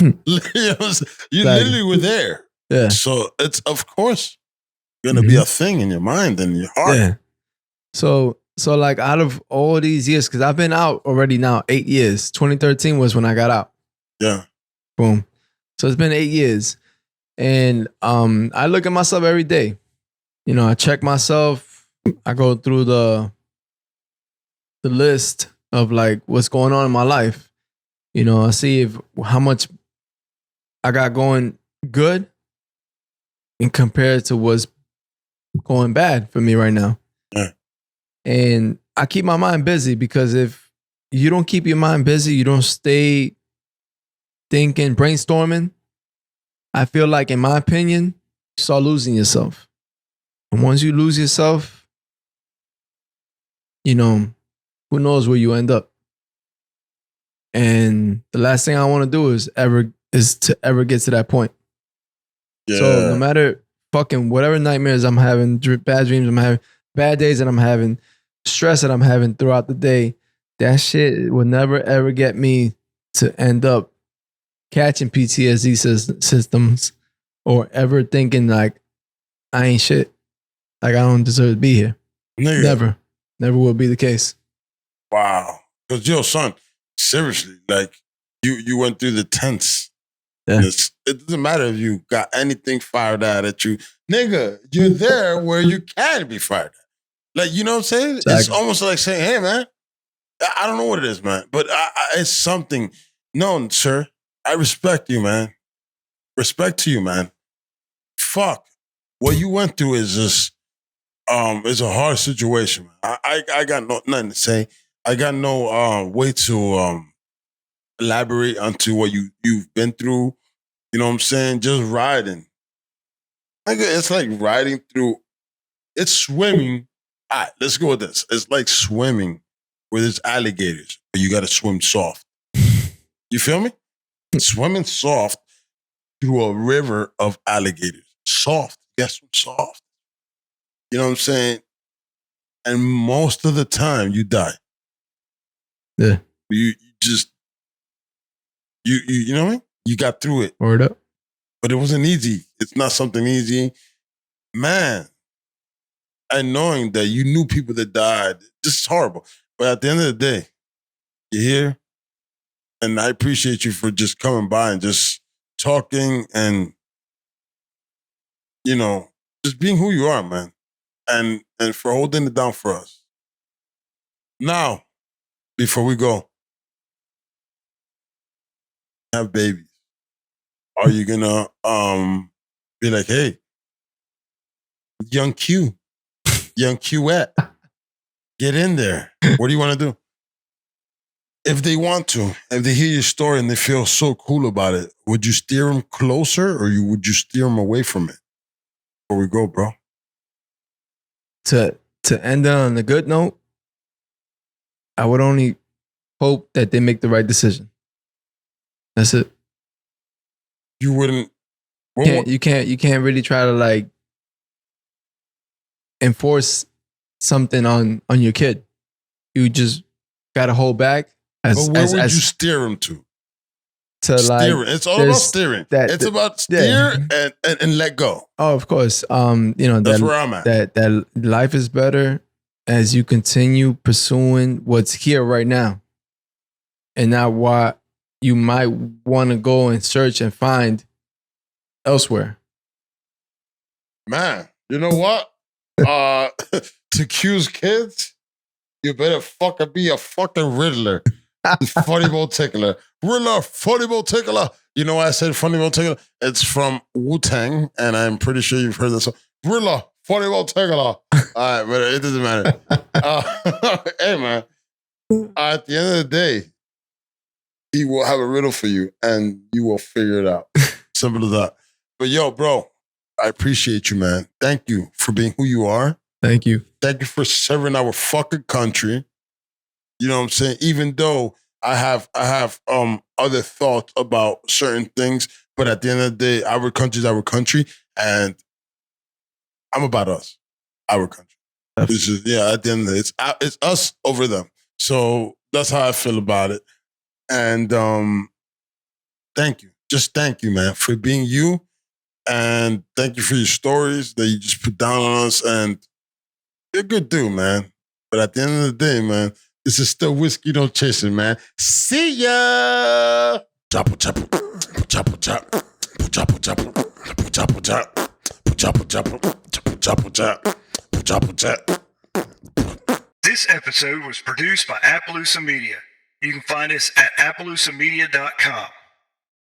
You literally were there. Yeah. So it's, of course, gonna be a thing in your mind and your heart. Yeah. So like out of all these years, because I've been out already now 8 years. 2013 was when I got out. Yeah. Boom. So it's been 8 years. And I look at myself every day. I check myself. I go through the list of like what's going on in my life. I see how much I got going good and compared to what's going bad for me right now. Yeah. And I keep my mind busy, because if you don't keep your mind busy, you don't stay thinking, brainstorming, I feel like, in my opinion, you start losing yourself. And once you lose yourself, who knows where you end up. And the last thing I want to do is to ever get to that point. Yeah. So no matter fucking whatever nightmares I'm having, bad dreams I'm having, bad days that I'm having, stress that I'm having throughout the day, that shit will never ever get me to end up catching PTSD systems, or ever thinking like I ain't shit, like I don't deserve to be here. Nigga. Never will be the case. Wow. Because yo, son, seriously, like you went through the tense. Yeah. It doesn't matter if you got anything fired out at you. Nigga, you're there where you can be fired at. Like, you know what I'm saying? Exactly. It's almost like saying, hey, man, I don't know what it is, man, but it's something. No, sir, I respect you, man. Respect to you, man. Fuck. What you went through is just, it's a hard situation, man. I got nothing to say. I got no way to elaborate onto what you've been through. You know what I'm saying? Just riding. It's like riding through, it's swimming. All right, let's go with this. It's like swimming where there's alligators, but you got to swim soft. You feel me? Swimming soft through a river of alligators. Soft. Yes, soft. You know what I'm saying? And most of the time, you die. Yeah. You just, you know what I mean? You got through it. Word up. But it wasn't easy. It's not something easy. Man, and knowing that you knew people that died, just horrible. But at the end of the day, you're here. And I appreciate you for just coming by and just talking and, just being who you are, man. And for holding it down for us. Now, before we go, have babies. Are you gonna be like, hey, young Qette, get in there. What do you want to do? If they want to, if they hear your story and they feel so cool about it, would you steer them closer or would you steer them away from it? Before we go, bro. To end on a good note, I would only hope that they make the right decision. That's it. You wouldn't. You can't really try to like enforce something on your kid. You just gotta hold back. But where would you steer him to? Steering. It's all about steering. It's about steer and let go. Oh, of course. That's where I'm at. That life is better as you continue pursuing what's here right now, and not what you might want to go and search and find elsewhere. Man, you know what? To accuse kids, you better fucking be a fucking Riddler. Funny Bone Tickler. Riddler, Funny Bone Tickler. You know why I said Funny Bone Tickler? It's from Wu-Tang, and I'm pretty sure you've heard this song. Riddler, Funny Bone Tickler. All right, but it doesn't matter. Hey, man. At the end of the day, he will have a riddle for you, and you will figure it out. Simple as that. But yo, bro, I appreciate you, man. Thank you for being who you are. Thank you. Thank you for serving our fucking country. You know what I'm saying? Even though I have other thoughts about certain things, but at the end of the day, our country is our country, and I'm about us, our country. This is, at the end of the day, it's us over them. So that's how I feel about it. And thank you. Just thank you, man, for being you. And thank you for your stories that you just put down on us. And you're a good dude, man. But at the end of the day, man, this is still Whiskey No Chaser, man. See ya! Chopper, chopper, chopper, chopper, chopper, chopper, chopper, chopper, chopper, chopper, chopper, chopper. This episode was produced by Appaloosa Media. You can find us at appaloosamedia.com.